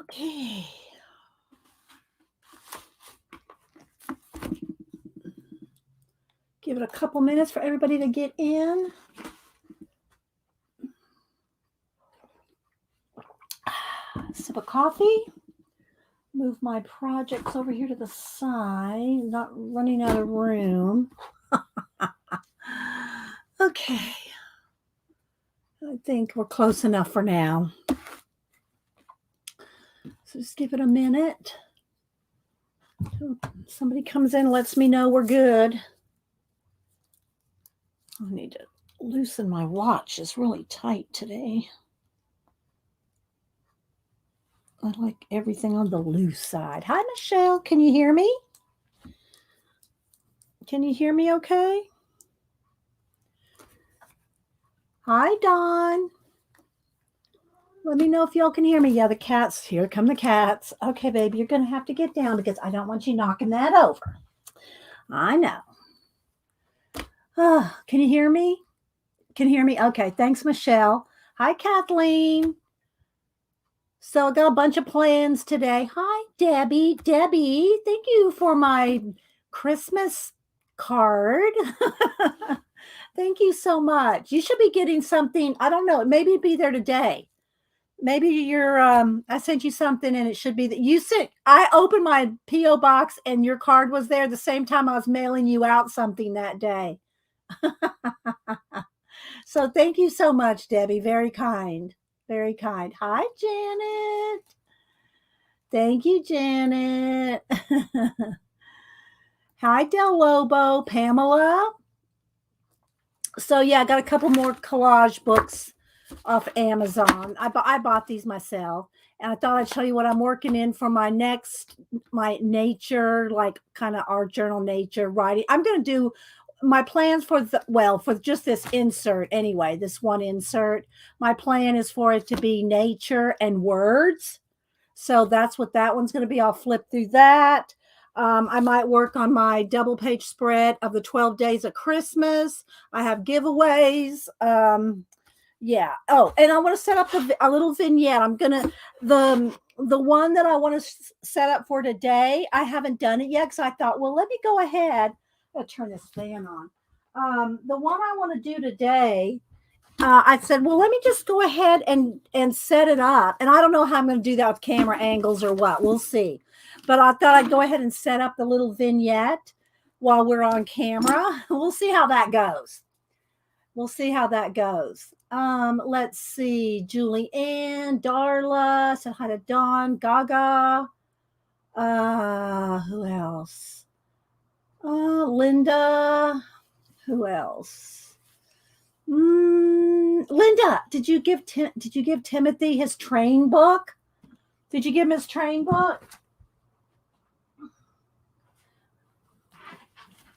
Okay. Give it a couple minutes for everybody to get in. Sip of coffee. Move my projects over here to the side. Not running out of room. Okay. I think we're close enough for now. So just give it a minute. Somebody comes in, lets me know we're good. I need to loosen my watch. It's really tight today. I like everything on the loose side. Hi, Michelle. Can you hear me? Can you hear me okay? Hi, Dawn. Let me know if y'all can hear me. Yeah, the cats. Here come the cats. Okay, baby, you're going to have to get down because I don't want you knocking that over. I know. Can you hear me? Can you hear me? Okay, thanks, Michelle. Hi, Kathleen. So I got a bunch of plans today. Hi, Debbie. Debbie, thank you for my Christmas card. Thank you so much. You should be getting something. I don't know. Maybe it'd be there today. Maybe you're I sent you something and it should be that you sent. I opened my PO box and your card was there the same time I was mailing you out something that day. So thank you so much, Debbie. Very kind. Very kind. Hi, Janet. Thank you, Janet. Hi, Del Lobo, Pamela. So yeah, I got a couple more collage books off Amazon. I bought these myself, and I thought I'd show you what I'm working in for my nature, like kind of art journal nature writing. I'm going to do my plans for for just this insert anyway, this one insert. My plan is for it to be nature and words. So that's what that one's going to be. I'll flip through that. I might work on my double page spread of the 12 days of Christmas. I have giveaways. Yeah. Oh, and I want to set up a little vignette. I'm going to, the one that I want to set up for today, I haven't done it yet because I thought, well, let me go ahead. I'll turn this fan on. The one I want to do today, I said, well, let me just go ahead and set it up. And I don't know how I'm going to do that with camera angles or what. We'll see. But I thought I'd go ahead and set up the little vignette while we're on camera. We'll see how that goes. We'll see how that goes. Let's see. Julie Ann, Darla, said hi to Dawn, Gaga. Who else? Linda. Who else? Linda, did you give Timothy his train book? Did you give him his train book?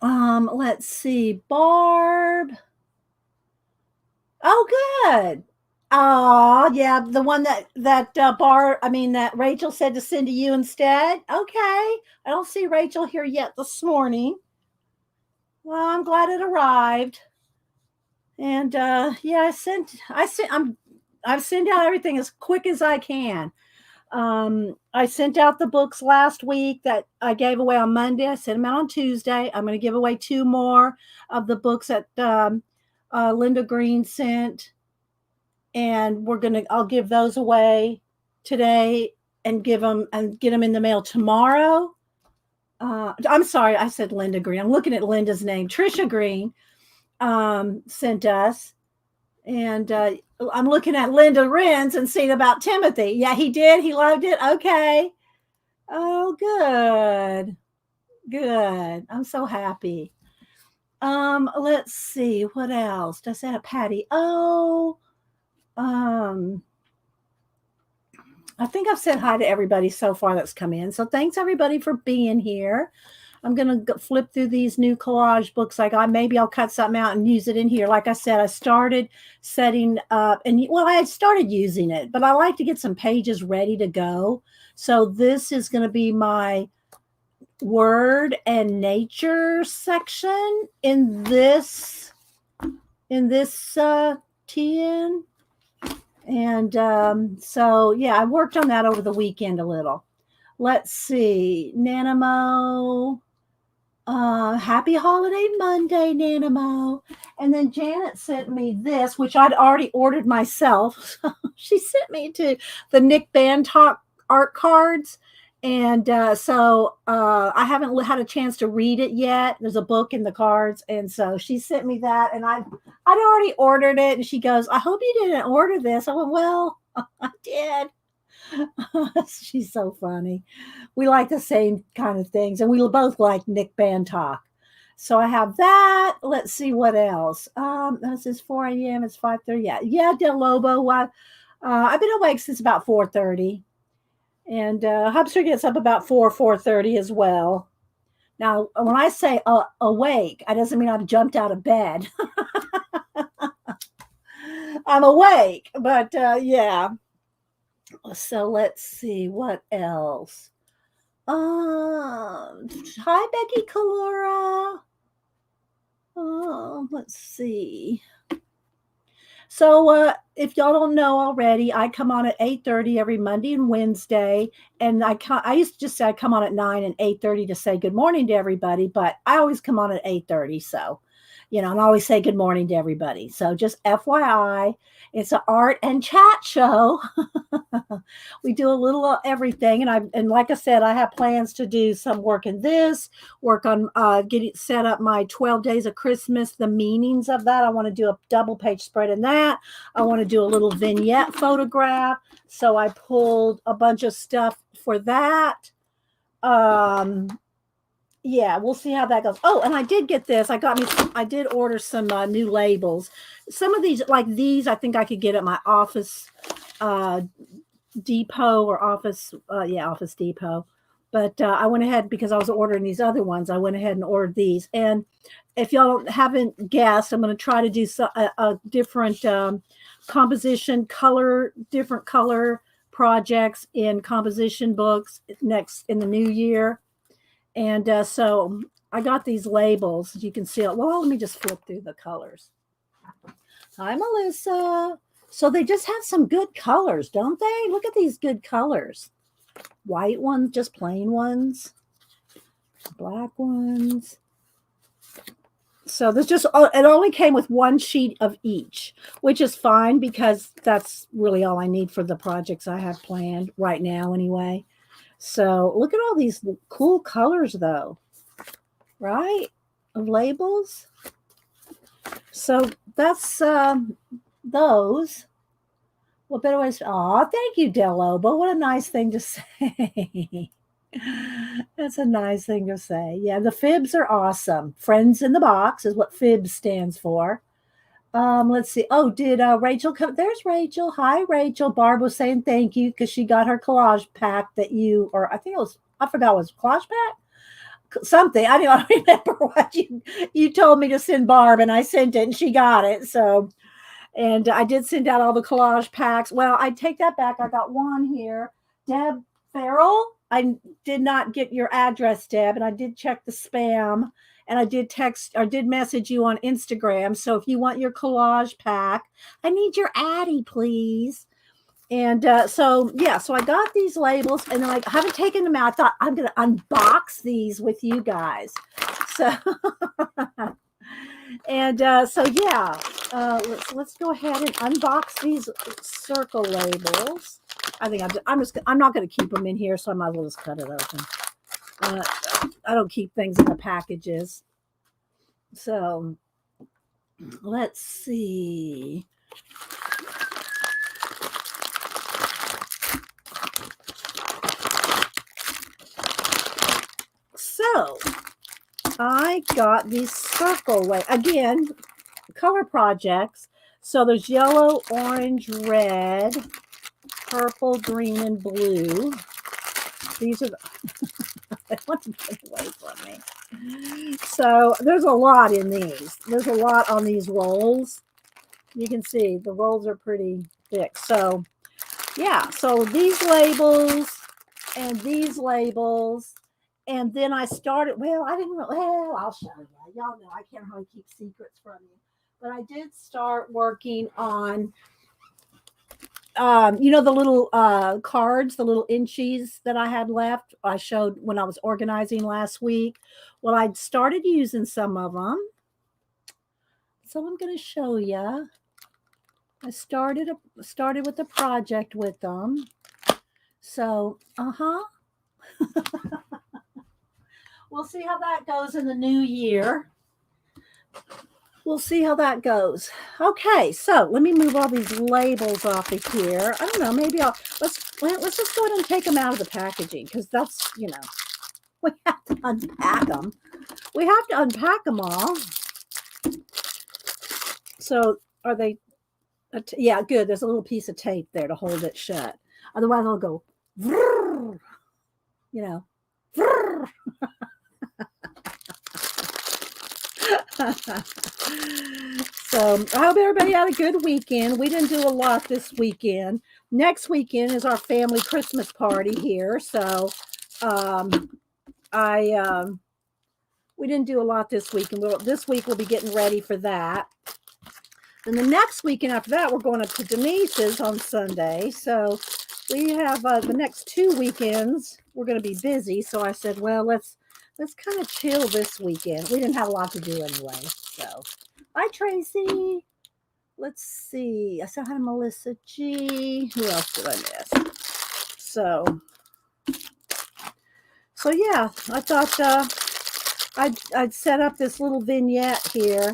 Let's see. Barb. Oh, good. Oh, yeah, the one that Rachel said to send to you instead. Okay. I don't see Rachel here yet this morning. Well, I'm glad it arrived. And yeah, I've sent out everything as quick as I can. I sent out the books last week that I gave away on Monday. I sent them out on Tuesday. I'm going to give away 2 more of the books that Linda Green sent, and I'll give those away today and get them in the mail tomorrow. I'm sorry, I said Linda Green. I'm looking at Linda's name. Trisha Green sent us, and I'm looking at Linda Renz and seeing about Timothy. Yeah, he did. He loved it. Okay. Oh, good. Good. I'm so happy. Let's see. What else? Does that Patty? Oh, I think I've said hi to everybody so far that's come in. So thanks everybody for being here. I'm going to flip through these new collage books I got. Maybe I'll cut something out and use it in here. Like I said, I started setting up, and I had started using it, but I like to get some pages ready to go. So this is going to be my word and nature section in this TN. And so, yeah, I worked on that over the weekend a little. Let's see. Nanamo. Happy holiday Monday, Nanamo. And then Janet sent me this, which I'd already ordered myself. She sent me to the Nick Bantock art cards. And I haven't had a chance to read it yet. There's a book in the cards. And so she sent me that. And I'd already ordered it. And she goes, I hope you didn't order this. I went, well, I did. She's so funny. We like the same kind of things, and we both like Nick Bantock. So I have that. Let's see what else. This is 4 a.m. It's 5:30. Yeah, Del Lobo. I've been awake since about 4:30, and Hubster gets up about 4:30 as well. Now, when I say awake, I doesn't mean I've jumped out of bed. I'm awake, but yeah. So let's see what else. Hi, Becky Kalora. Let's see. So, if y'all don't know already, I come on at 8:30 every Monday and Wednesday, and I used to just say I come on at 9 and 8:30 to say good morning to everybody, but I always come on at 8:30. So, and I always say good morning to everybody. So, just FYI, it's an art and chat show. We do a little of everything, and like I said, I have plans to do some work in this, work on getting set up my 12 days of Christmas, the meanings of that. I want to do a double page spread in that. I want to do a little vignette photograph, so I pulled a bunch of stuff for that. Yeah, we'll see how that goes. Oh, and I did get this. I did order some new labels. Some of these, like these, I think I could get at my Office Depot or Office Depot. But I went ahead, because I was ordering these other ones. I went ahead and ordered these. And if y'all haven't guessed, I'm going to try to do a different composition color, different color projects in composition books next in the new year. And so I got these labels. You can see it. Well, let me just flip through the colors. Hi, Melissa. So they just have some good colors, don't they? Look at these good colors. White ones, just plain ones. Black ones. So there's just, it only came with one sheet of each, which is fine, because that's really all I need for the projects I have planned right now anyway. So look at all these cool colors, though, right? Of labels. So that's those. What better ways? Oh, thank you, Del Lobo. What a nice thing to say. That's a nice thing to say. Yeah, the fibs are awesome. Friends in the box is what fibs stands for. Let's see. Oh, did Rachel come? There's Rachel. Hi, Rachel. Barb was saying thank you because she got her collage pack that you, or I think it was, I forgot, it was collage pack? Something. I don't remember what you told me to send Barb, and I sent it and she got it. So, and I did send out all the collage packs. Well, I take that back. I got one here. Deb Farrell. I did not get your address, Deb, and I did check the spam. And I did text or did message you on Instagram. So if you want your collage pack, I need your Addy, please. And so I got these labels, and then I haven't taken them out. I thought I'm going to unbox these with you guys. So, and let's go ahead and unbox these circle labels. I think I'm not going to keep them in here, so I might as well just cut it open. I don't keep things in the packages. So let's see. So I got these circle again, color projects. So there's yellow, orange, red, purple, green, and blue. These are the they want to get away from me. So there's a lot in these. There's a lot on these rolls. You can see the rolls are pretty thick. So yeah, so these labels and these labels. And then I started, I'll show you. Y'all know I can't really keep secrets from you. But I did start working on you know, the little cards, the little inchies that I had left, I showed when I was organizing last week. Well, I'd started using some of them. So I'm going to show you. I started with the project with them. So, we'll see how that goes in the new year. We'll see how that goes. Okay, so let me move all these labels off of here. I don't know, maybe let's just go ahead and take them out of the packaging, because that's, you know, we have to unpack them. We have to unpack them all. So are they? Yeah, good. There's a little piece of tape there to hold it shut. Otherwise, it'll go, you know. So I hope everybody had a good weekend. We didn't do a lot this weekend. Next weekend is our family Christmas party here. So we didn't do a lot this week, and this week we'll be getting ready for that. Then the next weekend after that, we're going up to Denise's on Sunday. So we have the next 2 weekends. We're going to be busy. So I said, well, let's kind of chill this weekend. We didn't have a lot to do anyway. So bye, Tracy. Let's see. I said hi to Melissa G. Who else did I miss? So yeah, I thought I'd set up this little vignette here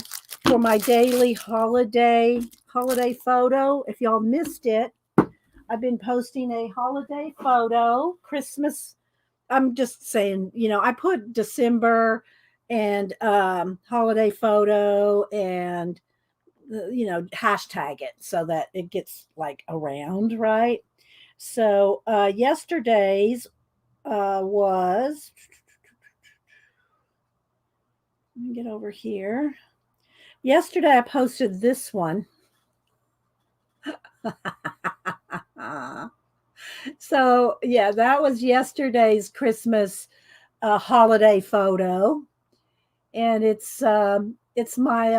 for my daily holiday photo. If y'all missed it, I've been posting a holiday photo, Christmas. I'm just saying, you know, I put December and holiday photo and, you know, hashtag it so that it gets like around, right? So yesterday's was, let me get over here. Yesterday I posted this one. So yeah, that was yesterday's Christmas holiday photo, and it's my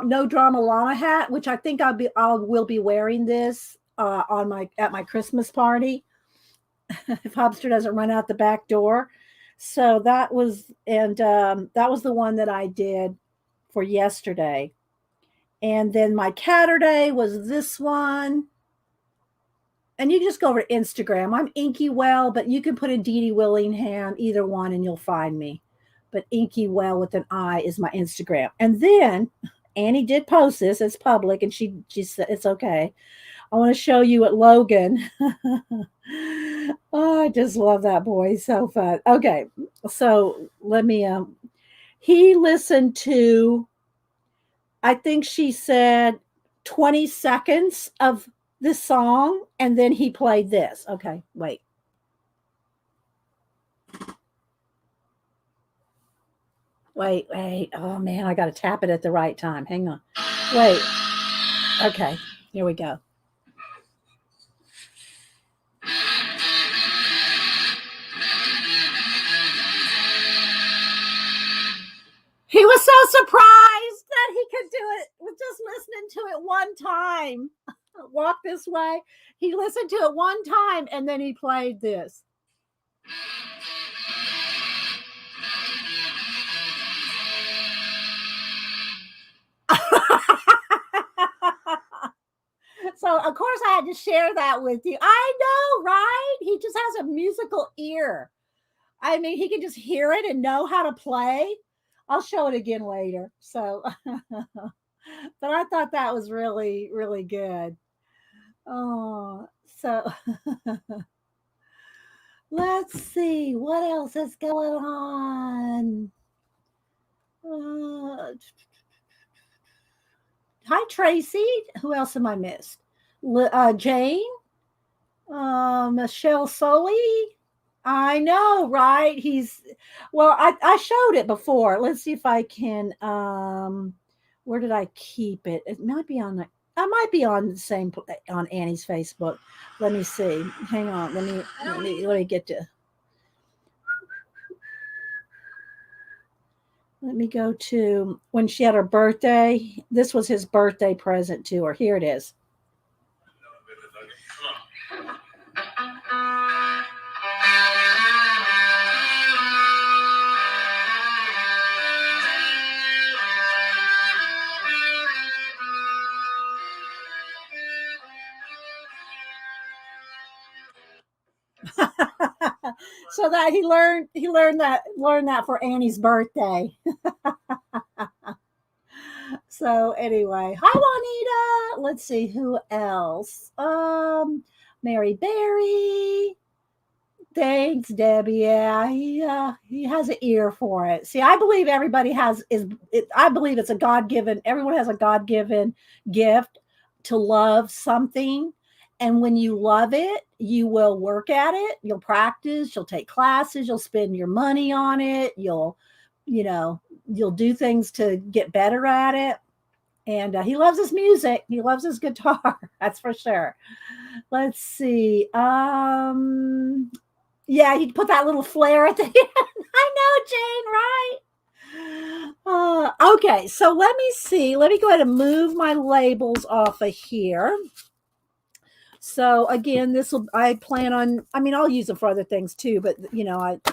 no drama llama hat, which I think I will be wearing this at my Christmas party if Hubster doesn't run out the back door. So that was, and that was the one that I did for yesterday. And then my Catterday was this one. And you can just go over to Instagram. I'm Inky Well, but you can put in Dee Dee Willingham, either one, and you'll find me. But Inky Well with an I is my Instagram. And then Annie did post this. It's public, and she said it's okay. I want to show you at Logan. Oh, I just love that boy. So fun. Okay, so let me. He listened to, I think she said 20 seconds of this song, and then he played this. Okay, wait. Wait. Oh man, I got to tap it at the right time. Hang on. Wait. Okay, here we go. He was so surprised that he could do it with just listening to it one time. Walk This Way. He listened to it one time, and then he played this. So, of course, I had to share that with you. I know, right? He just has a musical ear. I mean, he can just hear it and know how to play. I'll show it again later. So, but I thought that was really, really good. Oh, so let's see what else is going on. Hi, Tracy. Who else am I missed? Jane, Michelle Sully. I know, right? I showed it before. Let's see if I can, where did I keep it? It might be on I might be on the same, on Annie's Facebook. Let me see. Hang on. Let me get to, let me go to when she had her birthday. This was his birthday present to her. Here it is. So that he learned that for Annie's birthday. So anyway, hi Juanita. Let's see who else. Mary Berry. Thanks, Debbie. Yeah, he has an ear for it. See, I believe everybody has is. I believe it's a God given. Everyone has a God given gift to love something, and when you love it, you will work at it. You'll practice. You'll take classes. You'll spend your money on it. You know, you'll do things to get better at it. And he loves his music. He loves his guitar. That's for sure. Let's see. Yeah, he put that little flare at the end. I know, Jane, right? Okay, so let me see. Let me go ahead and move my labels off of here. So again, this will I plan on. I mean, I'll use them for other things too. But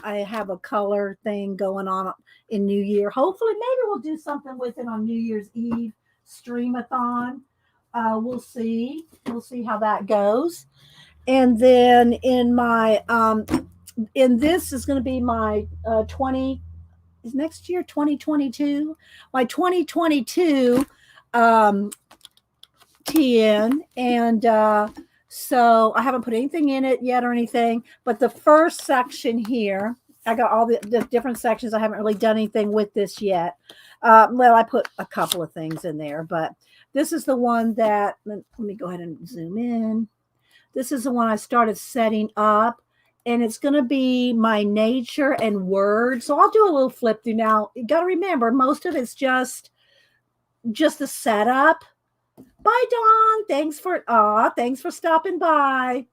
I have a color thing going on in New Year. Hopefully, maybe we'll do something with it on New Year's Eve streamathon. We'll see. We'll see how that goes. And then in this is going to be my 20 is next year 2022 my 2022 um, TN and so I haven't put anything in it yet or anything, but the first section here I got all the different sections. I haven't really done anything with this yet. Well, I put a couple of things in there, but this is the one that let me go ahead and zoom in. This is the one I started setting up, and it's going to be my nature and words. So I'll do a little flip through now. You got to remember, most of it's just the setup. Bye, Dawn. Thanks for stopping by.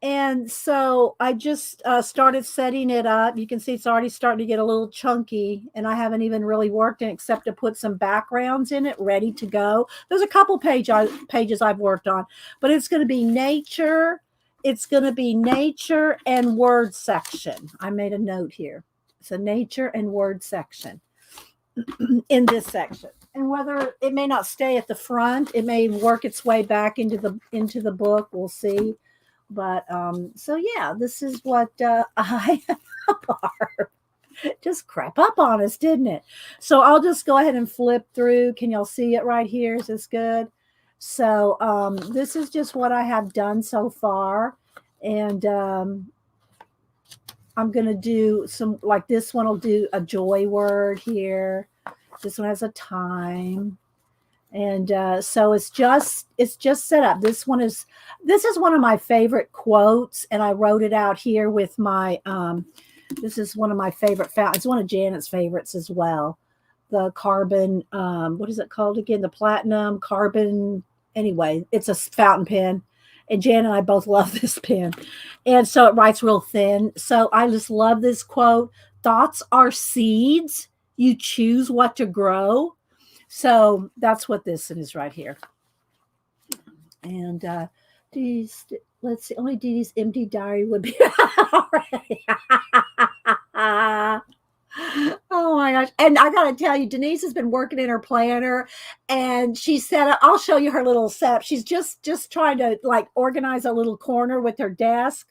And so I just started setting it up. You can see it's already starting to get a little chunky, and I haven't even really worked in except to put some backgrounds in it ready to go. There's a couple pages I've worked on, but it's going to be nature. It's going to be nature and word section. I made a note here. It's a nature and word section in this section. And whether it may not stay at the front, it may work its way back into the book. We'll see. But so yeah, this is what I Barb just crap up on us, didn't it? So I'll just go ahead and flip through. Can y'all see it right here? Is this good? So this is just what I have done so far, and I'm gonna do some like this one. Will do a joy word here. This one has a time. And so it's just set up. This is one of my favorite quotes, and I wrote it out here with my this is one of my favorite it's one of Janet's favorites as well. The carbon what is it called again? The platinum carbon. Anyway, it's a fountain pen, and Janet and I both love this pen, and so it writes real thin. So I just love this quote: "Thoughts are seeds. You choose what to grow." So that's what this is right here. And let's see, only Dee Dee's empty diary would be already. Oh my gosh. And I got to tell you, Denise has been working in her planner, and she set up, I'll show you her little setup. She's just trying to like organize a little corner with her desk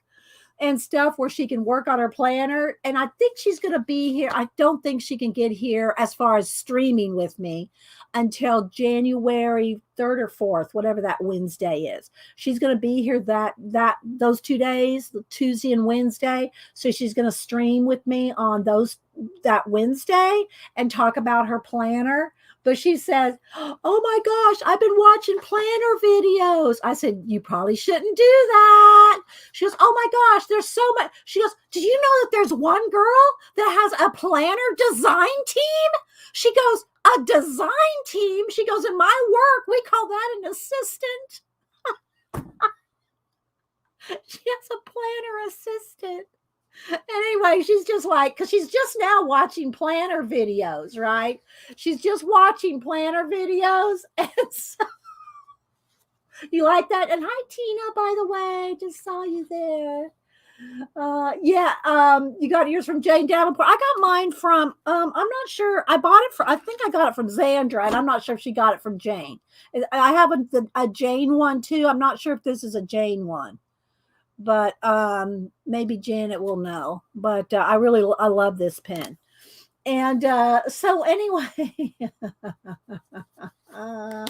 and stuff where she can work on her planner. And I think she's going to be here. I don't think she can get here as far as streaming with me until January 3rd or 4th, whatever that Wednesday is. She's going to be here those 2 days, Tuesday and Wednesday. So she's going to stream with me on that Wednesday and talk about her planner. But she says, "Oh my gosh, I've been watching planner videos." I said, "You probably shouldn't do that." She goes, "Oh my gosh, there's so much." She goes, "Do you know that there's one girl that has a planner design team?" She goes, "A design team?" She goes, "In my work, we call that an assistant." She has a planner assistant. Anyway, she's just like, because she's just now watching planner videos, right? She's just watching planner videos. And so You like that? And hi, Tina, by the way. Just saw you there. Yeah, you got yours from Jane Davenport. I got mine from I'm not sure. I bought it for I think I got it from Xandra, and I'm not sure if she got it from Jane. I have a Jane one too. I'm not sure if this is a Jane one, but maybe Janet will know. But I love this pen. And so anyway, uh,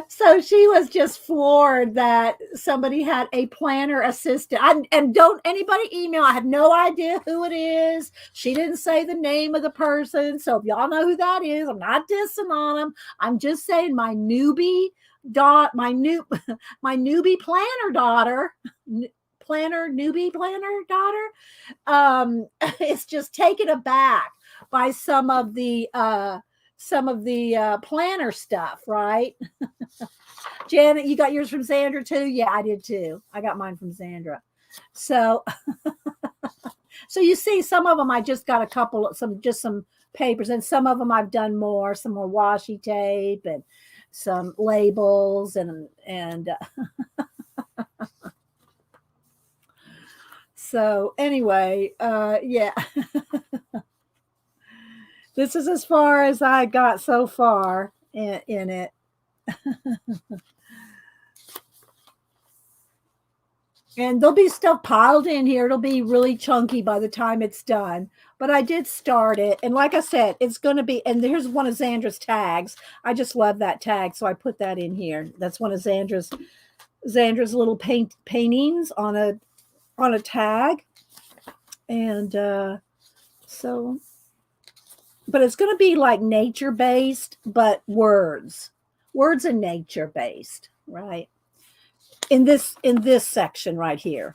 so she was just floored that somebody had a planner assistant. And don't anybody email. I have no idea who it is. She didn't say the name of the person. So if y'all know who that is, I'm not dissing on them. I'm just saying my newbie my newbie planner daughter, newbie planner daughter, is just taken aback by some of the planner stuff, right? Janet, you got yours from Xandra too? Yeah, I did too. I got mine from Xandra. So so you see, some of them I just got a couple of some papers, and some of them I've done some more washi tape and some labels and so anyway, yeah. This is as far as I got so far in it. And there'll be stuff piled in here. It'll be really chunky by the time it's done. But I did start it. And like I said, it's going to be, and here's one of Xandra's tags. I just love that tag. So I put that in here. That's one of Xandra's little paintings on a tag. And so, but it's going to be like nature based, but words and nature based, right? In this section right here.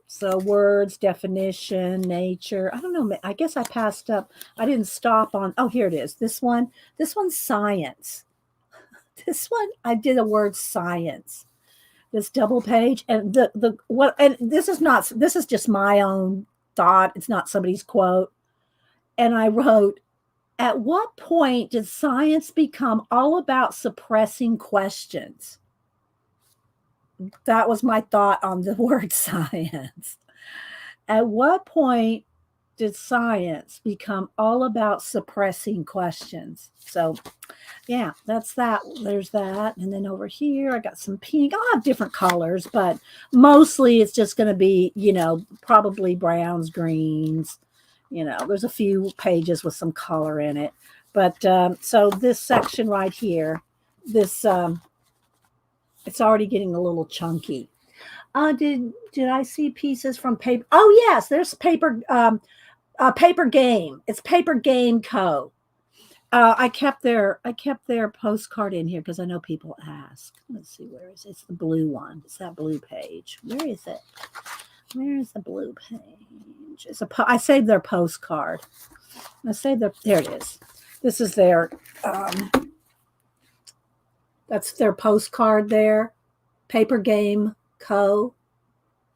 So words, definition, nature. I don't know. I guess I passed up. I didn't stop on. Oh, here it is. This one's science. This one, I did a word science. This double page, and this is just my own thought. It's not somebody's quote. And I wrote, at what point did science become all about suppressing questions? That was my thought on the word science. At what point did science become all about suppressing questions? So, yeah, that's that. There's that. And then over here, I got some pink. I'll have different colors, but mostly it's just going to be, probably browns, greens. There's a few pages with some color in it. But so this section right here, this it's already getting a little chunky. Did I see pieces from paper? Oh yes, there's paper paper game. It's Paper Game Co. I kept their postcard in here because I know people ask. Let's see, where is it? It's the blue one. It's that blue page. Where is it? Where is the blue page? I saved their postcard. There it is. This is their that's their postcard there, Paper Game Co.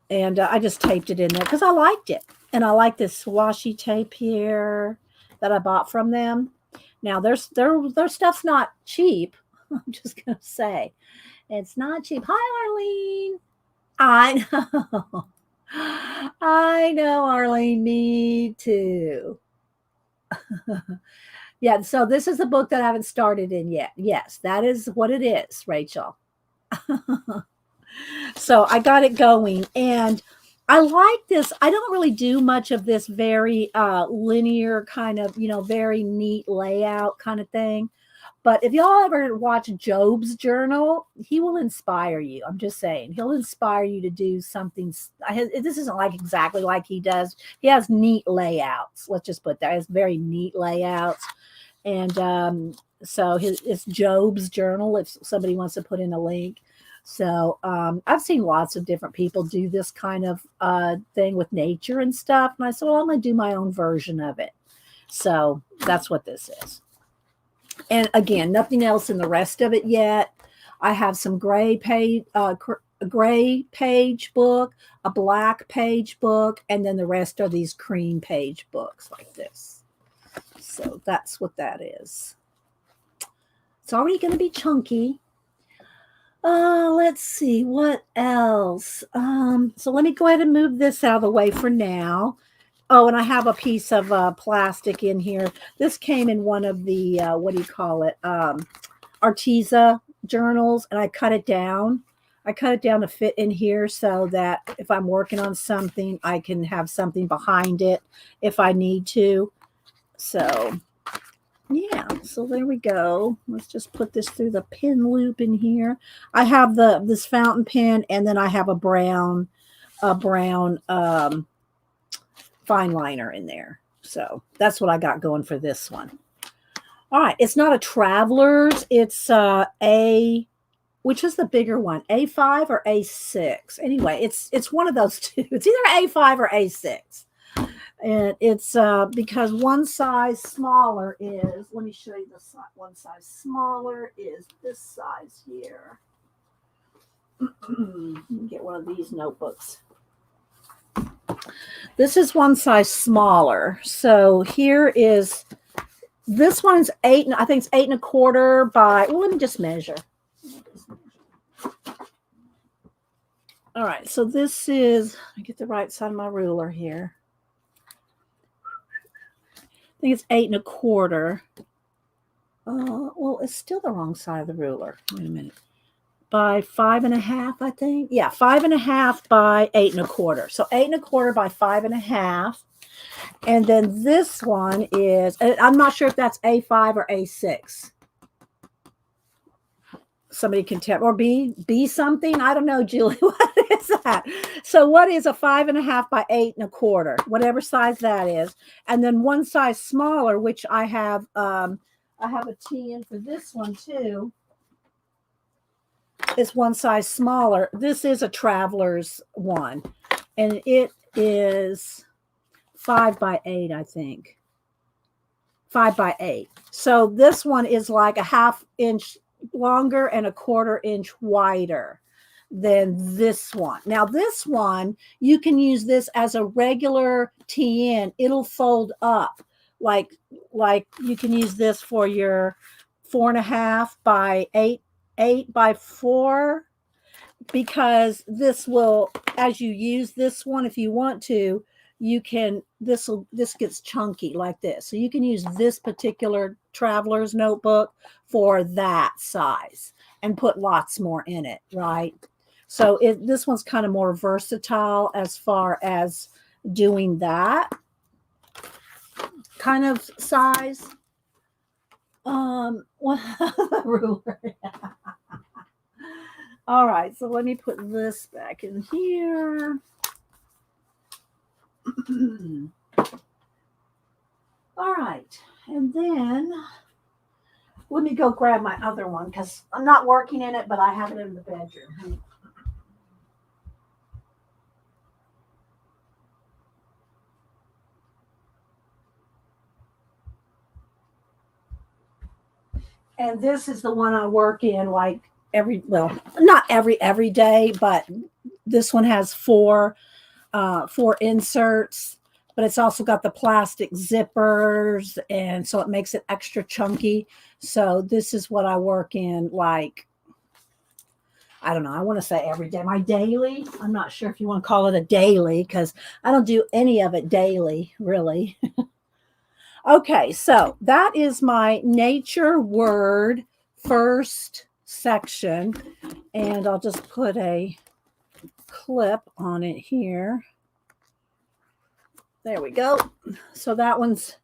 And I just taped it in there because I liked it. And I like this washi tape here that I bought from them. Now, their stuff's not cheap. I'm just going to say. It's not cheap. Hi, Arlene. I know. I know, Arlene. Me too. Yeah, so this is a book that I haven't started in yet. Yes, that is what it is, Rachel. So I got it going, and I like this. I don't really do much of this very linear kind of, very neat layout kind of thing. But if y'all ever watch Job's journal, he will inspire you. I'm just saying, he'll inspire you to do something. This isn't like exactly like he does. He has neat layouts. Let's just put that. He has very neat layouts. And so it's Job's journal, if somebody wants to put in a link. So I've seen lots of different people do this kind of thing with nature and stuff. And I said, well, I'm going to do my own version of it. So that's what this is. And again, nothing else in the rest of it yet. I have some gray a gray page book, a black page book, and then the rest are these cream page books like this. So that's what that is. It's already going to be chunky. Let's see what else. So let me go ahead and move this out of the way for now. Oh, and I have a piece of plastic in here. This came in one of the what do you call it? Arteza journals, and I cut it down. I cut it down to fit in here so that if I'm working on something, I can have something behind it if I need to. So yeah, so there we go. Let's just put this through the pin loop in here. I have this fountain pen, and then I have a brown fine liner in there. So that's what I got going for this one. All right, it's not a Traveler's. It's which is the bigger one, A5 or A6? Anyway, it's one of those two. It's either A5 or A6. And it's because one size smaller is, let me show you the one size smaller is this size here. Let me get one of these notebooks. This is one size smaller. So here is, this one's 8, I think it's 8 1/4 by, well, let me just measure. All right, so this is, I get the right side of my ruler here. I think it's 8 1/4. Well, it's still the wrong side of the ruler. Wait a minute. By 5 1/2, I think. Yeah, 5 1/2 by 8 1/4. So 8 1/4 by 5 1/2. And then this one is, I'm not sure if that's A5 or A6. Somebody can tell, or B something. I don't know, Julie. What is that? So what is a 5 1/2 by 8 1/4? Whatever size that is. And then one size smaller, which I have a T in for this one too. It's one size smaller. This is a Traveler's one. And it is 5 by 8, I think. 5 by 8. So this one is like a 1/2 inch longer and a 1/4 inch wider than this one. Now this one, you can use this as a regular TN. It'll fold up like you can use this for your 4 1/2 by 8 by 4, because this will, as you use this one, if you want to, you can, this gets chunky like this. So you can use this particular Traveler's notebook for that size and put lots more in it, right? So this one's kind of more versatile as far as doing that kind of size. Ruler. All right, so let me put this back in here. All right, and then let me go grab my other one because I'm not working in it, but I have it in the bedroom. And this is the one I work in like not every day, but this one has four inserts, but it's also got the plastic zippers, and so it makes it extra chunky. So this is what I work in, like, I don't know, I want to say every day. My daily, I'm not sure if you want to call it a daily, because I don't do any of it daily, really. Okay, so that is my nature word first section, and I'll just put a clip on it here. There we go. So that one's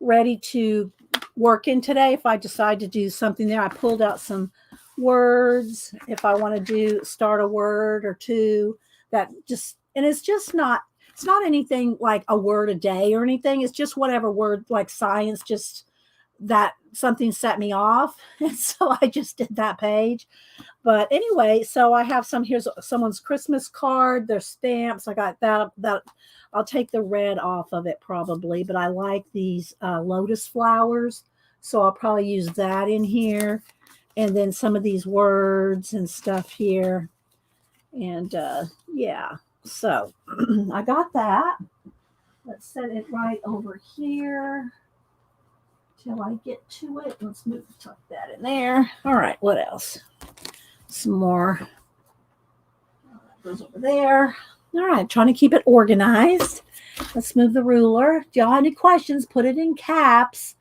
ready to work in today. If I decide to do something there, I pulled out some words. If I want to start a word or two, that just, and it's not anything like a word a day or anything. It's just whatever word, like science, just that something set me off. And so I just did that page. But anyway, so I have here's someone's Christmas card, their stamps. I got that I'll take the red off of it probably, but I like these lotus flowers. So I'll probably use that in here. And then some of these words and stuff here. And yeah, so I got that. Let's set it right over here till I get to it. Let's tuck that in there. All right, what else? Some more. That goes over there. All right, trying to keep it organized. Let's move the ruler. Do y'all have any questions? Put it in caps.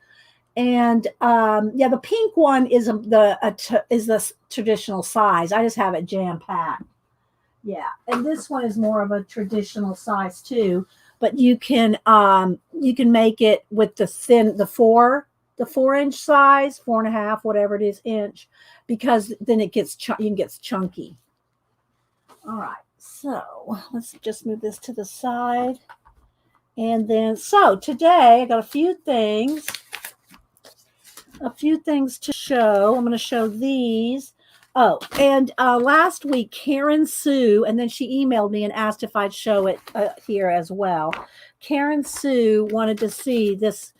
And yeah, the pink one is the traditional size. I just have it jam packed. Yeah, and this one is more of a traditional size too. But you can make it with the 4-inch size, 4.5, whatever it is, inch, because then you can get chunky. All right, so let's just move this to the side. And then, so today I got a few things to show. I'm going to show these. Oh, and last week, Karen Sue, and then she emailed me and asked if I'd show it here as well. Karen Sue wanted to see this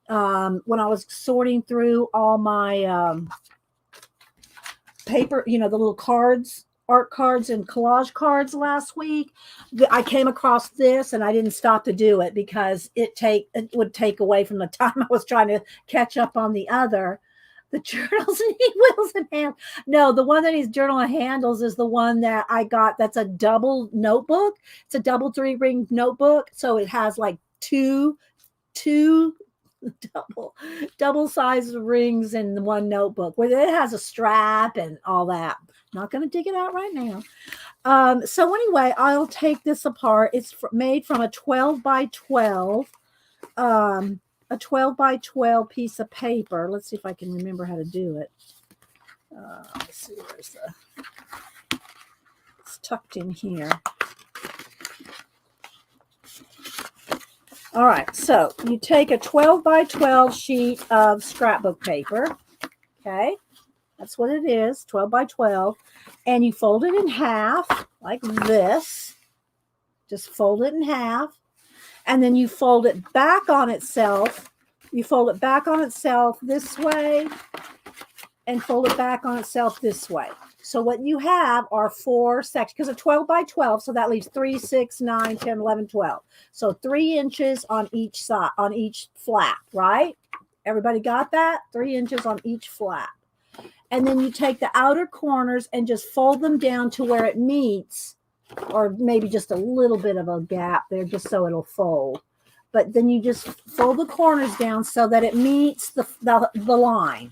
when I was sorting through all my paper, the little cards, art cards and collage cards last week. I came across this and I didn't stop to do it because it would take away from the time I was trying to catch up on the other. The journals need wheels and handles. No, the one that needs journal and handles is the one that I got. That's a double notebook. It's a double 3-ring notebook. So it has like two double sized rings in one notebook where it has a strap and all that. Not going to dig it out right now. So anyway, I'll take this apart. It's made from a 12 by 12 piece of paper. Let's see if I can remember how to do it. Let's see, it's tucked in here. All right, so you take a 12 by 12 sheet of scrapbook paper. Okay, that's what it is, 12 by 12. And you fold it in half like this. Just fold it in half. And then you fold it back on itself. You fold it back on itself this way and fold it back on itself this way. So what you have are 4 sections, because it's 12 by 12, so that leaves 3, 6, 9, 10, 11, 12. So 3 inches on each side, on each flap, right? Everybody got that? 3 inches on each flap. And then you take the outer corners and just fold them down to where it meets, or maybe just a little bit of a gap there just so it'll fold. But then you just fold the corners down so that it meets the line.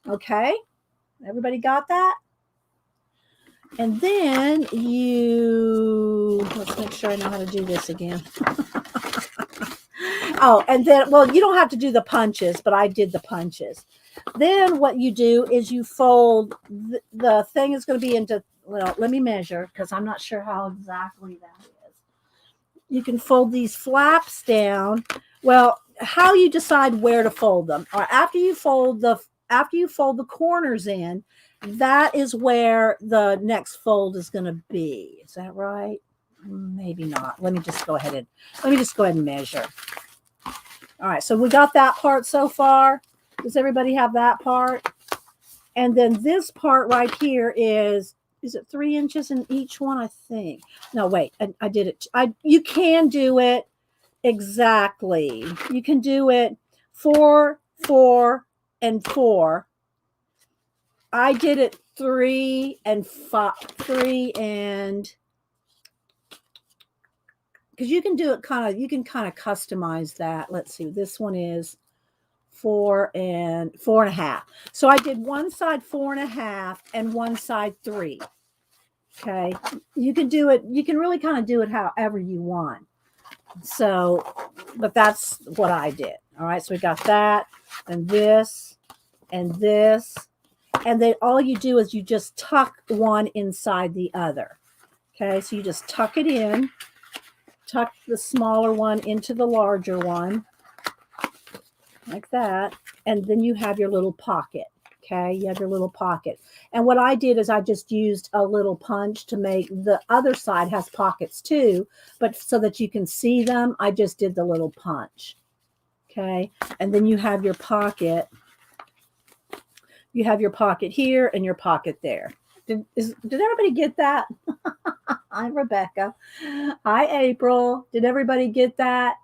Okay? Everybody got that? And then let's make sure I know how to do this again. Oh, and then, well, you don't have to do the punches, but I did the punches. Then what you do is you fold, the thing is going to be into, well, let me measure because I'm not sure how exactly that is. You can fold these flaps down. Well, how you decide where to fold them. Or after you fold the corners in, that is where the next fold is going to be. Is that right? Maybe not. Let me just go ahead and measure. All right, so we got that part so far. Does everybody have that part? And then this part right here is it 3 inches in each one? I think. No, wait, I did it. You can do it exactly. You can do it 4, 4, and 4. I did it 3 and 5, 3 and, because you can do it you can kind of customize that. Let's see, this one is 4 and 4.5. So I did one side 4.5 and one side 3. Okay, you can do it. You can really kind of do it however you want. So, but that's what I did. All right, so we got that and this and this. And then all you do is you just tuck one inside the other. Okay, so you just tuck it in, tuck the smaller one into the larger one, like that. And then you have your little pocket. Okay, you have your little pocket. And what I did is I just used a little punch to make the other side has pockets too, but so that you can see them, I just did the little punch. Okay, and then you have your pocket. You have your pocket here and your pocket there. Did everybody get that? I'm Rebecca. Hi, April. Did everybody get that?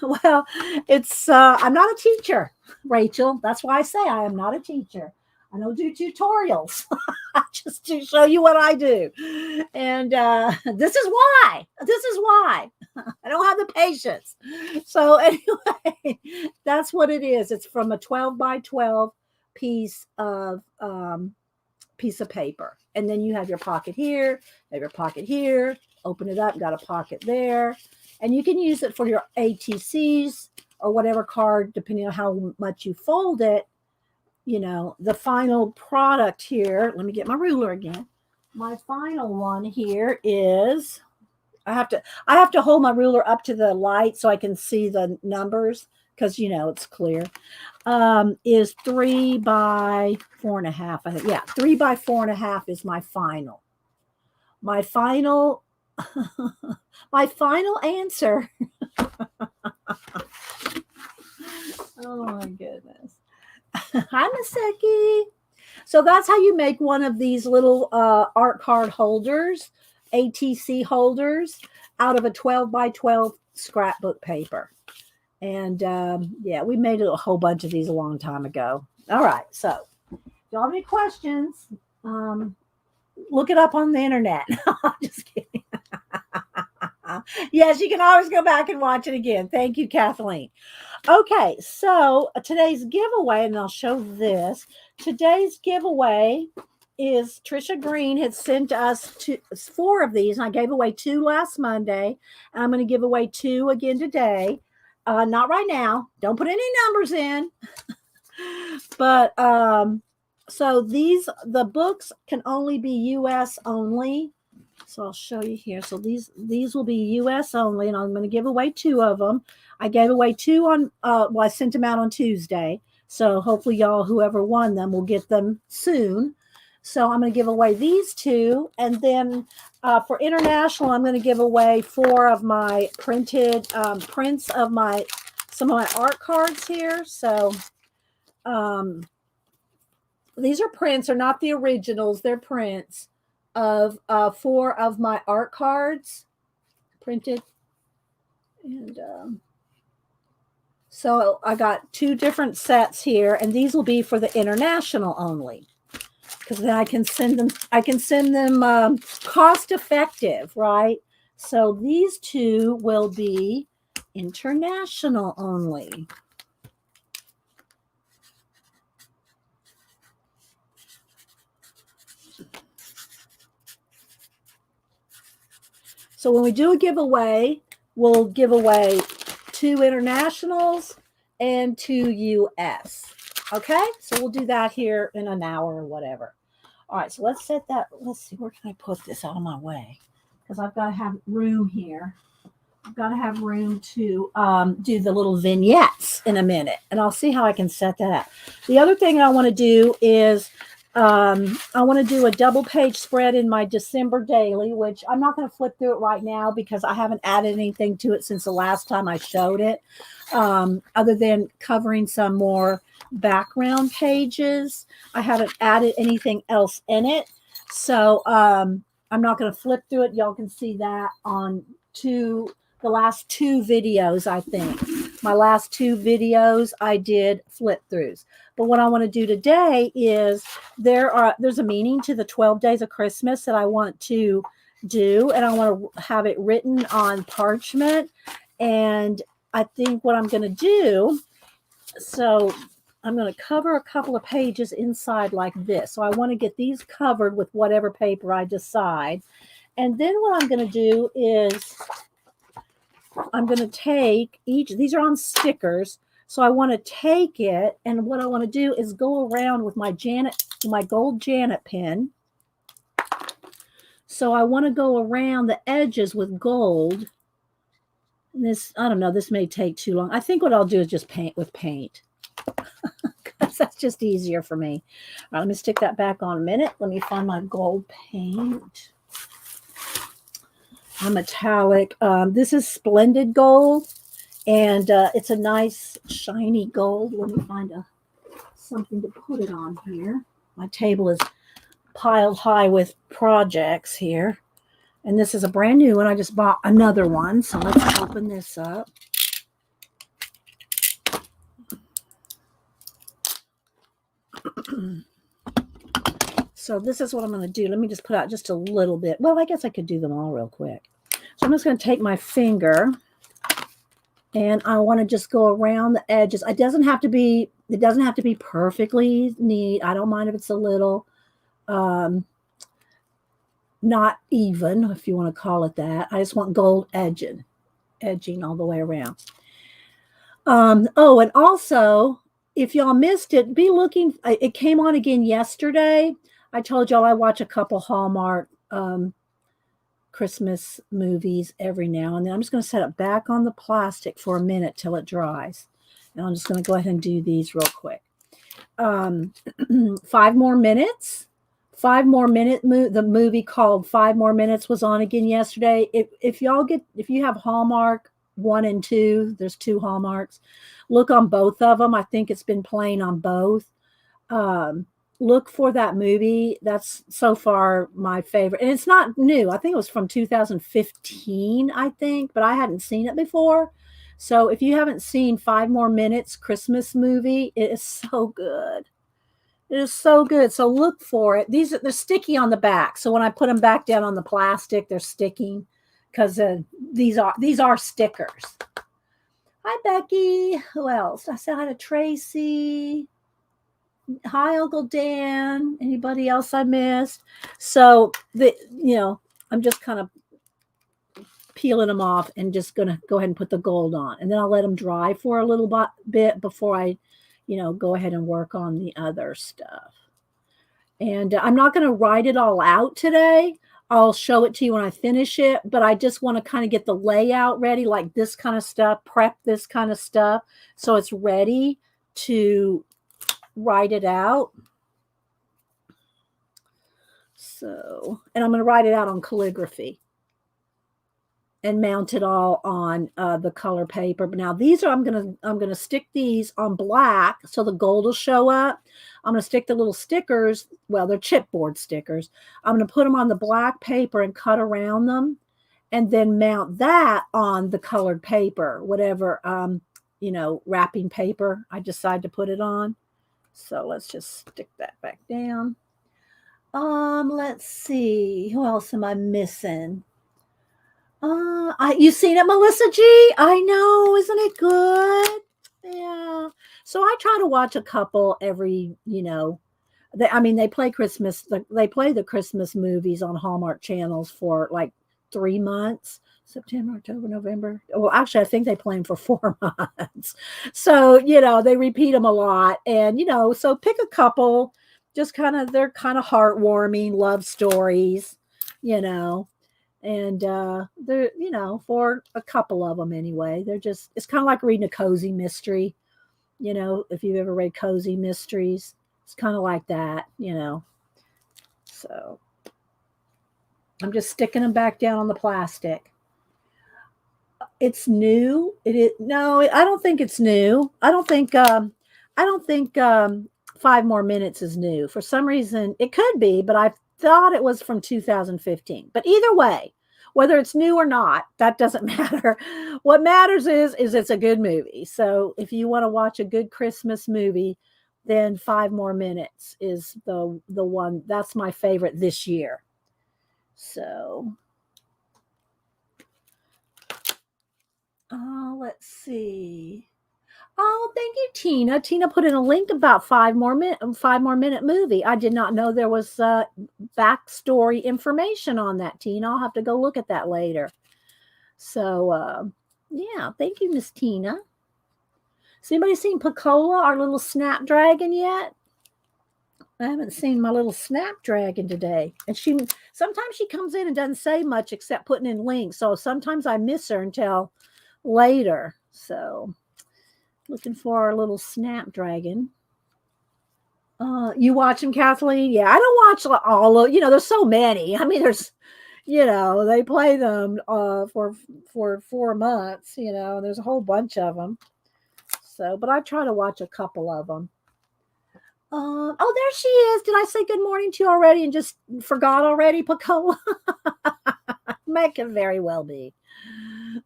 Well, it's I'm not a teacher, Rachel. That's why I say I am not a teacher. I don't do tutorials. I just to show you what I do. And this is why. This is why. I don't have the patience. So anyway, that's what it is. It's from a 12 by 12 piece of paper. And then you have your pocket here, have your pocket here, open it up, got a pocket there. And you can use it for your ATCs or whatever card, depending on how much you fold it. You know, the final product here, let me get my ruler again. My final one here is I have to hold my ruler up to the light so I can see the numbers because you know it's clear. Is 3 by 4.5. I think, yeah, 3 by 4.5 is my final. My final, my final answer. Oh my goodness. Hi, Maseki. So that's how you make one of these little art card holders, ATC holders, out of a 12 by 12 scrapbook paper. And yeah, we made a whole bunch of these a long time ago. All right. So if y'all have any questions, look it up on the internet. I'm just kidding. Yes, you can always go back and watch it again. Thank you, Kathleen. Okay, so today's giveaway, and I'll show this. Today's giveaway is Trisha Green had sent us 4 of these, and I gave away 2 last Monday, and I'm going to give away 2 again today. Not right now. Don't put any numbers in. But so the books can only be US only. So I'll show you here. So these will be US only, and I'm going to give away 2 of them. I gave away 2 on well, I sent them out on Tuesday. So hopefully y'all, whoever won them, will get them soon. So I'm going to give away these 2, and then for international, I'm going to give away 4 of my printed prints of some of my art cards here. So these are prints, are not the originals, they're prints of 4 of my art cards printed. And so I got 2 different sets here, and these will be for the international only, because then I can send them cost effective, right? So these 2 will be international only. So when we do a giveaway, we'll give away 2 internationals and 2 US. Okay, so we'll do that here in an hour or whatever. All right, so let's set that. Let's see, where can I put this out of my way? Because I've got to have room here. I've got to have room to do the little vignettes in a minute, and I'll see how I can set that up. The other thing I want to do is I want to do a double page spread in my December daily, which I'm not going to flip through it right now because I haven't added anything to it since the last time I showed it, other than covering some more background pages. I haven't added anything else in it. So I'm not going to flip through it. Y'all can see that on the last 2 videos, I think. My last 2 videos, I did flip throughs. But what I want to do today is there's a meaning to the 12 days of Christmas that I want to do, and I want to have it written on parchment. And I think what I'm going to do, so I'm going to cover a couple of pages inside like this. So I want to get these covered with whatever paper I decide. And then what I'm going to do is I'm going to take these are on stickers. So I want to take it, and what I want to do is go around with my gold Janet pen. So I want to go around the edges with gold. And this, I don't know, this may take too long. I think what I'll do is just paint with paint. Because that's just easier for me. All right, let me stick that back on a minute. Let me find my gold paint. A metallic. This is Splendid Gold. And it's a nice shiny gold. Let me find something to put it on here. My table is piled high with projects here. And this is a brand new one. I just bought another one. So let's open this up. So this is what I'm going to do. Let me just put out just a little bit. Well, I guess I could do them all real quick. So I'm just going to take my finger and I want to just go around the edges. It doesn't have to be perfectly neat. I don't mind if it's a little not even, if you want to call it that. I just want gold edging all the way around. Oh, and also, if y'all missed it, be looking. It came on again yesterday. I told y'all I watch a couple Hallmark Christmas movies every now and then. I'm just going to set it back on the plastic for a minute till it dries. And I'm just going to go ahead and do these real quick. 5 more minutes. 5 more minute. The movie called 5 More Minutes was on again yesterday. If you have Hallmark 1 and 2, there's 2 Hallmarks. Look on both of them. I think it's been playing on both. Look for that movie. That's so far my favorite. And it's not new. I think it was from 2015, I think, but I hadn't seen it before. So if you haven't seen 5 More Minutes Christmas movie, it is so good. It is so good. So look for it. They're sticky on the back. So when I put them back down on the plastic, they're sticking because these are stickers. Hi, Becky. Who else? I said hi to Tracy. Hi, Uncle Dan. Anybody else I missed? So I'm just kind of peeling them off and just gonna go ahead and put the gold on, and then I'll let them dry for a little bit before I, go ahead and work on the other stuff. And I'm not going to write it all out today. I'll show it to you when I finish it, but I just want to kind of get the layout ready, like this kind of stuff, prep this kind of stuff, so it's ready to write it out. So, and I'm going to write it out on calligraphy and mount it all on the color paper. But now these are, I'm gonna stick these on black so the gold will show up. I'm gonna stick the little stickers. Well, they're chipboard stickers. I'm gonna put them on the black paper and cut around them, and then mount that on the colored paper, whatever wrapping paper I decide to put it on. So let's just stick that back down. Let's see. Who else am I missing? You seen it, Melissa G? I know, isn't it good? Yeah. So I try to watch a couple every, they play Christmas. They play the Christmas movies on Hallmark channels for like 3 months. September, October, November. Well, actually, I think they play them for 4 months. So, they repeat them a lot. And, so pick a couple, just they're kind of heartwarming love stories, and they're for a couple of them anyway. It's kind of like reading a cozy mystery, if you've ever read cozy mysteries, it's kind of like that. So I'm just sticking them back down on the plastic. It's new. No, I don't think it's new. I don't think 5 More Minutes is new. For some reason it could be, but I thought it was from 2015. But either way, whether it's new or not, that doesn't matter. What matters is it's a good movie. So if you want to watch a good Christmas movie, then 5 More Minutes is the one. That's my favorite this year. So let's see. Oh, thank you, Tina. Tina put in a link about 5 More Minute movie. I did not know there was backstory information on that, Tina. I'll have to go look at that later. So, yeah, thank you, Miss Tina. Has anybody seen Picola, our little snapdragon, yet? I haven't seen my little snapdragon today. And sometimes she comes in and doesn't say much except putting in links. So sometimes I miss her until later. So looking for our little snapdragon. You watch them, Kathleen? Yeah, I don't watch all of, there's so many. I mean, there's, they play them for 4 months, there's a whole bunch of them. So, but I try to watch a couple of them. Oh, there she is. Did I say good morning to you already and just forgot already, Picola? That could very well be.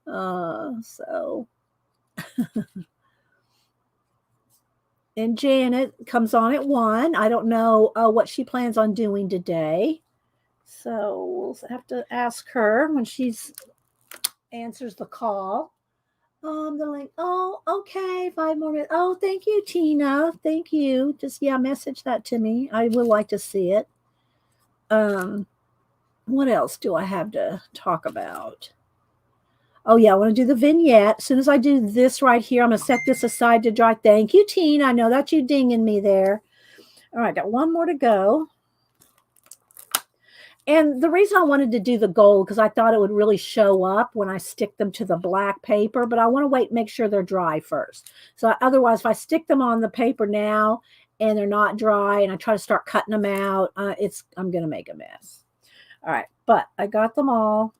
So, and Janet comes on at 1. I don't know what she plans on doing today. So we'll have to ask her when she's answers the call. They're like, oh, okay, 5 more minutes. Oh, thank you, Tina. Thank you. Just message that to me. I would like to see it. What else do I have to talk about? Oh yeah, I want to do the vignette. As soon as I do this right here, I'm gonna set this aside to dry. Thank you, Tina. I know that you dinging me there. All right, got one more to go. And the reason I wanted to do the gold, because I thought it would really show up when I stick them to the black paper, but I want to make sure they're dry first. So otherwise, if I stick them on the paper now and they're not dry and I try to start cutting them out, I'm going to make a mess. All right, but I got them all.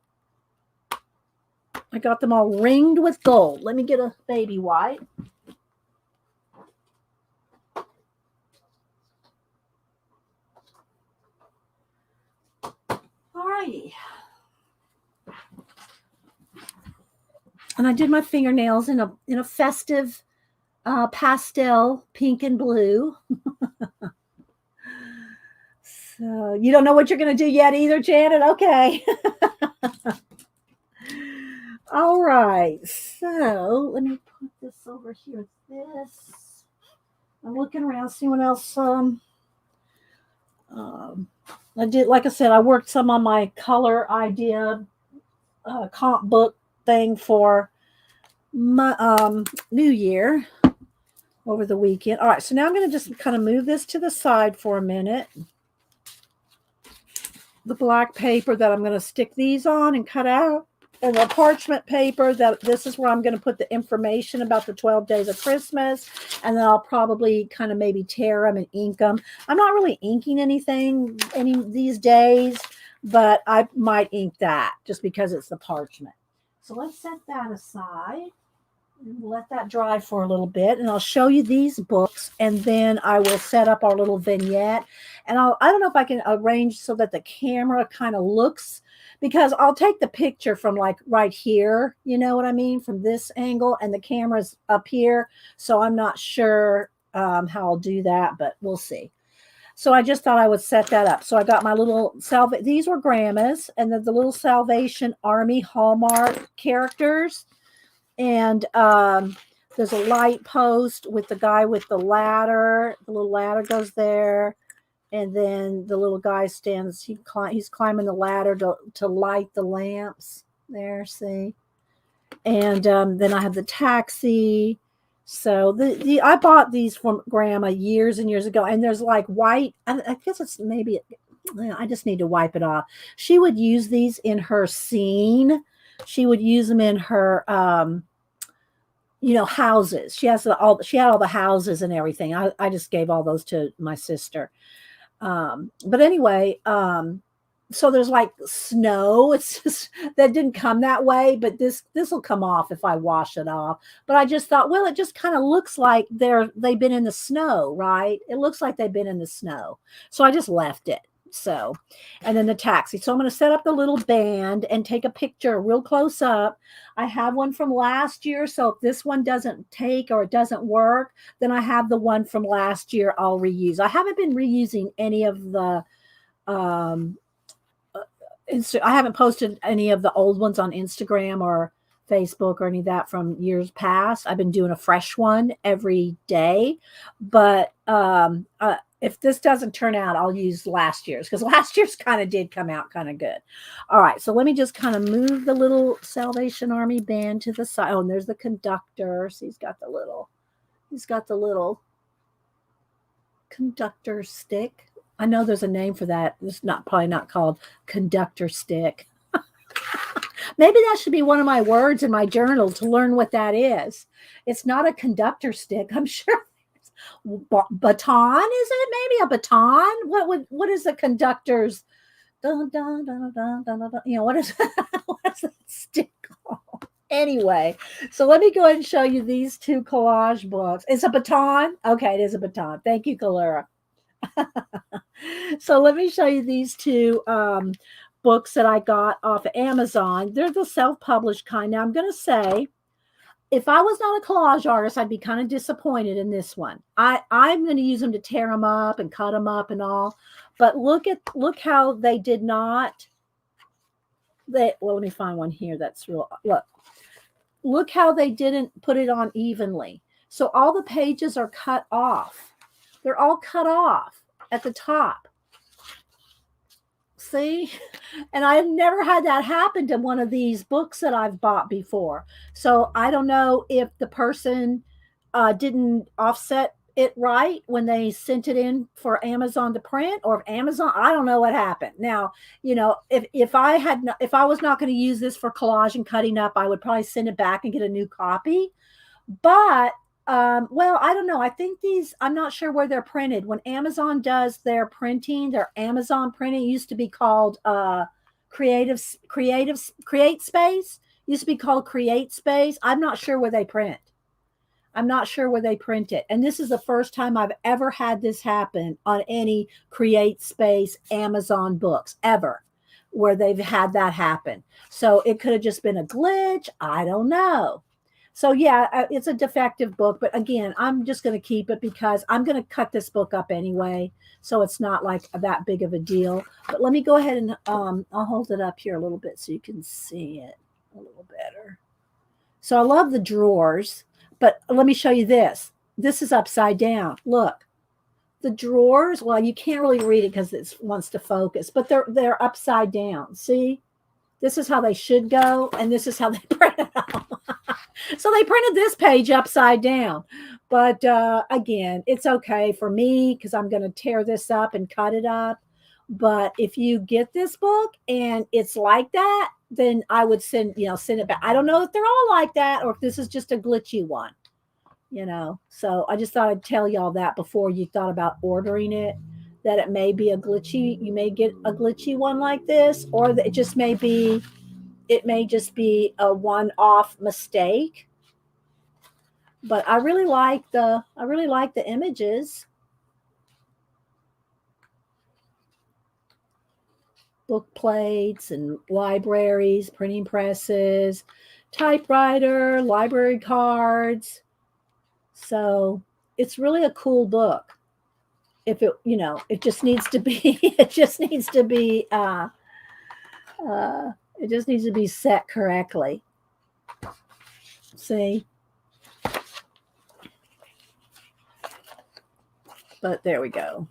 I got them all ringed with gold. Let me get a baby white. Alrighty. And I did my fingernails in a festive pastel pink and blue. So you don't know what you're going to do yet either, Janet? Okay. All right. So let me put this over here with this. I'm looking around, see what else. I did, like I said, I worked some on my color idea comp book thing for my New Year over the weekend. All right, so now I'm going to just kind of move this to the side for a minute. The black paper that I'm going to stick these on and cut out, and the parchment paper that this is where I'm going to put the information about the 12 days of Christmas, and then I'll probably kind of maybe tear them and ink them. I'm not really inking anything any these days, but I might ink that just because it's the parchment. So let's set that aside. Let that dry for a little bit, and I'll show you these books, and then I will set up our little vignette. And I don't know if I can arrange so that the camera kind of looks, because I'll take the picture from like right here, you know what I mean, from this angle, and the camera's up here, so I'm not sure how I'll do that, but we'll see. So I just thought I would set that up. So I got my little these were grandmas, and the little Salvation Army Hallmark characters. And there's a light post with the guy with the ladder. The little ladder goes there. And then the little guy stands, he's climbing the ladder to light the lamps there, see? And then I have the taxi. So I bought these from Grandma years and years ago. And there's like white, I guess it's maybe, I just need to wipe it off. She would use these in her scene. She would use them in her, houses. She had all the houses and everything. I just gave all those to my sister. But anyway, so there's like snow. It's just that didn't come that way, but this will come off if I wash it off. But I just thought, well, it just kind of looks like they've been in the snow, right? It looks like they've been in the snow. So I just left it. So, and then the taxi. So I'm going to set up the little band and take a picture real close up. I have one from last year. So if this one doesn't take or it doesn't work, then I have the one from last year I'll reuse. I haven't been reusing any of the, I haven't posted any of the old ones on Instagram or Facebook or any of that from years past. I've been doing a fresh one every day, but if this doesn't turn out, I'll use last year's, because last year's kind of did come out kind of good. All right, so let me just kind of move the little Salvation Army band to the side. Oh, and there's the conductor. So he's got the little conductor stick. I know there's a name for that. It's probably not called conductor stick. Maybe that should be one of my words in my journal to learn what that is. It's not a conductor stick, I'm sure. Baton, is it? Maybe a baton? What is the conductor's dun, dun, dun, dun, dun, dun, dun, what is what's that stick called? Anyway, so let me go ahead and show you these two collage books. It's a baton. Okay, it is a baton. Thank you, Kalura. So let me show you these two books that I got off of Amazon. They're the self-published kind. Now I'm going to say, if I was not a collage artist, I'd be kind of disappointed in this one. I'm going to use them to tear them up and cut them up and all. But look how they did not. Well, let me find one here that's real. Look how they didn't put it on evenly. So all the pages are cut off. They're all cut off at the top. See? And I've never had that happen to one of these books that I've bought before. So I don't know if the person didn't offset it right when they sent it in for Amazon to print, or if Amazon, I don't know what happened. Now, if I was not going to use this for collage and cutting up, I would probably send it back and get a new copy. But well, I don't know. I think I'm not sure where they're printed. When Amazon does their printing, their Amazon printing used to be called Create Space. Used to be called Create Space. I'm not sure where they print. I'm not sure where they print it. And this is the first time I've ever had this happen on any Create Space Amazon books ever, where they've had that happen. So it could have just been a glitch. I don't know. So yeah, it's a defective book, but again, I'm just going to keep it because I'm going to cut this book up anyway. So it's not like that big of a deal. But let me go ahead and I'll hold it up here a little bit so you can see it a little better. So I love the drawers, but let me show you this. This is upside down. Look, the drawers, well, you can't really read it because it wants to focus, but they're upside down. See? This is how they should go, and this is how they print it out. So they printed this page upside down. But again, it's okay for me because I'm going to tear this up and cut it up. But if you get this book and it's like that, then I would send it back. I don't know if they're all like that or if this is just a glitchy one. So I just thought I'd tell y'all that before you thought about ordering it, that it may be you may get a glitchy one like this, or that it may just be a one-off mistake. But I really like the images. Book plates and libraries, printing presses, typewriter, library cards. So it's really a cool book. If it just needs to be, it just needs to be set correctly. See? But there we go.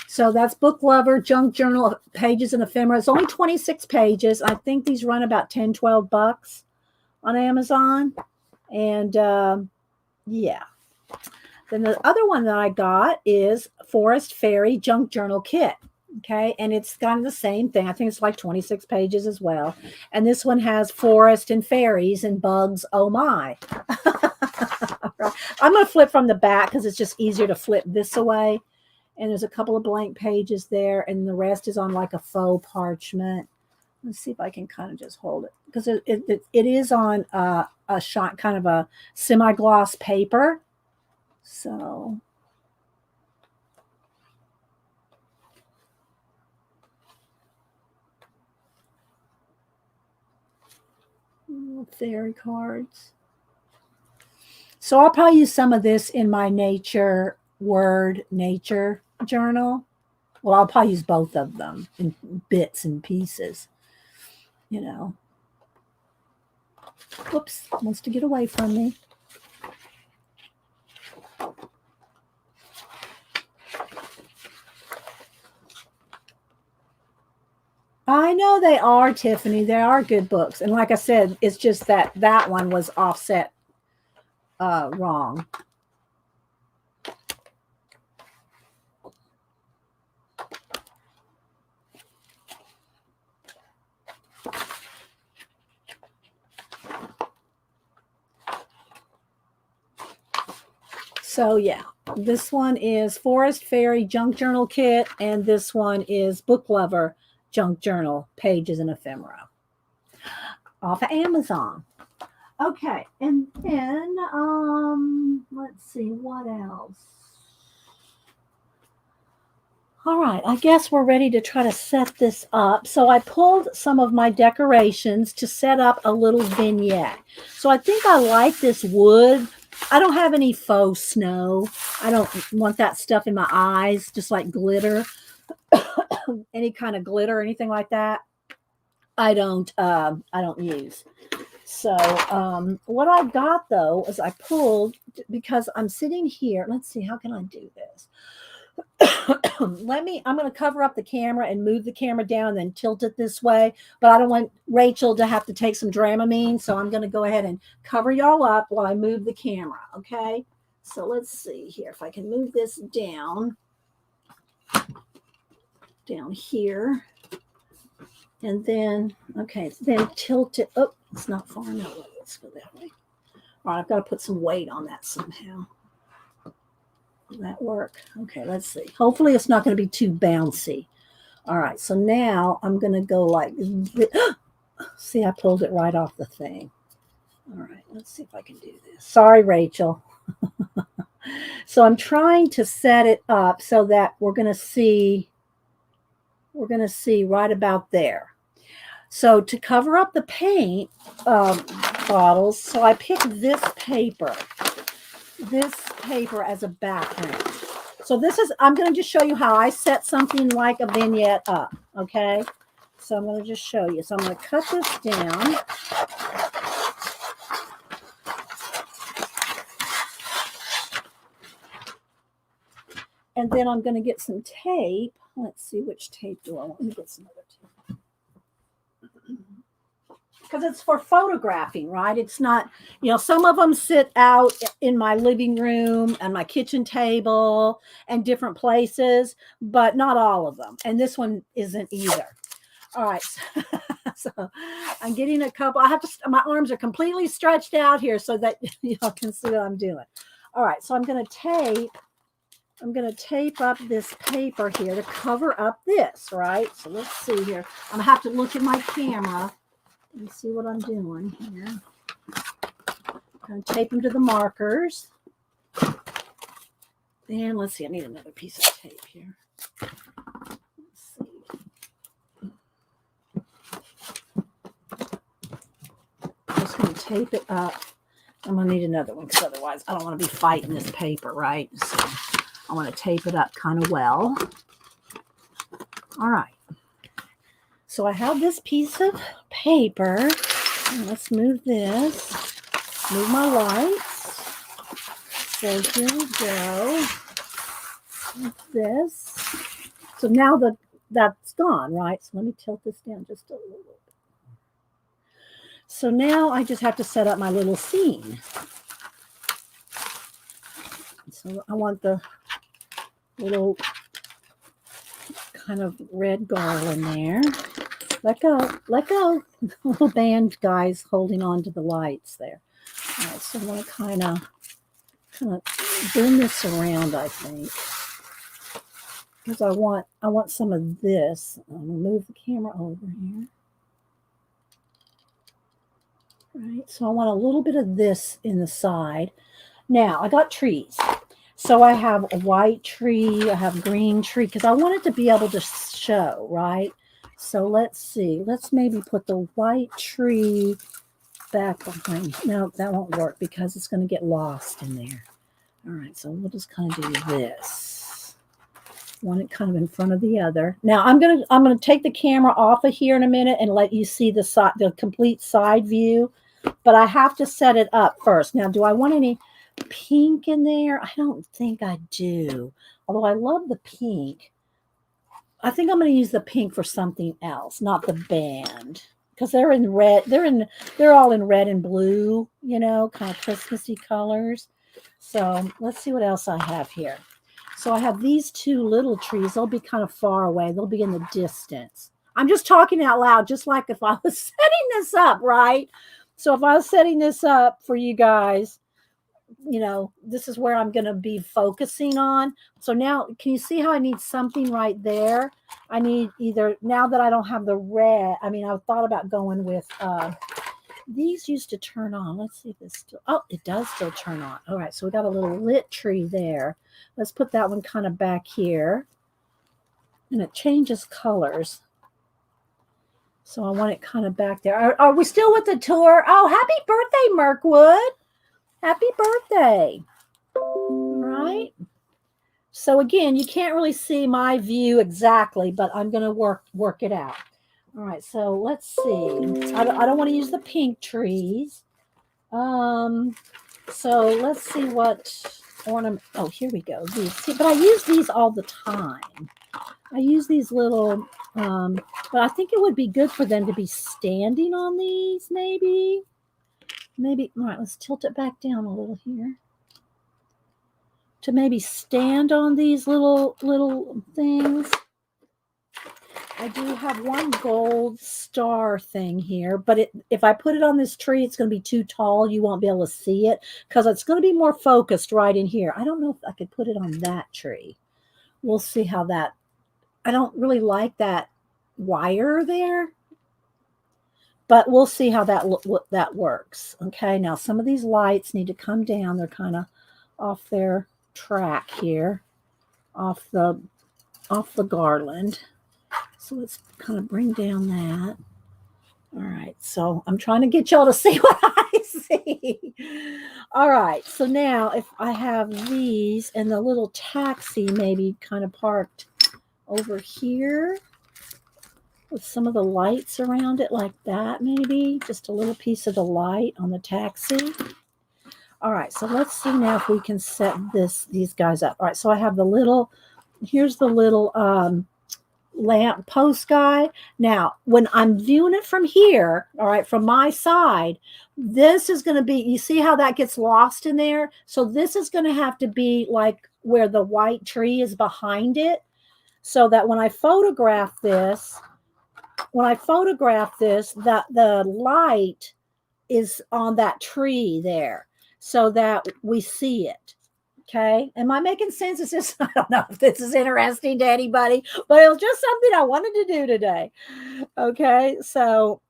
So that's Book Lover, Junk Journal, Pages and Ephemera. It's only 26 pages. I think these run about $10-12 on Amazon. And yeah. Then the other one that I got is Forest Fairy Junk Journal Kit. Okay. And it's kind of the same thing. I think it's like 26 pages as well. And this one has forest and fairies and bugs. Oh my. I'm going to flip from the back because it's just easier to flip this away. And there's a couple of blank pages there, and the rest is on like a faux parchment. Let's see if I can kind of just hold it, because it is on a shot, kind of a semi-gloss paper. So fairy cards. So I'll probably use some of this in my nature journal. Well, I'll probably use both of them in bits and pieces, Whoops, wants to get away from me. I know they are, Tiffany. They are good books. And like I said, it's just that one was offset wrong. So yeah, this one is Forest Fairy Junk Journal Kit, and this one is Book Lover Junk Journal Pages and Ephemera off of Amazon. Okay, and then let's see what else. All right, I guess we're ready to try to set this up. So I pulled some of my decorations to set up a little vignette. So I think I like this wood. I don't have any faux snow. I don't want that stuff in my eyes, just like glitter, any kind of glitter or anything like that. I don't use. So what I got though is I pulled because I'm sitting here. Let's see, how can I do this? I'm going to cover up the camera and move the camera down and then tilt it this way. But I don't want Rachel to have to take some Dramamine. So I'm going to go ahead and cover y'all up while I move the camera. Okay. So let's see here if I can move this down here. And then, okay, then tilt it. Oh, it's not far enough. Let's go that way. All right, I've got to put some weight on that somehow. Will that work? Okay, let's see. Hopefully it's not going to be too bouncy. All right, so now I'm going to go like this. See, I pulled it right off the thing. All right, let's see if I can do this. Sorry, Rachel. So I'm trying to set it up so that we're going to see right about there. So to cover up the paint bottles, so I picked this paper as a background. So I'm going to just show you how I set something like a vignette up, okay? So I'm going to just show you. So I'm going to cut this down. And then I'm going to get some tape. Let's see, which tape do I want? Let me get some other tape. Because it's for photographing, right? It's not, some of them sit out in my living room and my kitchen table and different places, but not all of them. And this one isn't either. All right. So I'm getting a couple. My arms are completely stretched out here so that y'all can see what I'm doing. All right. So I'm going to tape up this paper here to cover up this, right? So let's see here. I'm going to have to look at my camera and see what I'm doing here. I'm going to tape them to the markers. And let's see, I need another piece of tape here. Let's see. I'm just going to tape it up. I'm going to need another one because otherwise I don't want to be fighting this paper, right? So I want to tape it up kind of well. All right. So I have this piece of paper. Let's move this. Move my lights. So here we go. Like this. So now that's gone, right? So let me tilt this down just a little bit. So now I just have to set up my little scene. So I want the little kind of red garland there. Let go. Little band guys holding on to the lights there. All right, so I'm going to kind of bring this around, I think, because I want some of this. I'm going to move the camera over here. All right, so I want a little bit of this in the side. Now I got trees. So I have a white tree, I have a green tree, because I want it to be able to show, right? So let's see. Let's maybe put the white tree back behind. No, that won't work because it's going to get lost in there. All right, so we'll just kind of do this. One kind of in front of the other. Now I'm gonna take the camera off of here in a minute and let you see the complete side view. But I have to set it up first. Now, do I want any pink in there? I don't think I do. Although I love the pink. I think I'm going to use the pink for something else, not the band, because they're in red. They're all in red and blue, kind of Christmassy colors. So let's see what else I have here. So I have these two little trees. They'll be kind of far away. They'll be in the distance. I'm just talking out loud, just like if I was setting this up, right? So if I was setting this up for you guys, this is where I'm going to be focusing on. So now, can you see how I need something right there? I need either, now that I don't have the red, I thought about going with, these used to turn on. Let's see if this still, it does still turn on. All right, so we got a little lit tree there. Let's put that one kind of back here. and it changes colors. So I want it kind of back there. Are we still with the tour? Oh, happy birthday, Mirkwood. Happy birthday. All right. So again, you can't really see my view exactly, but I'm going to work it out. All right, so let's see. I don't want to use the pink trees. So let's see what ornament. Oh, here we go. These, see, but I use these all the time. I use these little, but I think it would be good for them to be standing on these, maybe. Maybe, all right, let's tilt it back down a little here. To maybe stand on these little things. I do have one gold star thing here, but if I put it on this tree, it's going to be too tall. You won't be able to see it because it's going to be more focused right in here. I don't know if I could put it on that tree. We'll see how that, I don't really like that wire there, but we'll see how that works. Okay, now some of these lights need to come down. They're kind of off their track here, off the garland. So let's kind of bring down that. All right, so I'm trying to get y'all to see what I see. All right, so now if I have these and the little taxi maybe kind of parked over here with some of the lights around it like that, maybe just a little piece of the light on the taxi. All right, so let's see now if we can set these guys up. All right, so I have the little, here's the little lamp post guy. Now, when I'm viewing it from here, all right, from my side, this is going to be, you see how that gets lost in there? So this is going to have to be like where the white tree is behind it, so that when I photograph this, that the light is on that tree there so that we see it. Okay. Am I making sense? It's just, I don't know if this is interesting to anybody, but it was just something I wanted to do today. Okay. So,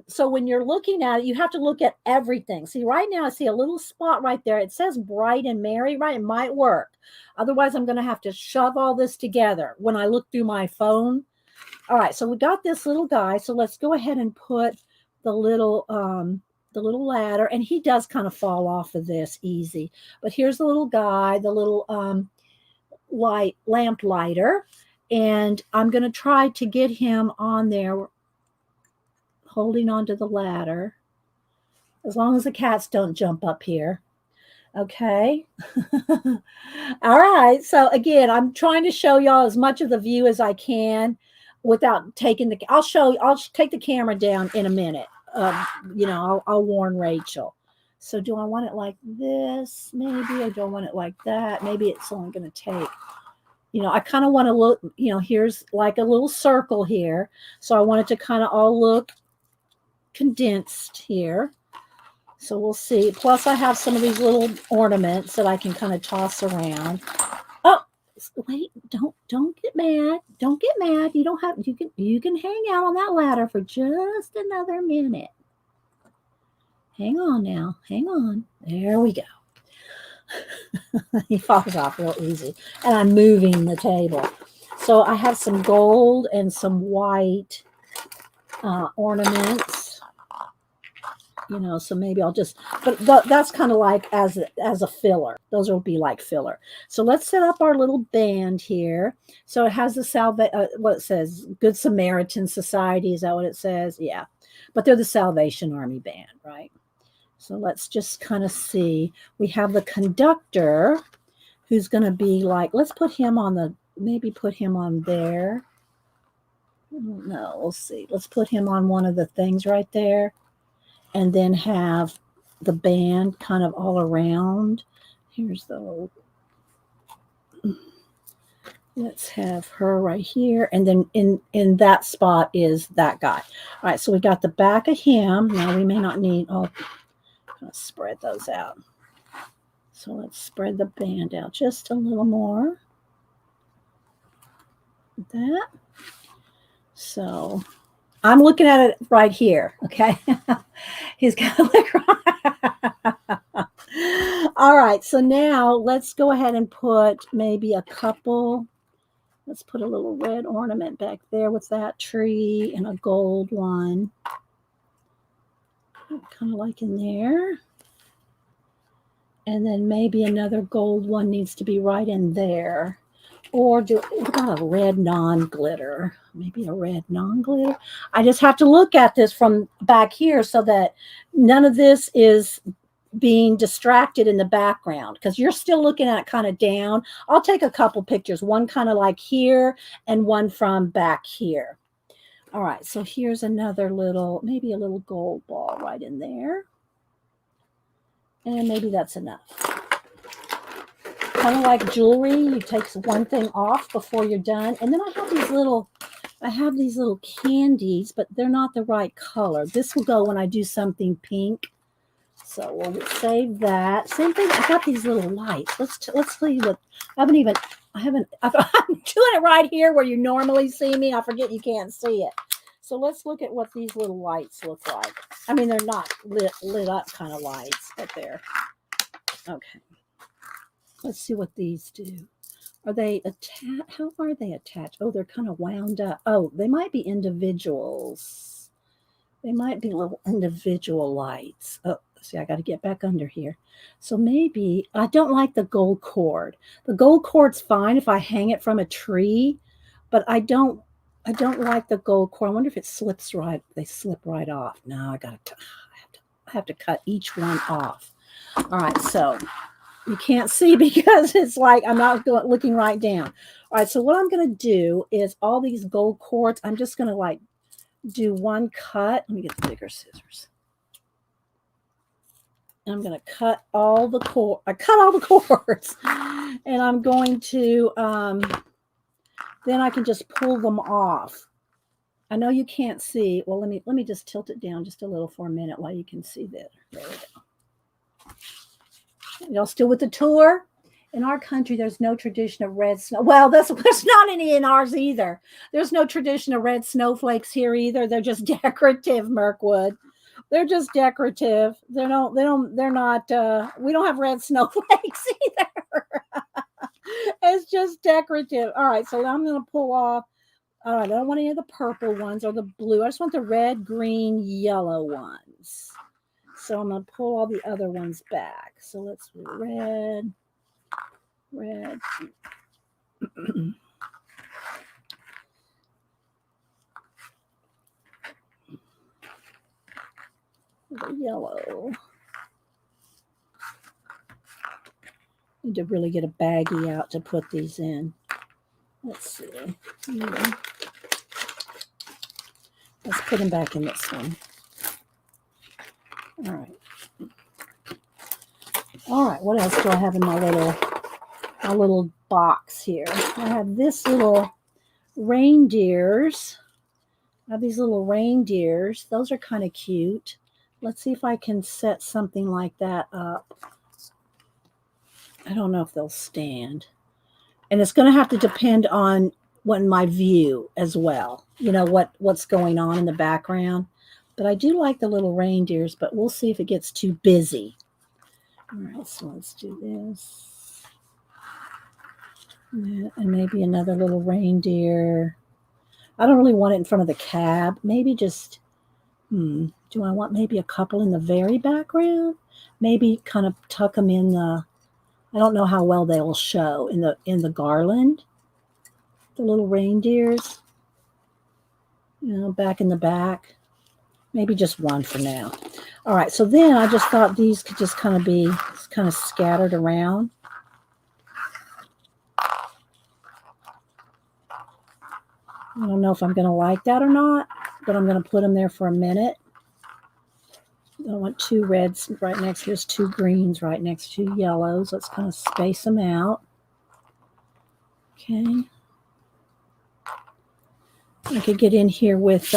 so when you're looking at it, you have to look at everything. See, right now I see a little spot right there. It says bright and merry, right? It might work. Otherwise, I'm going to have to shove all this together when I look through my phone. All right. So we got this little guy. So let's go ahead and put the little ladder, and he does kind of fall off of this easy. But here's the little guy, the little lamp lighter, and I'm going to try to get him on there holding onto the ladder, as long as the cats don't jump up here. Okay. All right. So again, I'm trying to show y'all as much of the view as I can without taking the, I'll take the camera down in a minute. You know, I'll warn Rachel. So do I want it like this? Maybe I don't want it like that. Maybe it's only going to take, you know, I kind of want to look, you know, here's like a little circle here. So I want it to kind of all look condensed here. So we'll see. Plus I have some of these little ornaments that I can kind of toss around. Oh, wait, don't get mad. Don't get mad. You don't have, you can hang out on that ladder for just another minute. Hang on now. Hang on. There we go. He falls off real easy. And I'm moving the table. So I have some gold and some white ornaments. You know, so maybe I'll just, but that's kind of like as a filler. Those will be like filler. So let's set up our little band here. So it has the what it says, Good Samaritan Society. Is that what it says? Yeah. But they're the Salvation Army band, right? So let's just kind of see. We have the conductor who's going to be like, let's put him on the, maybe put him on there. No, we'll see. Let's put him on one of the things right there. And then have the band kind of all around. Here's the, let's have her right here. And then in that spot is that guy. All right, so we got the back of him. Now we may not need, I'll spread those out. So let's spread the band out just a little more. Like that. So I'm looking at it right here, okay? He's got to look right. All right, so now let's go ahead and put maybe a couple. Let's put a little red ornament back there with that tree and a gold one. Kind of like in there. And then maybe another gold one needs to be right in there. Or we've got a red non-glitter. Maybe a red non-glitter. I just have to look at this from back here so that none of this is being distracted in the background, because you're still looking at it kind of down. I'll take a couple pictures, one kind of like here and one from back here. All right, so here's another little, maybe a little gold ball right in there. And maybe that's enough. Kind of like jewelry, you take one thing off before you're done. And then I have these little candies, but they're not the right color. This will go when I do something pink. So we'll save that. Same thing. I got these little lights. Let's see what I'm doing it right here where you normally see me. I forget you can't see it. So let's look at what these little lights look like. I mean, they're not lit up kind of lights, but they're okay. Let's see what these do. Are they attached? How are they attached? Oh, they're kind of wound up. Oh, they might be individuals. They might be little individual lights. Oh, see, I got to get back under here. So maybe I don't like the gold cord. The gold cord's fine if I hang it from a tree, but I don't like the gold cord. I wonder if it slips right. They slip right off. No, I have to cut each one off. All right, so you can't see because it's like I'm not looking right down. All right, so what I'm going to do is all these gold cords, I'm just going to like do one cut. Let me get the bigger scissors. And I'm going to cut all the cords. I cut all the cords. And I'm going to, then I can just pull them off. I know you can't see. Well, let me just tilt it down just a little for a minute while you can see that. There we go. Y'all still with the tour? In our country, there's no tradition of red snow. Well, there's not any in ours either. There's no tradition of red snowflakes here either. They're just decorative, Mirkwood. They're just decorative. They're not, we don't have red snowflakes either. It's just decorative. All right, so I'm going to pull off. All right, I don't want any of the purple ones or the blue. I just want the red, green, yellow ones. So I'm going to pull all the other ones back. So let's do red. The yellow. Need to really get a baggie out to put these in. Let's see. Let's put them back in this one. All right. All right, what else do I have in my little box here? I have this little reindeers. I have these little reindeers. Those are kind of cute. Let's see if I can set something like that up. I don't know if they'll stand. And it's going to have to depend on my view as well. You know, what's going on in the background. But I do like the little reindeers, but we'll see if it gets too busy. All right, so let's do this. And maybe another little reindeer. I don't really want it in front of the cab. Maybe just, do I want maybe a couple in the very background? Maybe kind of tuck them in the, I don't know how well they will show in the garland. The little reindeers, you know, back in the back. Maybe just one for now. All right, so then I just thought these could just kind of be kind of scattered around. I don't know if I'm going to like that or not, but I'm going to put them there for a minute. I want two reds right next. Here's two greens right next to yellows. Let's kind of space them out. Okay. I could get in here with,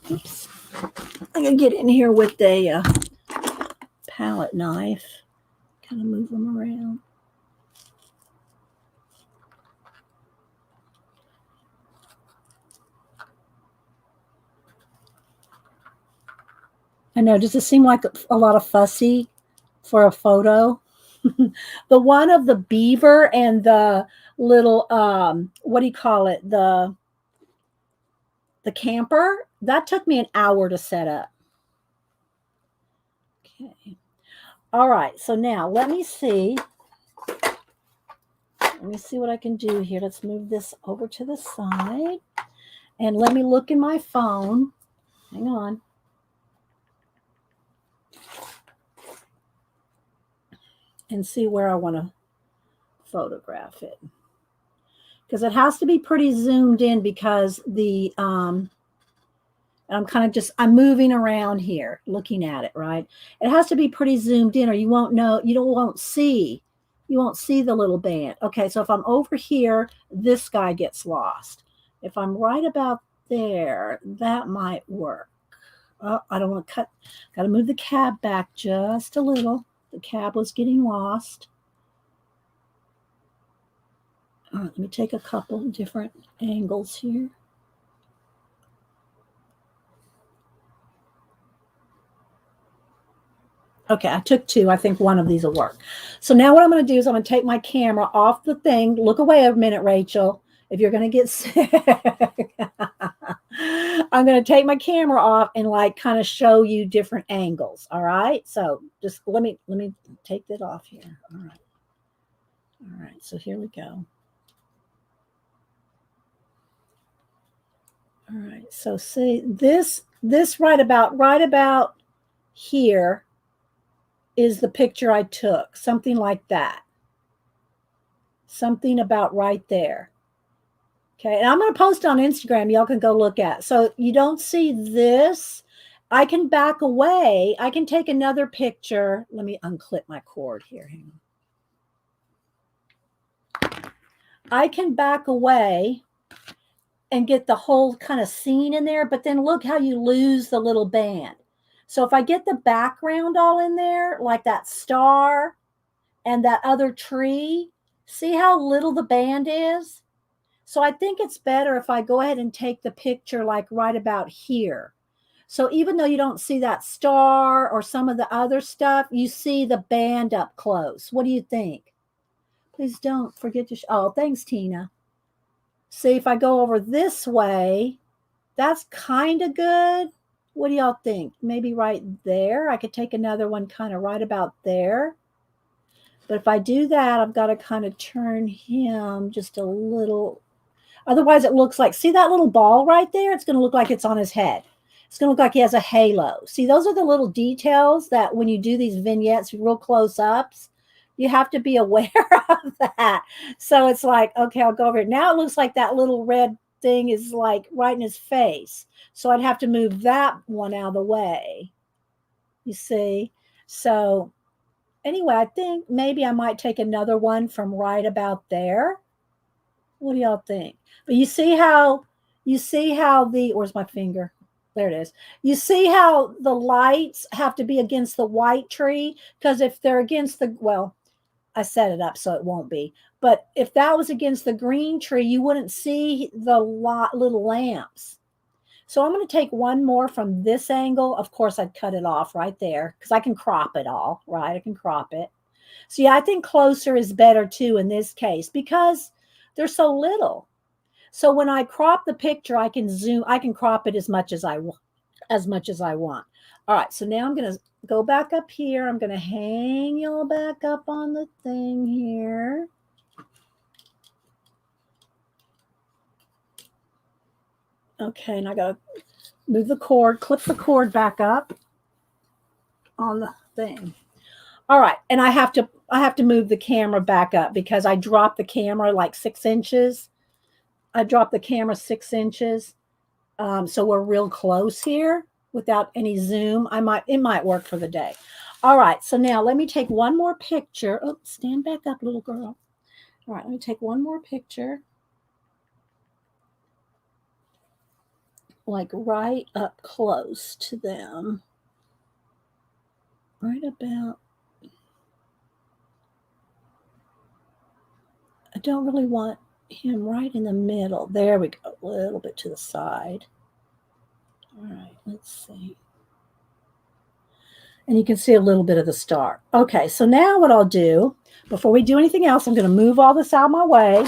oops. I could get in here with a palette knife. Kind of move them around. I know, does it seem like a lot of fussy for a photo? The one of the beaver and the little what do you call it? The camper. That took me an hour to set up. Okay. All right. So now let me see. Let me see what I can do here. Let's move this over to the side. And let me look in my phone. Hang on. And see where I want to photograph it. Because it has to be pretty zoomed in because the I'm kind of just I'm moving around here looking at it, right? It has to be pretty zoomed in or you won't know, won't see the little band. Okay, so if I'm over here, this guy gets lost. If I'm right about there, that might work. Oh, I don't want to cut. Got to move the cab back just a little. The cab was getting lost. All right, let me take a couple different angles here. Okay, I took two. I think one of these will work. So now what I'm going to do is I'm going to take my camera off the thing. Look away a minute, Rachel, if you're going to get sick. I'm going to take my camera off and like kind of show you different angles. All right. So just let me take that off here. All right. All right. So here we go. All right. So see this right about here is the picture I took, something like that. Something about right there. Okay, and I'm going to post on Instagram. Y'all can go look at. So you don't see this. I can back away. I can take another picture. Let me unclip my cord here. Hang on. I can back away and get the whole kind of scene in there, but then look how you lose the little band. So if I get the background all in there, like that star and that other tree, see how little the band is? So I think it's better if I go ahead and take the picture like right about here. So even though you don't see that star or some of the other stuff, you see the band up close. What do you think? Please don't forget to, oh, thanks, Tina. See, if I go over this way, that's kind of good. What do y'all think? Maybe right there. I could take another one kind of right about there. But if I do that, I've got to kind of turn him just a little. Otherwise, it looks like, see that little ball right there? It's going to look like it's on his head. It's going to look like he has a halo. See, those are the little details that when you do these vignettes, real close-ups, you have to be aware of that. So it's like, okay, I'll go over here. Now it looks like that little red thing is like right in his face. So I'd have to move that one out of the way. You see? So anyway, I think maybe I might take another one from right about there. What do y'all think? But you see how the, where's my finger? There it is. You see how the lights have to be against the white tree? Because if they're against the, well, I set it up so it won't be. But if that was against the green tree, you wouldn't see the little lamps. So I'm going to take one more from this angle. Of course, I'd cut it off right there because I can crop it all, right? I can crop it. So yeah, I think closer is better too in this case because they're so little. So when I crop the picture, I can zoom, I can crop it as much as I want. All right, so now I'm going to go back up here. I'm going to hang y'all back up on the thing here. Okay, and I got to move the cord, clip the cord back up on the thing. All right, and I have to move the camera back up because I dropped the camera like 6 inches. I dropped the camera 6 inches. So we're real close here without any zoom. It might work for the day. All right, so now let me take one more picture. Oh, stand back up, little girl. All right, let me take one more picture. Like right up close to them. Right about, I don't really want him right in the middle. There we go, a little bit to the side. All right, let's see. And you can see a little bit of the star. Okay, so now what I'll do, before we do anything else, I'm going to move all this out of my way.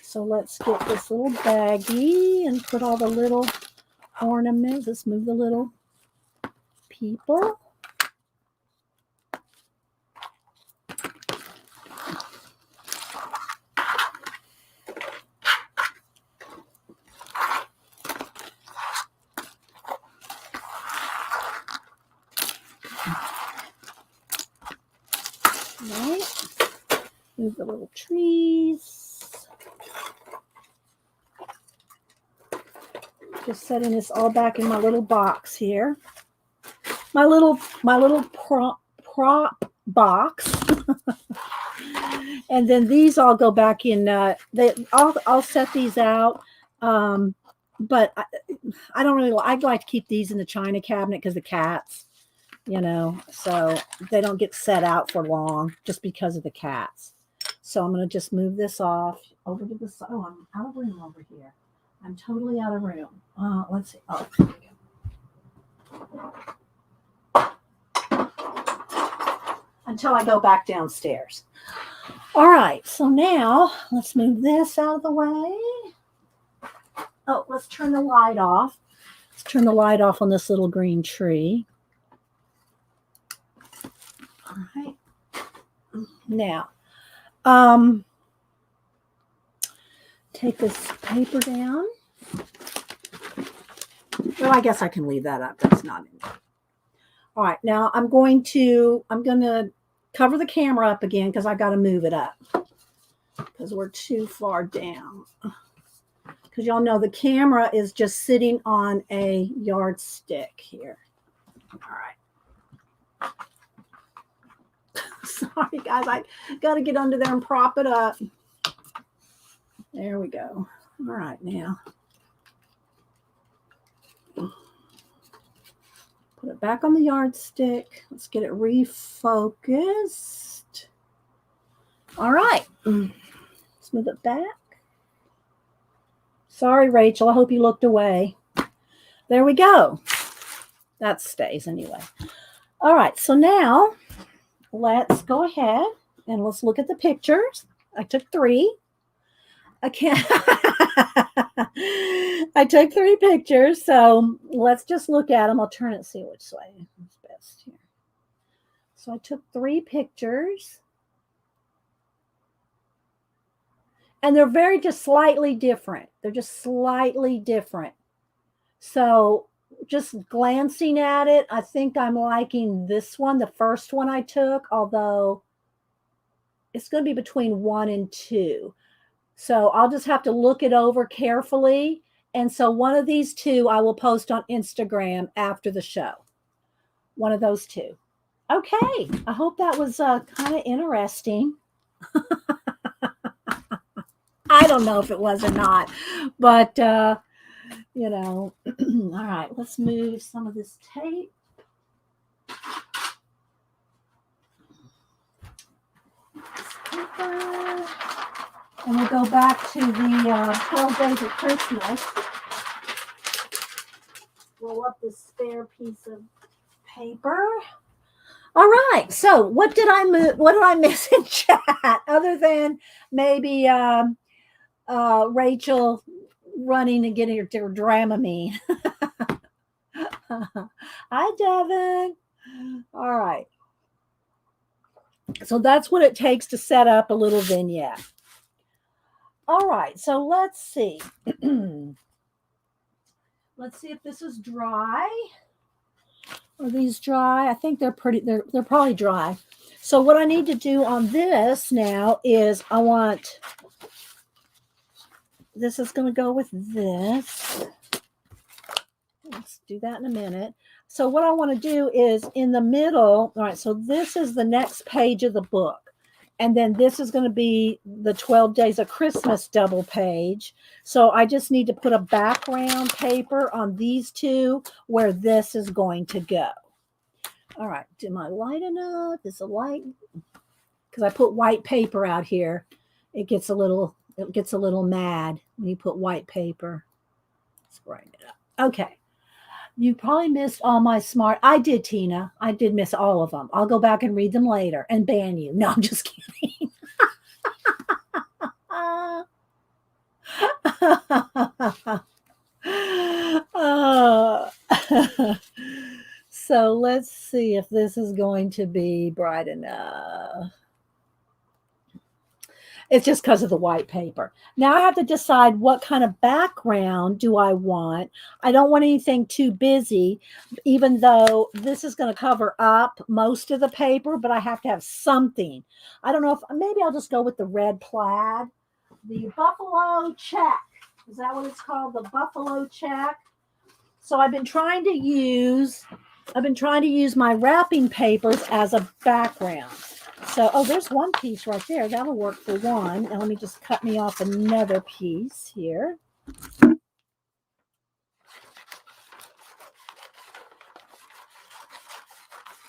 So let's get this little baggie and put all the little ornaments. Let's move the little people. Right. Move the little trees. Just setting this all back in my little box here. My little prop box. And then these all go back in. I'll set these out. But I don't really. I'd like to keep these in the china cabinet because the cats, so they don't get set out for long just because of the cats. So I'm going to just move this off over to the side. Oh, I'm out of room over here. I'm totally out of room. Let's see. Oh, there we go. Until I go back downstairs. All right. So now let's move this out of the way. Oh, let's turn the light off. Let's turn the light off on this little green tree. All right. Now, take this paper down. Well, I guess I can leave that up. That's not in there. All right. Now I'm going to cover the camera up again because I got to move it up because we're too far down. Because y'all know the camera is just sitting on a yardstick here. All right. Sorry, guys. I got to get under there and prop it up. There we go. All right, now. Put it back on the yardstick. Let's get it refocused. All right. Let's move it back. Sorry, Rachel. I hope you looked away. There we go. That stays anyway. All right. So now let's go ahead and let's look at the pictures. I took 3. I took 3 pictures. So let's just look at them. I'll turn it and see which way is best here. So I took 3 pictures. And they're just slightly different. They're just slightly different. So just glancing at it, I think I'm liking this one, the first one I took, although it's going to be between 1 and 2. So I'll just have to look it over carefully. And so one of these 2 I will post on Instagram after the show. One of those 2. Okay. I hope that was kind of interesting. I don't know if it was or not, but, all right, let's move some of this tape. Paper. And we'll go back to the 12 Days of Christmas. Roll up this spare piece of paper. All right. So what did I miss in chat other than maybe Rachel running and getting her Dramamine? Hi, Devin. All right. So that's what it takes to set up a little vignette. All right. So let's see. Let's see if this is dry. Are these dry? I think they're pretty. They're probably dry. So what I need to do on this now is this is going to go with this. Let's do that in a minute. So what I want to do is in the middle. All right. So this is the next page of the book. And then this is going to be the 12 Days of Christmas double page. So I just need to put a background paper on these 2 where this is going to go. All right. Am I light enough? Is it light? Because I put white paper out here. It gets a little mad when you put white paper. Let's brighten it up. Okay. You probably missed all my smart. I did, Tina. I did miss all of them. I'll go back and read them later and ban you. No, I'm just kidding. Uh, so let's see if this is going to be bright enough. It's just because of the white paper. Now I have to decide what kind of background do I want. I don't want anything too busy, even though this is going to cover up most of the paper, but I have to have something. I don't know if maybe I'll just go with the red plaid. The buffalo check. Is that what it's called? The buffalo check. So I've been trying to use my wrapping papers as a background. So, oh, there's one piece right there. That'll work for one. And let me just cut me off another piece here.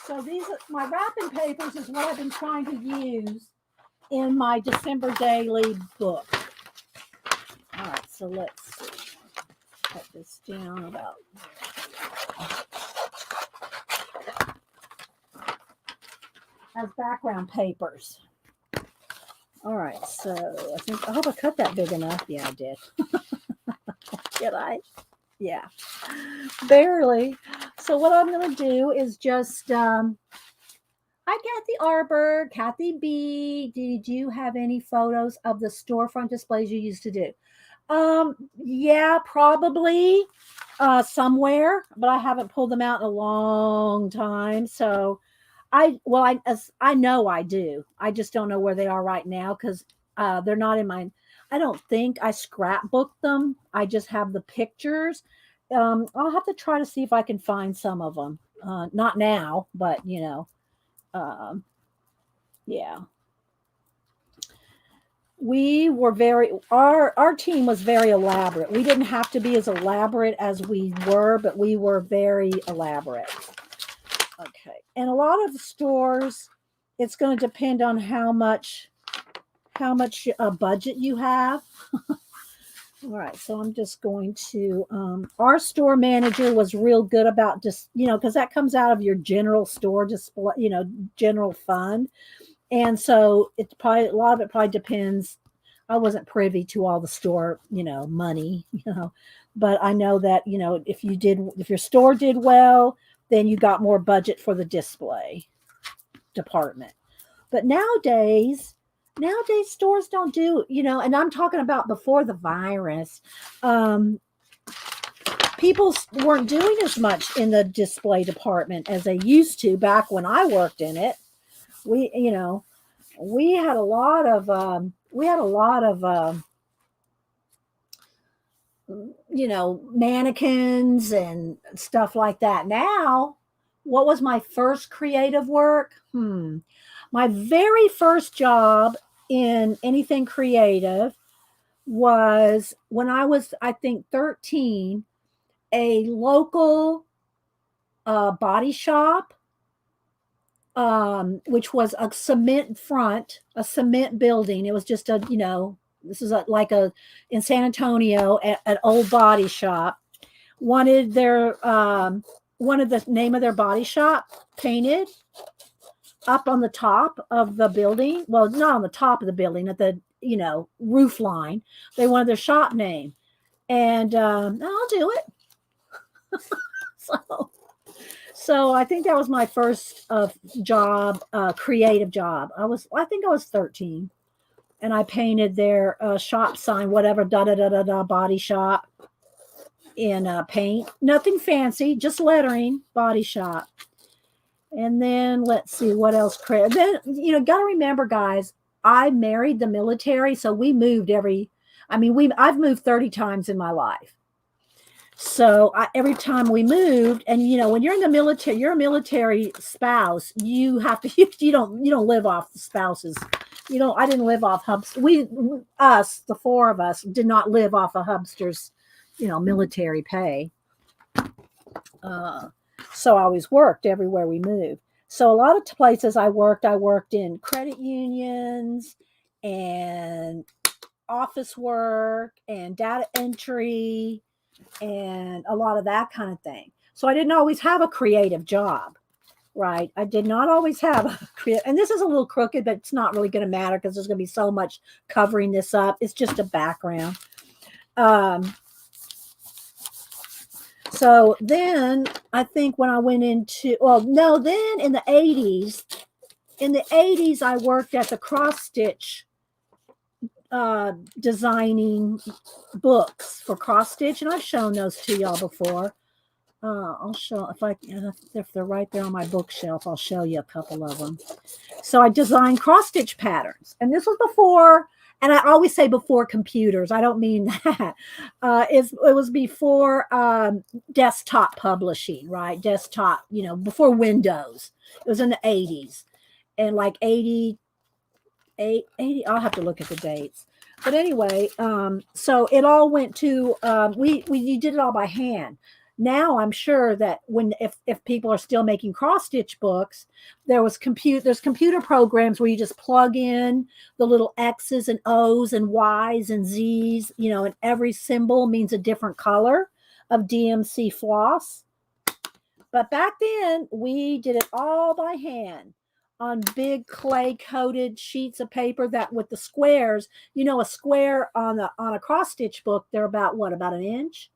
So these are my wrapping papers is what I've been trying to use in my December daily book. All right, so let's see. Cut this down about as background papers. All right, so I hope I cut that big enough. Yeah, I did. Did I? Yeah, barely. So what I'm going to do is just, hi, Kathy Arbor, Kathy B. Did you have any photos of the storefront displays you used to do? Yeah, probably somewhere, but I haven't pulled them out in a long time. So I know I do. I just don't know where they are right now because they're not in my. I don't think I scrapbooked them. I just have the pictures. I'll have to try to see if I can find some of them. Not now, but um, yeah. We were very our team was very elaborate. We didn't have to be as elaborate as we were, but we were very elaborate. Okay. And a lot of the stores, it's going to depend on how much budget you have. All right, so I'm just going to. Our store manager was real good about just because that comes out of your general store display, general fund, and so it's probably a lot of it probably depends. I wasn't privy to all the store, money, but I know that if your store did well, then you got more budget for the display department. But nowadays stores don't do, and I'm talking about before the virus. Um, People weren't doing as much in the display department as they used to back when I worked in it. We, we had a lot of mannequins and stuff like that. Now, what was my first creative work? My very first job in anything creative was when I was, I think, 13, a local body shop, which was a cement building. It was just this is in San Antonio, an old body shop. Wanted the name of their body shop painted up on the top of the building. Well, not on the top of the building, at the roof line. They wanted their shop name, and I'll do it. So I think that was my first job, creative job. I think I was 13, and I painted their shop sign, whatever, da da da da da, body shop, in paint. Nothing fancy, just lettering, body shop. And then let's see what else. Then got to remember, guys, I married the military, so we moved I've moved 30 times in my life. So every time we moved, and when you're in the military, you're a military spouse. You have to. You don't live off the spouses. I didn't live off Hubs. The four of us, did not live off of Hubster's, military pay. So I always worked everywhere we moved. So a lot of places I worked in credit unions and office work and data entry and a lot of that kind of thing. So I didn't always have a creative job, right? I did not always have a creative, and this is a little crooked, but it's not really going to matter because there's going to be so much covering this up. It's just a background. So then I think when I went into, well, no, then in the 80s, I worked at the cross stitch designing books for cross stitch, and I've shown those to y'all before. I'll show if they're right there on my bookshelf. I'll show you a couple of them. So I designed cross stitch patterns, and this was before. And I always say before computers. I don't mean that. It was before desktop publishing, right? Desktop, before Windows. It was in the 80s, and like 80. I'll have to look at the dates. But anyway, so it all went to we did it all by hand. Now I'm sure that if people are still making cross stitch books, there's computer programs where you just plug in the little X's and O's and Y's and Z's, and every symbol means a different color of DMC floss. But back then we did it all by hand on big clay coated sheets of paper that with the squares, a square on a cross stitch book, they're about an inch,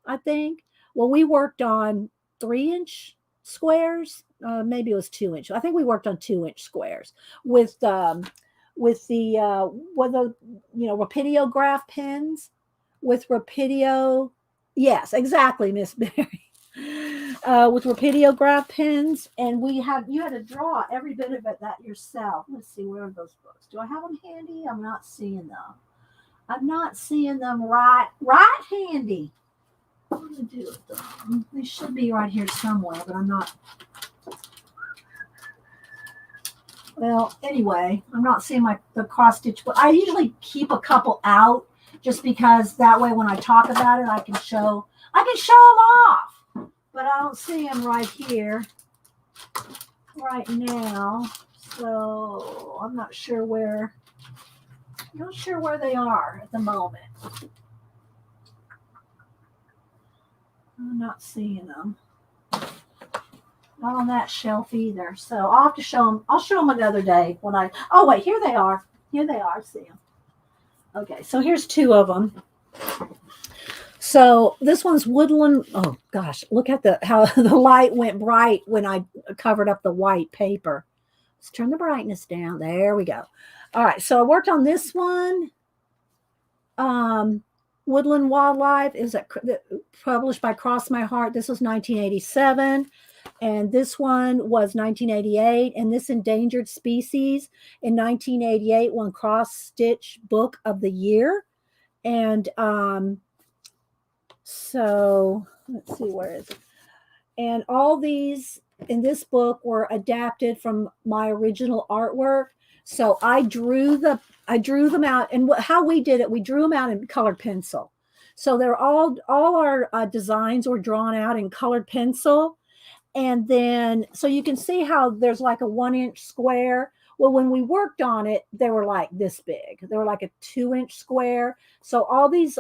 I think. Well, we worked on 3-inch squares. Maybe it was 2-inch. I think we worked on 2-inch squares with the rapidograph pens with Rapidio. Yes, exactly, Miss Berry. With rapidograph pens, and you had to draw every bit of it that yourself. Let's see, where are those books? Do I have them handy? I'm not seeing them. I'm not seeing them right handy. What do I do with them? They should be right here somewhere, but I'm not. Well, anyway, I'm not seeing the cross stitch, but I usually keep a couple out just because that way when I talk about it, I can show them off. But I don't see them right here right now, so I'm not sure where they are at the moment. I'm not seeing them. Not on that shelf either. So I'll have to show them. I'll show them another day when oh wait, here they are. Here they are. I see them. Okay, so here's 2 of them. So this one's woodland. Oh gosh, look at how the light went bright when I covered up the white paper. Let's turn the brightness down. There we go. All right, so I worked on this one. Woodland Wildlife is published by Cross My Heart. This was 1987, and this one was 1988. And this Endangered Species in 1988 won Cross Stitch Book of the Year. And so let's see, where is it? And all these in this book were adapted from my original artwork. So I drew them out, and how we did it, we drew them out in colored pencil. So they're all our designs were drawn out in colored pencil. And then, so you can see how there's like a 1-inch square. Well, when we worked on it, they were like this big. They were like a 2-inch square. So all these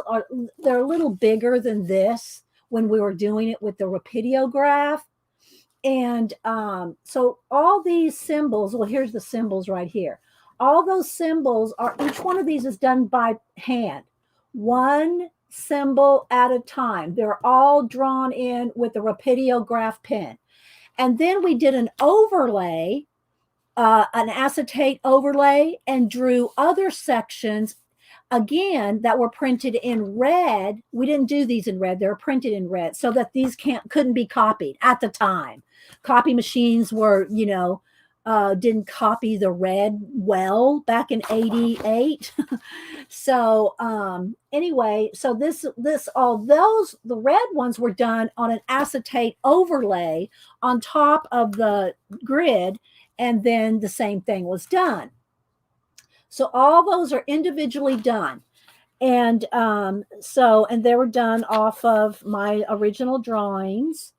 they're a little bigger than this when we were doing it with the rapidograph. And so all these symbols, well, here's the symbols right here. All those symbols each one of these is done by hand, one symbol at a time. They're all drawn in with the rapidograph pen. And then we did an overlay, an acetate overlay, and drew other sections again that were printed in red. We didn't do these in red. They were printed in red so that these couldn't be copied at the time. Copy machines were, didn't copy the red well back in 88. So anyway, so the red ones were done on an acetate overlay on top of the grid, and then the same thing was done. So all those are individually done. And and they were done off of my original drawings.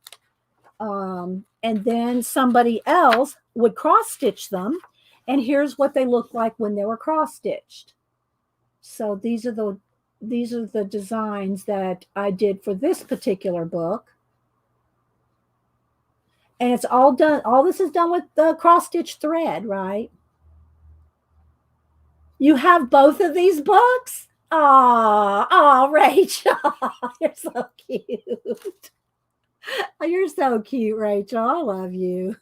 And then somebody else would cross stitch them. And here's what they look like when they were cross stitched. So these are the designs that I did for this particular book. And it's all done. All this is done with the cross stitch thread, right? You have both of these books? Oh, Rachel, you're so cute. You're so cute, Rachel. I love you.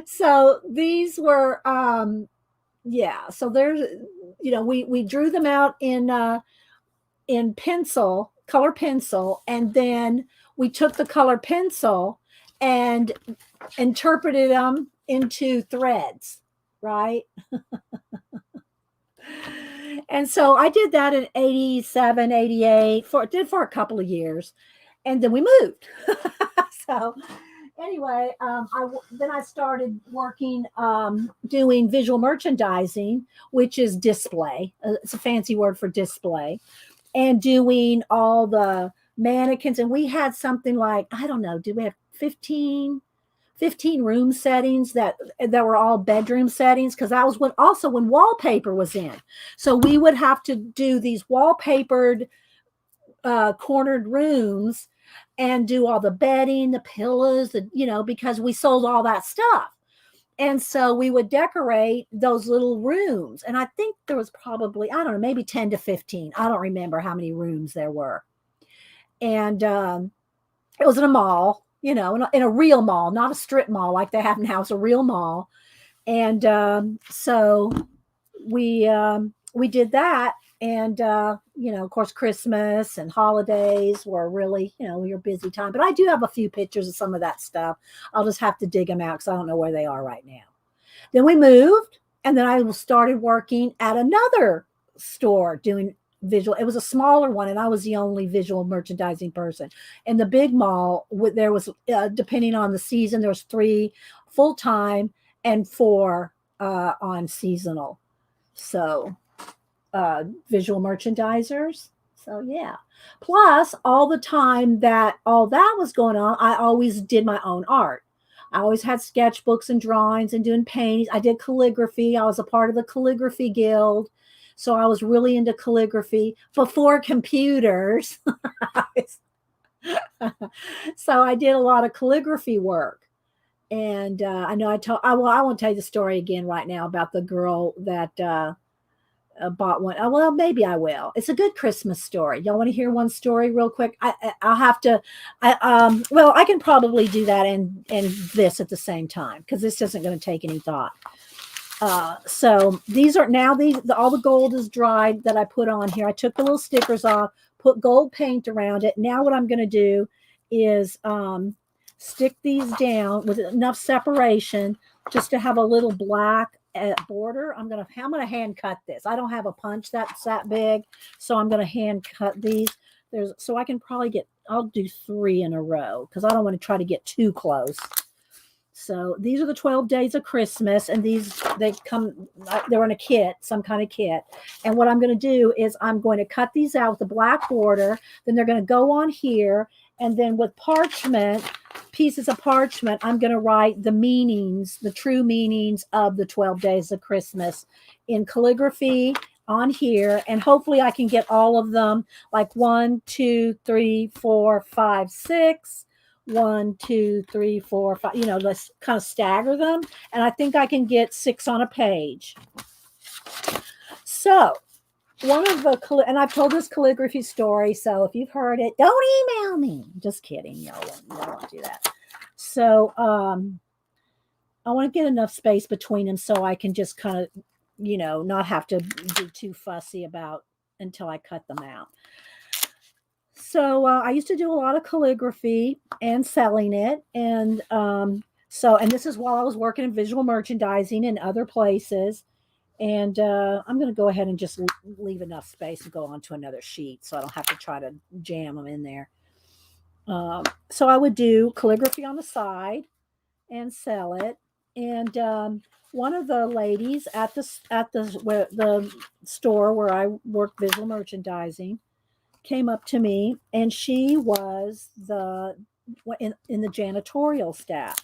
So these were, yeah. So there's, we drew them out in pencil, color pencil, and then we took the color pencil and interpreted them into threads, right? And so I did that in 87, 88, did for a couple of years. And then we moved. So anyway, then I started working, doing visual merchandising, which is display. It's a fancy word for display, and doing all the mannequins. And we had something like, I don't know, did we have 15 room settings that were all bedroom settings, because that was when wallpaper was in. So we would have to do these wallpapered cornered rooms and do all the bedding, the pillows, because we sold all that stuff. And so we would decorate those little rooms. And I think there was probably, I don't know, maybe 10 to 15. I don't remember how many rooms there were. And it was in a mall, in a real mall, not a strip mall like they have now. It's a real mall. And so we did that. And, of course, Christmas and holidays were really, your busy time. But I do have a few pictures of some of that stuff. I'll just have to dig them out because I don't know where they are right now. Then we moved, and then I started working at another store doing visual. It was a smaller one, and I was the only visual merchandising person. In the big mall, there was, depending on the season, there was 3 full-time and 4 on seasonal. So visual merchandisers. So yeah. Plus, all the time that all that was going on, I always did my own art. I always had sketchbooks and drawings and doing paintings. I did calligraphy. I was a part of the calligraphy guild. So I was really into calligraphy before computers. So I did a lot of calligraphy work. And I know I won't tell you the story again right now about the girl that bought one. Well, maybe I will. It's a good Christmas story. Y'all want to hear one story real quick? I'll have to. Well, I can probably do that and this at the same time, because this isn't going to take any thought. So these are now all the gold is dried that I put on here. I took the little stickers off, put gold paint around it. Now what I'm going to do is stick these down with enough separation just to have a little black border. I'm gonna hand cut this. I don't have a punch that's that big, so I'm gonna hand cut these. So I can probably I'll do 3 in a row because I don't want to try to get too close. So these are the 12 days of Christmas, and they're in a kit, some kind of kit. And what I'm going to do is I'm going to cut these out with a black border. Then they're going to go on here, and then with pieces of parchment, I'm going to write the true meanings of the 12 days of Christmas in calligraphy on here. And hopefully I can get all of them, like 1, 2, 3, 4, 5, 6. 1, 2, 3, 4, 5. Let's kind of stagger them. And I think I can get 6 on a page. So and I've told this calligraphy story, so if you've heard it, don't email me. Just kidding. Y'all won't do that. So I want to get enough space between them so I can just kind of, not have to be too fussy about until I cut them out. So I used to do a lot of calligraphy and selling it. And and this is while I was working in visual merchandising in other places. And I'm going to go ahead and just leave enough space and go on to another sheet so I don't have to try to jam them in there. So I would do calligraphy on the side and sell it. And one of the ladies at the store where I worked visual merchandising came up to me, and she was in the janitorial staff.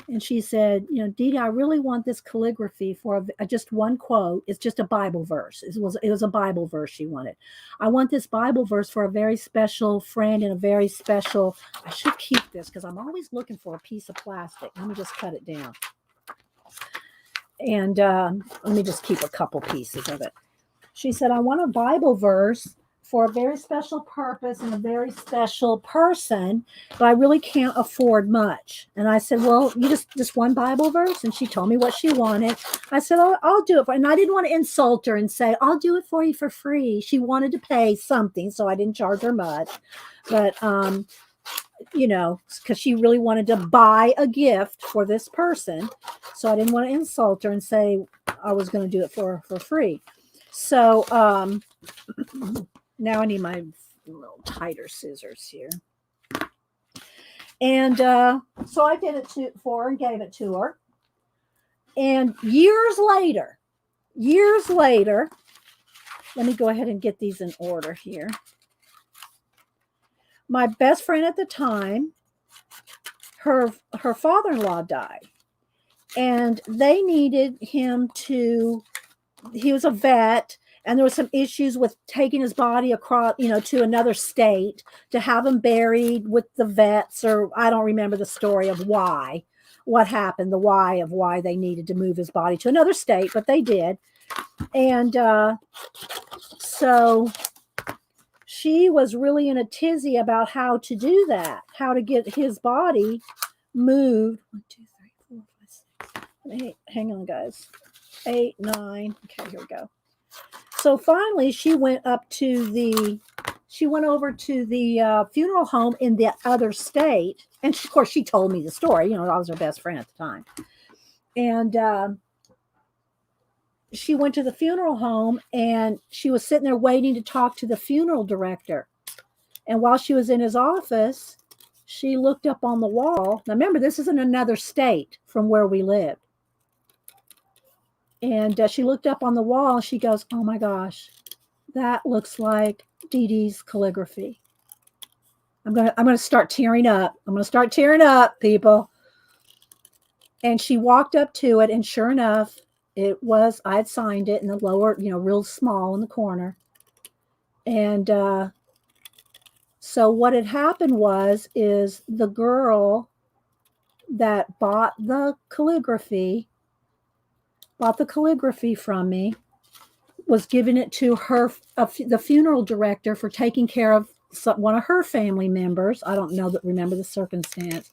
And she said, you know, Dee Dee, I really want this calligraphy for just one quote. It's just a Bible verse. It was a Bible verse she wanted. I want this Bible verse for a very special friend and a very special. I should keep this because I'm always looking for a piece of plastic. Let me just cut it down. And let me just keep a couple pieces of it. She said, I want a Bible verse for a very special purpose and a very special person, but I really can't afford much. And I said, well, you just one Bible verse? And she told me what she wanted. I said, I'll do it for, and I didn't want to insult her and say, I'll do it for you for free. She wanted to pay something, so I didn't charge her much. But, you know, because she really wanted to buy a gift for this person. So I didn't want to insult her and say I was going to do it for free. So, now I need my little tighter scissors here. And so I did it for her and gave it to her. And years later, let me go ahead and get these in order here. My best friend at the time, her father-in-law died. And they needed him to, he was a vet, and there was some issues with taking his body across, you know, to another state to have him buried with the vets, or I don't remember the story of what happened, the why of why they needed to move his body to another state, but they did. And so she was really in a tizzy about how to do that, how to get his body moved. 1, 2, 3, 4, 5, 6, 8. Hang on, guys. 8, 9. Okay, here we go. So finally, she went over to the funeral home in the other state. And of course, she told me the story. You know, I was her best friend at the time. And she went to the funeral home, and she was sitting there waiting to talk to the funeral director. And while she was in his office, she looked up on the wall. Now, remember, this is in another state from where we lived. And she looked up on the wall and she goes, oh my gosh, that looks like Dee Dee's calligraphy. I'm gonna start tearing up. I'm gonna start tearing up, people. And she walked up to it, and sure enough, I had signed it in the lower, you know, real small in the corner. And so what had happened is the girl that bought the calligraphy from me, was giving it to her, the funeral director, for taking care of one of her family members. I don't remember the circumstance.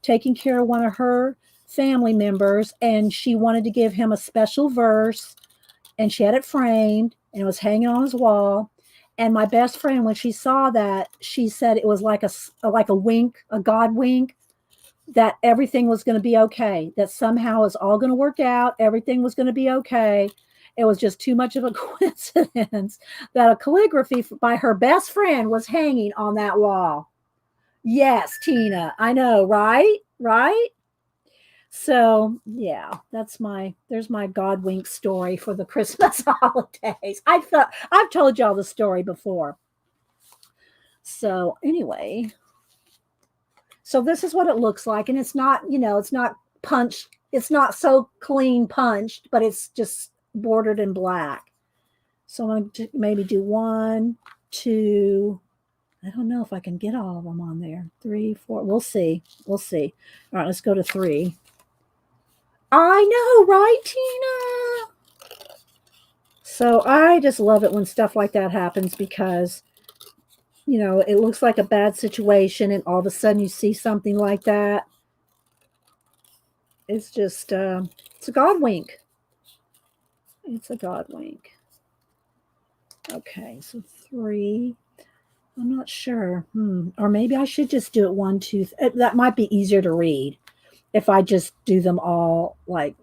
Taking care of one of her family members, and she wanted to give him a special verse, and she had it framed, and it was hanging on his wall. And my best friend, when she saw that, she said it was like a wink, a God wink, that everything was going to be okay, that somehow it's all going to work out. Everything was going to be okay. It was just too much of a coincidence that a calligraphy by her best friend was hanging on that wall. Yes, Tina, I know, right? Right? So yeah, there's my God wink story for the Christmas holidays. I've told y'all the story before. So anyway, so this is what it looks like. And it's not, you know, it's not punched. It's not so clean punched, but it's just bordered in black. So I'm going to maybe do 1, 2. I don't know if I can get all of them on there. 3, 4. We'll see. We'll see. All right, let's go to 3. I know, right, Tina? So I just love it when stuff like that happens, because you know, it looks like a bad situation, and all of a sudden you see something like that. It's just, it's a God wink. It's a God wink. Okay, so 3. I'm not sure. Or maybe I should just do it 1, 2. That might be easier to read if I just do them all like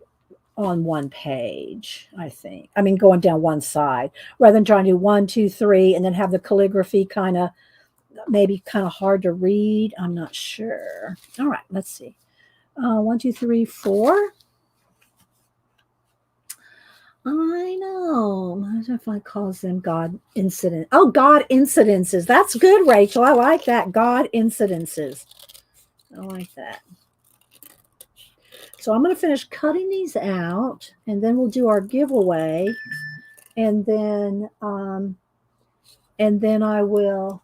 on one page, I think. I mean, going down one side, rather than trying to do 1, 2, 3, and then have the calligraphy kind of hard to read. I'm not sure. All right, let's see. 1, 2, 3, 4. I know. What if I calls them God incident? Oh, God incidences. That's good, Rachel. I like that. God incidences. I like that. So I'm going to finish cutting these out, and then we'll do our giveaway, and then I will.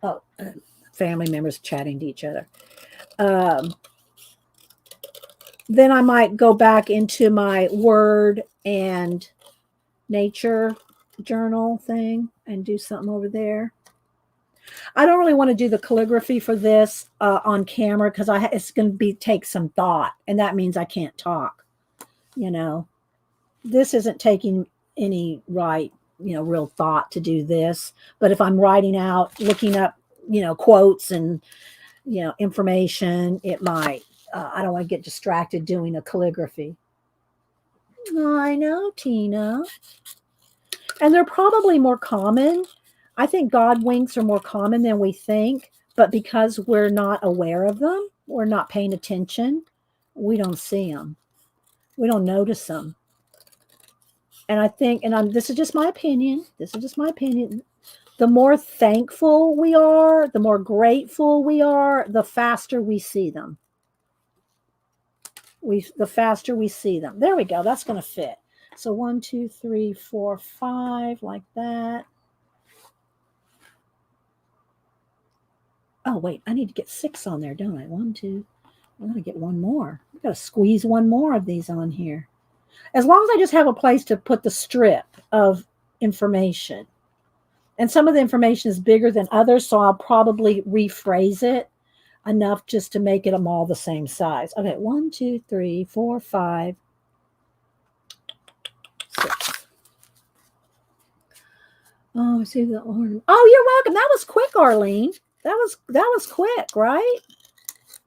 Oh, family members chatting to each other. Then I might go back into my Word and nature journal thing and do something over there. I don't really want to do the calligraphy for this on camera because it's going to take some thought, and that means I can't talk. You know, this isn't taking any real thought to do this. But if I'm writing out, looking up, quotes and information, it might. I don't want to get distracted doing a calligraphy. I know, Tina. And they're probably more common. I think God winks are more common than we think, but because we're not aware of them, we're not paying attention, we don't see them. We don't notice them. And I think, this is just my opinion. The more thankful we are, the more grateful we are, the faster we see them. The faster we see them. There we go. That's going to fit. So 1, 2, 3, 4, 5, like that. Oh, wait, I need to get 6 on there, don't I? 1, 2. I'm going to get one more. I've got to squeeze one more of these on here. As long as I just have a place to put the strip of information. And some of the information is bigger than others, so I'll probably rephrase it enough just to make it them all the same size. Okay, 1, 2, 3, 4, 5, 6. Oh, I see the ornament. Oh, you're welcome. That was quick, Arlene. That was quick, right?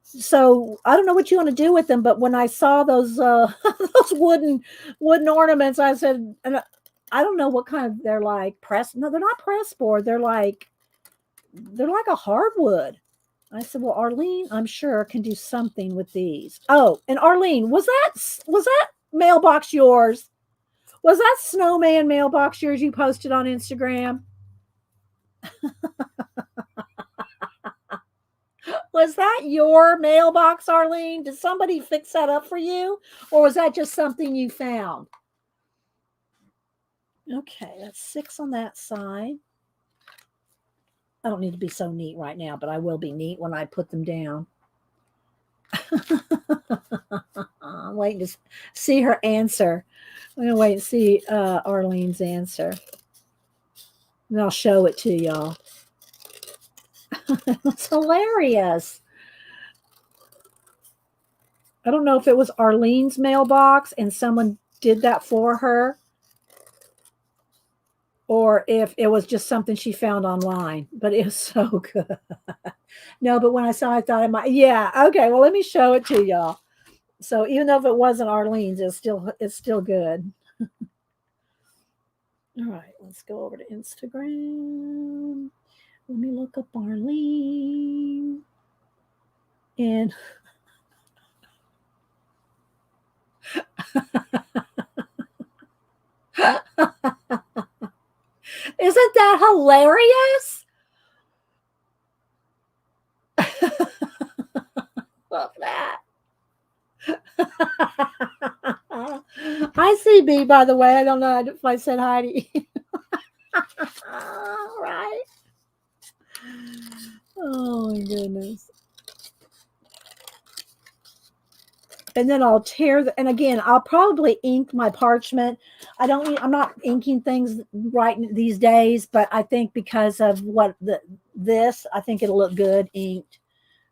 So I don't know what you want to do with them, but when I saw those those wooden ornaments, I said, and I don't know what kind of they're like. No, they're not press board. They're like a hardwood. I said, well, Arlene, I'm sure can do something with these. Oh, and Arlene, was that mailbox yours? Was that snowman mailbox yours you posted on Instagram? Was that your mailbox, Arlene? Did somebody fix that up for you? Or was that just something you found? Okay, that's 6 on that side. I don't need to be so neat right now, but I will be neat when I put them down. I'm waiting to see her answer. I'm going to wait and see Arlene's answer. And I'll show it to y'all. It's hilarious. I don't know if it was Arlene's mailbox and someone did that for her, or if it was just something she found online, but it was so good. No, but when I saw it, I thought it might. Yeah, okay, well, let me show it to y'all. So even though if it wasn't Arlene's, it's still good. All right, let's go over to Instagram. Let me look up Arlene. And isn't that hilarious? Love that. Hi, CB, by the way. I don't know if I said hi to you. All right. Oh, my goodness. And then I'll tear and again, I'll probably ink my parchment. I'm not inking things right these days, but I think because of this, I think it'll look good inked.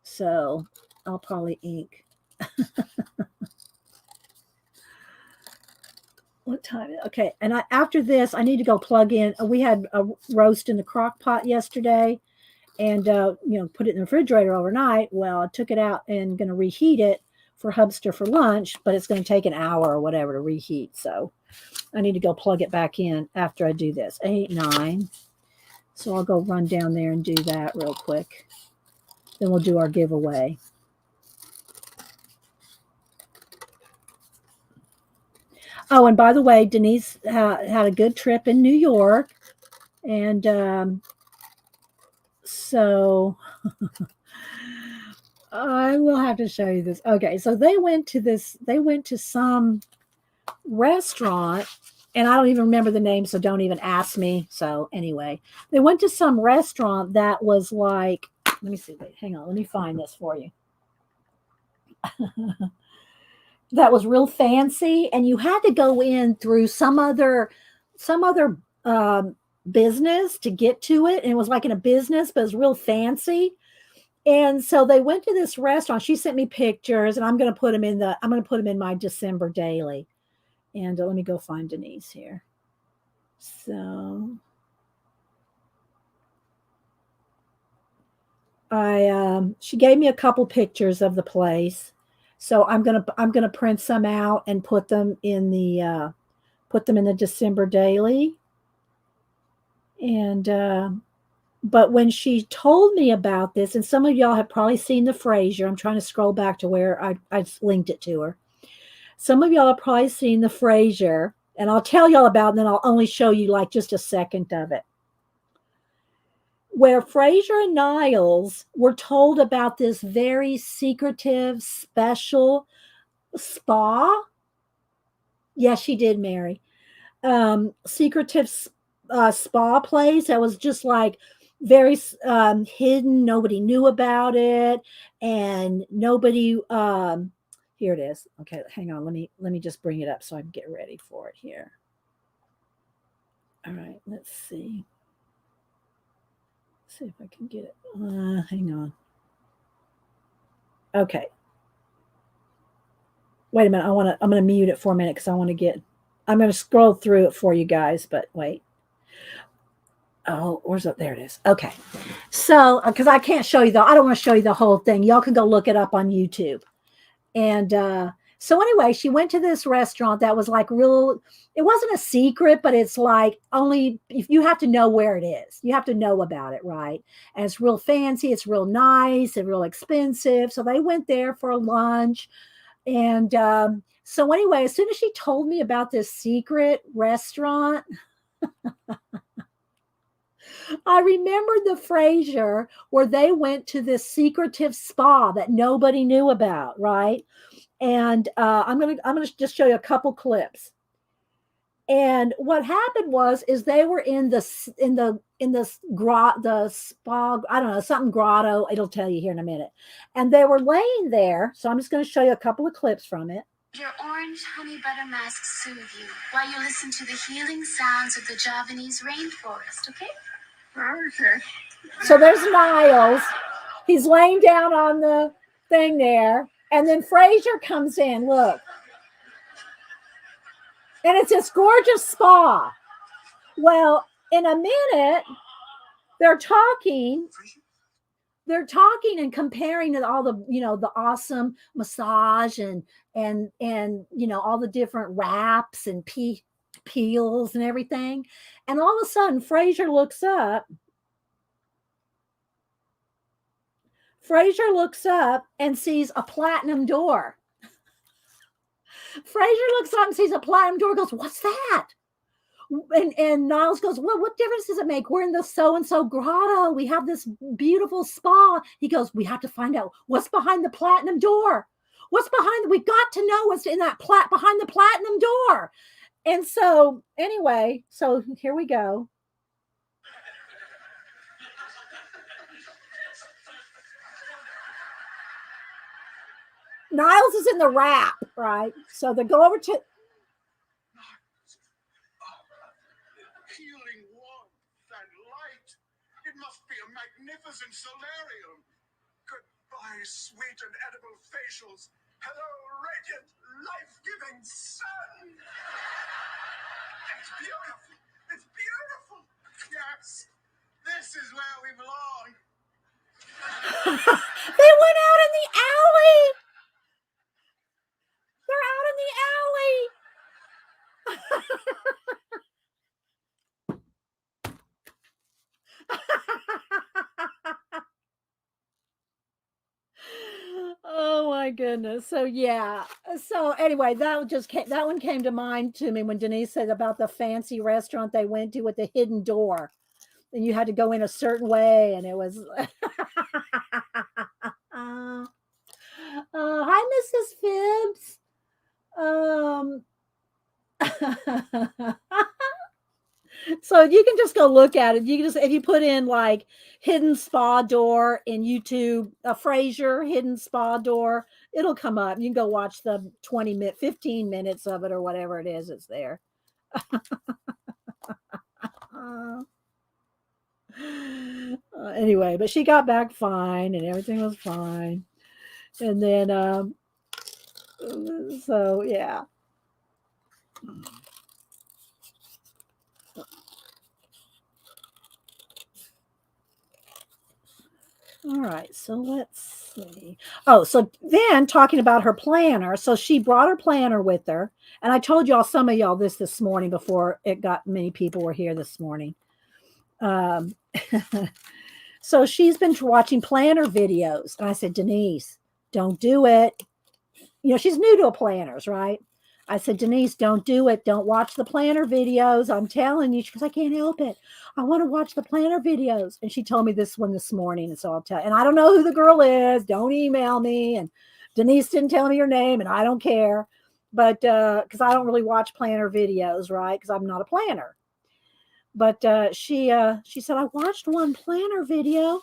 So I'll probably ink. What time? Okay. And after this, I need to go plug in. We had a roast in the crock pot yesterday and, put it in the refrigerator overnight. Well, I took it out and going to reheat it for Hubster for lunch, but it's going to take an hour or whatever to reheat. So I need to go plug it back in after I do this. 8, 9. So I'll go run down there and do that real quick. Then we'll do our giveaway. Oh, and by the way, Denise had a good trip in New York. And so I will have to show you this. Okay, so they went to some restaurant, and I don't even remember the name, so don't even ask me. So anyway, they went to some restaurant that was like, let me see, wait, hang on, let me find this for you. That was real fancy, and you had to go in through some other um, business to get to it, and it was like in a business, but it was real fancy. And so they went to this restaurant. She sent me pictures, and I'm going to put them in my December daily. And let me go find Denise here. So she gave me a couple pictures of the place. So I'm gonna print some out and put them in the December daily. And but when she told me about this, and some of y'all have probably seen the Frasier. I'm trying to scroll back to where I've linked it to her. Some of y'all have probably seen the Frasier, and I'll tell y'all about it, and then I'll only show you like just a second of it. Where Frasier and Niles were told about this very secretive, special spa. Yes, she did, Mary. Secretive spa place that was just like very hidden. Nobody knew about it, and nobody. Here it is. Okay, hang on. Let me just bring it up so I can get ready for it here. All right, let's see. See if I can get it. Hang on. Okay. Wait a minute. I'm gonna mute it for a minute because I'm gonna scroll through it for you guys, but wait. Oh, where's it? There it is. Okay. So, because I can't show you I don't want to show you the whole thing. Y'all can go look it up on YouTube. And so anyway, she went to this restaurant that was like real, it wasn't a secret, but it's like only if you have to know where it is. You have to know about it, right? And it's real fancy, it's real nice, and real expensive. So they went there for lunch. And so anyway, as soon as she told me about this secret restaurant, I remembered the Frasier where they went to this secretive spa that nobody knew about, right? And I'm gonna just show you a couple clips. And what happened is they were in the spa, I don't know, something grotto. It'll tell you here in a minute. And they were laying there. So I'm just going to show you a couple of clips from it. Your orange honey butter mask soothe you while you listen to the healing sounds of the Javanese rainforest, okay? Okay. So there's Niles. He's laying down on the thing there. And then Frasier comes in. Look. And it's this gorgeous spa. Well, in a minute, they're talking and comparing all the the awesome massage and all the different wraps and peels and everything. And all of a sudden Frasier looks up and sees a platinum door. Frasier looks up and sees a platinum door, goes, "What's that?" And Niles goes, "Well, what difference does it make? We're in the so-and-so grotto. We have this beautiful spa." He goes, "We have to find out what's behind the platinum door. What's behind? We got to know what's in that behind the platinum door." And so anyway, so here we go. Niles is in the wrap, right? So they go over to healing warmth and light. It must be a magnificent solarium. Goodbye, sweet and edible facials. Hello, radiant, life-giving sun. It's beautiful. It's beautiful. Yes, this is where we belong. They went out in the alley. They're out in the alley. Oh my goodness. So yeah. So anyway, that one came to mind to me when Denise said about the fancy restaurant they went to with the hidden door. And you had to go in a certain way, and it was Hi, Mrs. Phibbs. Um, so you can just go look at it. You can just, if you put in like hidden spa door in YouTube, Frasier hidden spa door, it'll come up. You can go watch the 15 minutes of it or whatever it is. It's there. Uh, anyway, but she got back fine and everything was fine. And then, so yeah. All right, so let's see. Oh, so then talking about her planner. So she brought her planner with her. And I told y'all, some of y'all, this morning before it got many people were here this morning. Um, so she's been watching planner videos. And I said, Denise, don't do it. You know, she's new to planners, right? I said, Denise, don't do it. Don't watch the planner videos. I'm telling you. She goes, I can't help it. I want to watch the planner videos. And she told me this one this morning. And so I'll tell. And I don't know who the girl is. Don't email me. And Denise didn't tell me her name, and I don't care. But because I don't really watch planner videos, right? Because I'm not a planner. But she said, I watched one planner video,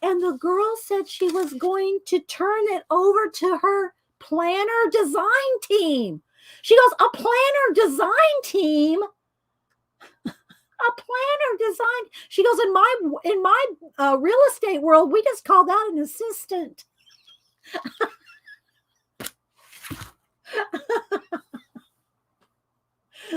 and the girl said she was going to turn it over to her planner design team. She goes, a planner design team? A planner design. She goes, in my real estate world, we just call that an assistant.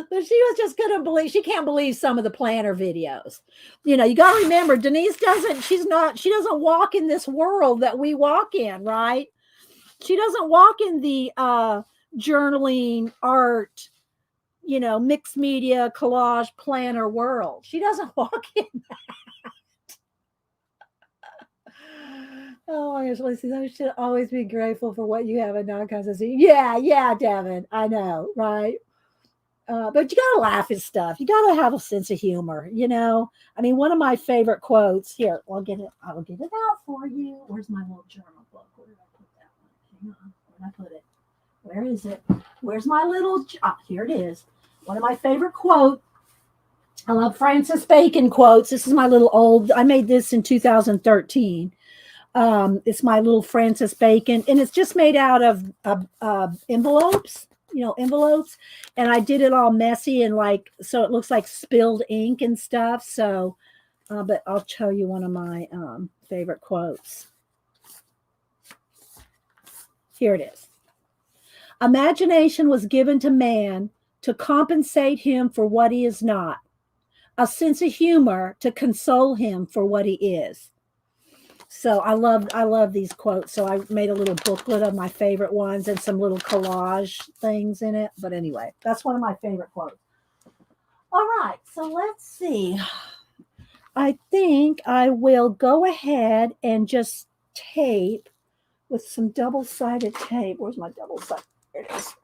But she was just couldn't believe, she can't believe some of the planner videos. You know, you got to remember, Denise she doesn't walk in this world that we walk in, right? She doesn't walk in the journaling, art, you know, mixed media, collage, planner world. She doesn't walk in that. Oh my gosh, Lacey, I should always be grateful for what you have and not constantly. Yeah, Devin, I know, right? But you gotta laugh at stuff. You gotta have a sense of humor, you know. I mean, one of my favorite quotes here. I'll get it out for you. Where's my little journal book? Where did I put that one? Hang on. Where did I put it? Where is it? Where's my little? Here it is. One of my favorite quotes. I love Francis Bacon quotes. This is my little old. I made this in 2013. It's my little Francis Bacon, and it's just made out of envelopes. You know, envelopes, and I did it all messy and like so it looks like spilled ink and stuff. So, but I'll show you one of my favorite quotes. Here it is. Imagination was given to man to compensate him for what he is not, a sense of humor to console him for what he is. So I love these quotes. So I made a little booklet of my favorite ones and some little collage things in it. But anyway, that's one of my favorite quotes. All right, so let's see. I think I will go ahead and just tape with some double-sided tape. Where's my double-sided? There it is.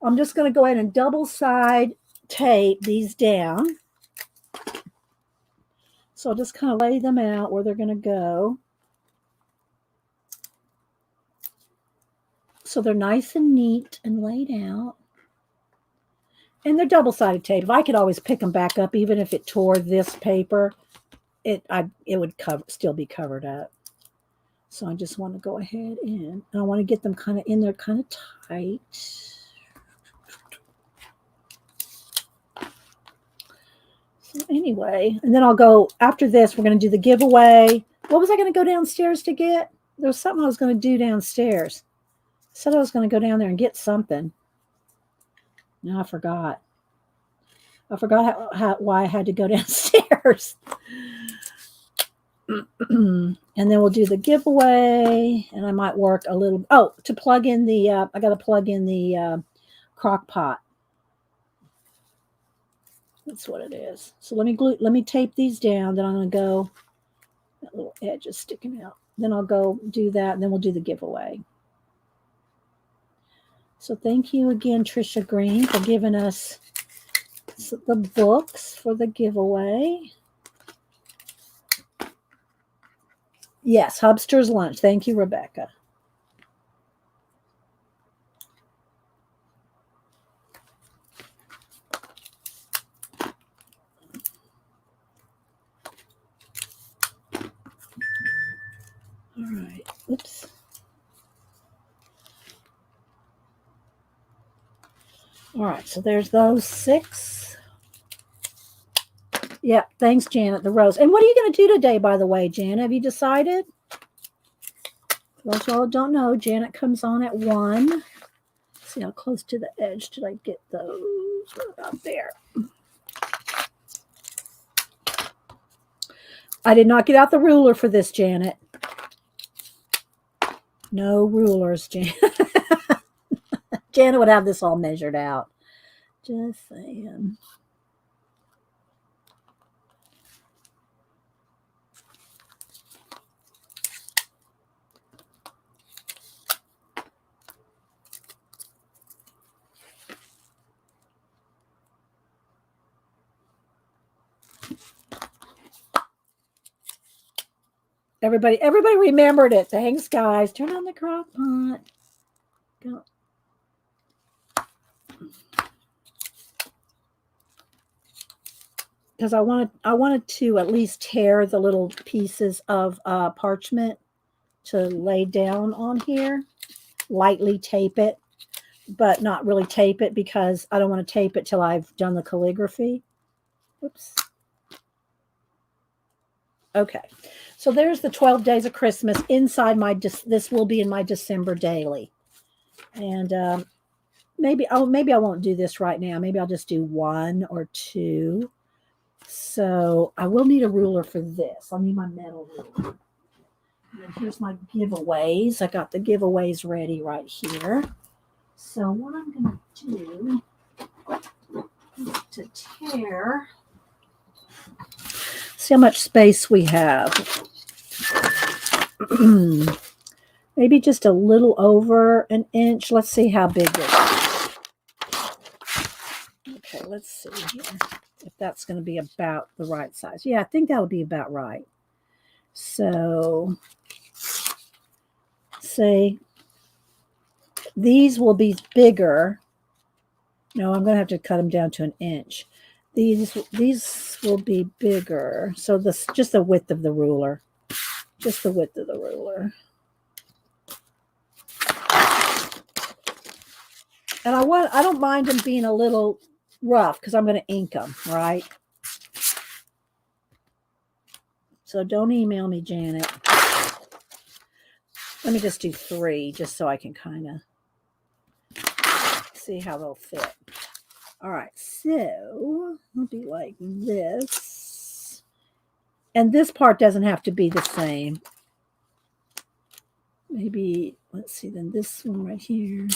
I'm just going to go ahead and double-side tape these down. So I'll just kind of lay them out where they're going to go. So they're nice and neat and laid out. And they're double-sided tape. I could always pick them back up, even if it tore this paper, it would still be covered up. So I just want to go ahead and I want to get them kind of in there, kind of tight. So anyway, and then I'll go after this. We're going to do the giveaway. What was I going to go downstairs to get? There was something I was going to do downstairs. I said I was going to go down there and get something. Now I forgot. Why I had to go downstairs. And then we'll do the giveaway, and I might work a little. Oh, to plug in the, I got to plug in the crock pot. That's what it is. So let me tape these down. Then I'm going to go. That little edge is sticking out. Then I'll go do that, and then we'll do the giveaway. So thank you again, Trisha Green, for giving us the books for the giveaway. Yes, Hubster's Lunch. Thank you, Rebecca. All right, so there's those 6. Yep, thanks, Janet, the rose. And what are you going to do today, by the way, Janet? Have you decided? For those y'all don't know, Janet comes on at 1. Let's see how close to the edge did I get those? About there. I did not get out the ruler for this, Janet. No rulers, Janet. Janet would have this all measured out. Just saying. Everybody remembered it. Thanks, guys. Turn on the crock pot. Go. Because I wanted to at least tear the little pieces of parchment to lay down on here. Lightly tape it, but not really tape it because I don't want to tape it till I've done the calligraphy. Oops. Okay, so there's the 12 days of Christmas inside my, this will be in my December daily. And maybe I won't do this right now. Maybe I'll just do 1 or 2. So I will need a ruler for this. I'll need my metal ruler. And then here's my giveaways. I got the giveaways ready right here. So what I'm going to do is to tear. See how much space we have. Maybe just a little over an inch. Let's see how big it is. Okay, let's see here if that's going to be about the right size. Yeah, I think that would be about right. So, say these will be bigger. No, I'm going to have to cut them down to an inch. These will be bigger. So this just the width of the ruler. Just the width of the ruler. And I don't mind them being a little rough because I'm going to ink them, right? So don't email me, Janet. Let me just do 3 just so I can kind of see how they'll fit. All right, so it'll be like this. And this part doesn't have to be the same. Maybe, let's see, then this one right here.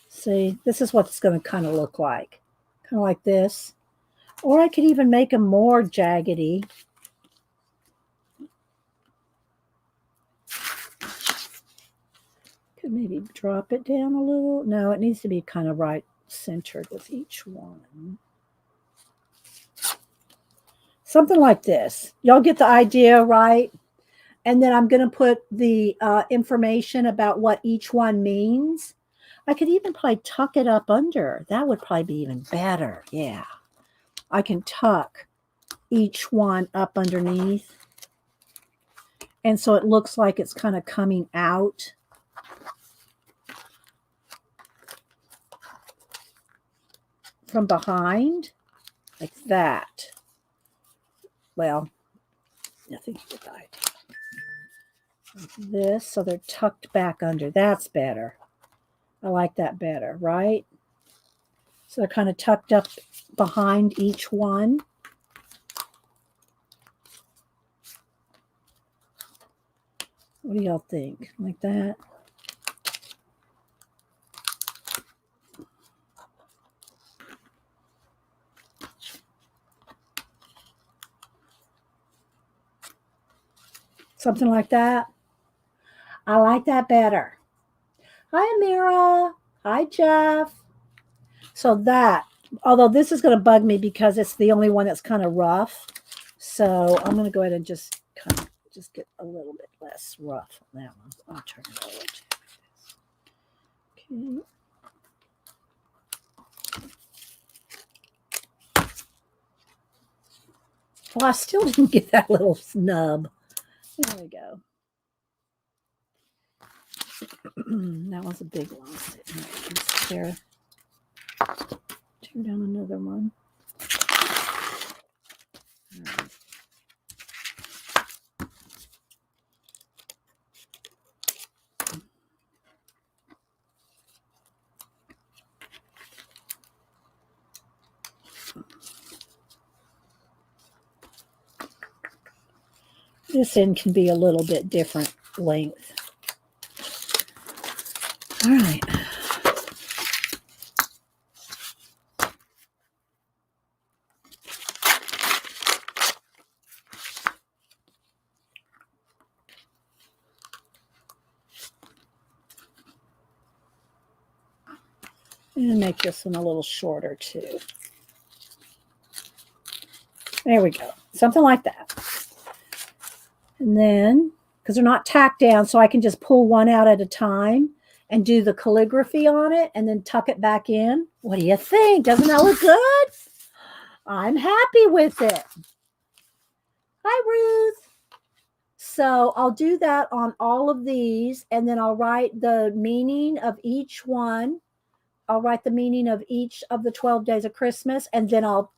See, this is what it's going to kind of look like. Kind of like this. Or I could even make them more jaggedy. Could maybe drop it down a little. No, it needs to be kind of right centered with each one. Something like this. Y'all get the idea, right? And then I'm going to put the information about what each one means. I could even probably tuck it up under. That would probably be even better. Yeah. I can tuck each one up underneath. And so it looks like it's kind of coming out. From behind, like that. Well, I think you get the idea. Like this, so they're tucked back under. That's better. I like that better, right? So they're kind of tucked up behind each one. What do y'all think? Like that? Something like that. I like that better. Hi, Amira. Hi, Jeff. So that, although this is going to bug me because it's the only one that's kind of rough. So I'm going to go ahead and just kind of just get a little bit less rough on that one. I'll turn it over to this. Okay. Well, I still didn't get that little snub. There we go. That was a big one. There. Turn down another one. This end can be a little bit different length. All right. And make this one a little shorter too. There we go. Something like that. And then, because they're not tacked down, so I can just pull one out at a time and do the calligraphy on it and then tuck it back in. What do you think? Doesn't that look good? I'm happy with it. Hi, Ruth. So I'll do that on all of these, and then I'll write the meaning of each one. I'll write the meaning of each of the 12 days of Christmas, and then I'll,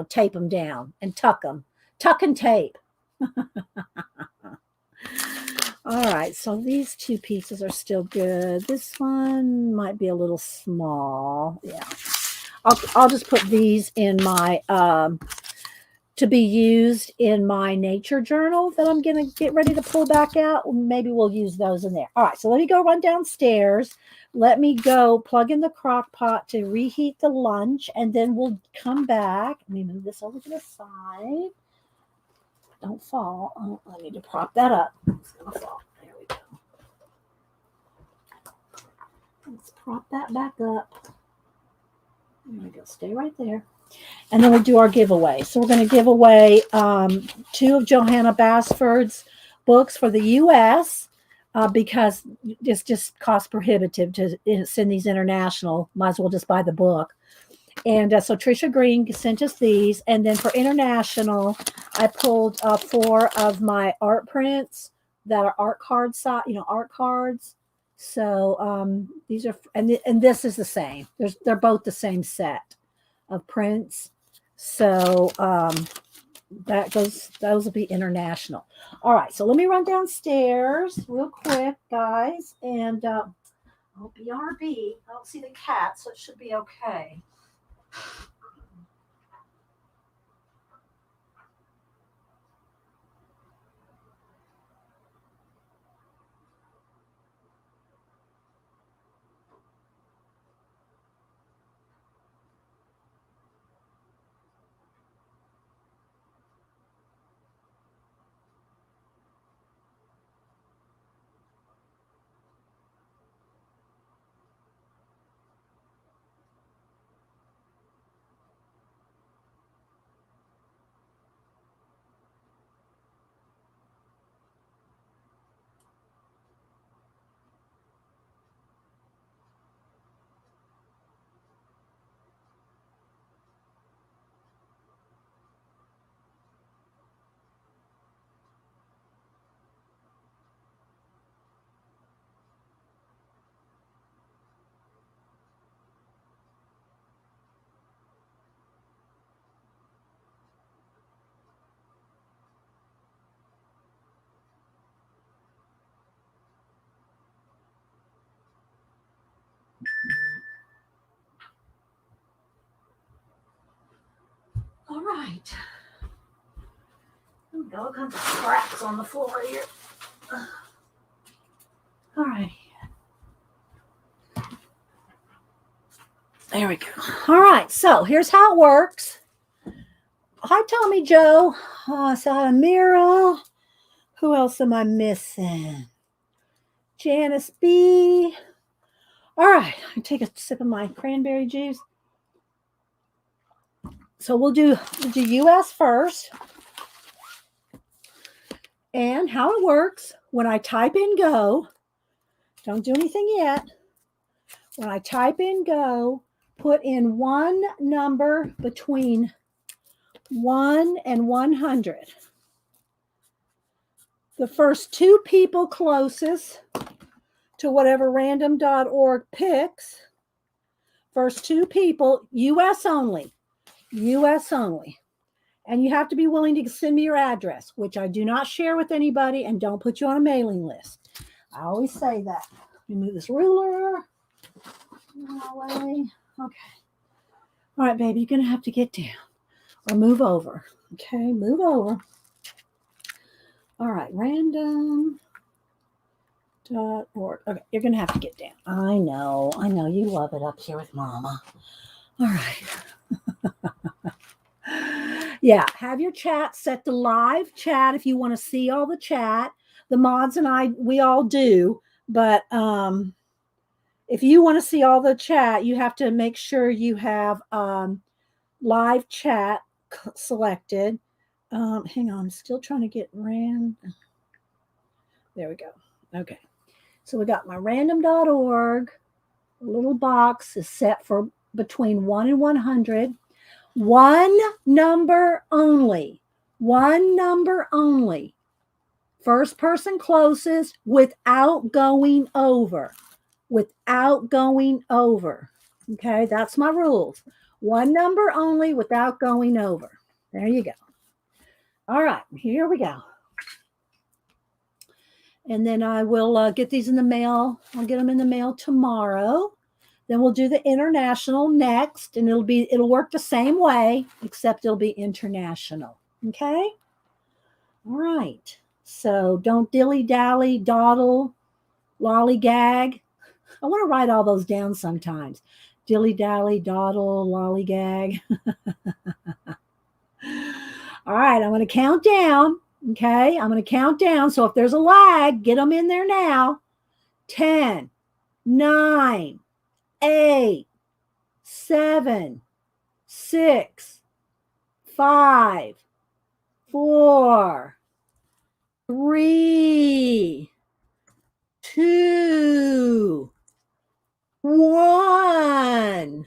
tape them down and tuck them. Tuck and tape. All right, so these two pieces are still good. This one might be a little small. Yeah. I'll just put these in my to be used in my nature journal that I'm going to get ready to pull back out. Maybe we'll use those in there. All right, so let me go run downstairs. Let me go plug in the crock pot to reheat the lunch, and then we'll come back. Let me move this over to the side. Don't fall. Oh, I need to prop that up. It's going to fall. There we go. Let's prop that back up. There we go. Stay right there. And then we'll do our giveaway. So we're going to give away 2 of Johanna Basford's books for the U.S. Because it's just cost prohibitive to send these international. Might as well just buy the book. And so Tricia Green sent us these. And then for international, I pulled 4 of my art prints that are art card art cards. So these are, and this is the same. They're both the same set of prints. So those will be international. All right, so let me run downstairs real quick, guys, and oh, BRB. I don't see the cat, so it should be okay. All right. All kinds of scraps on the floor here. All right. There we go. All right. So here's how it works. Hi, Tommy Joe. Samira. Who else am I missing? Janice B. All right. I take a sip of my cranberry juice. So we'll do US first. And how it works, when I type in go, don't do anything yet. When I type in go, put in one number between 1 and 100. The first 2 people closest to whatever random.org picks First 2 people, US only. US only. And you have to be willing to send me your address, which I do not share with anybody and don't put you on a mailing list. I always say that. Let me move this ruler away. Okay. All right, baby, you're going to have to get down or move over. Okay, move over. All right, random.org. Okay, you're going to have to get down. I know. You love it up here with Mama. All right. Yeah, have your chat set to live chat if you want to see all the chat. The mods and I, we all do, but if you want to see all the chat, you have to make sure you have live chat selected. Hang on, I'm still trying to get random. There we go. Okay, so we got my random.org. The little box is set for between 1 and 100. One number only. One number only. First person closest without going over. Without going over. Okay, that's my rules. One number only without going over. There you go. All right, here we go. And then I will get these in the mail. I'll get them in the mail tomorrow. Then we'll do the international next, and it'll work the same way, except it'll be international. Okay? All right. So don't dilly-dally, dawdle, lollygag. I want to write all those down sometimes. Dilly-dally, dawdle, lollygag. All right, I'm going to count down. Okay? I'm going to count down. So if there's a lag, get them in there now. 10, 9, 8, 7, 6, 5, 4, 3, 2, 1.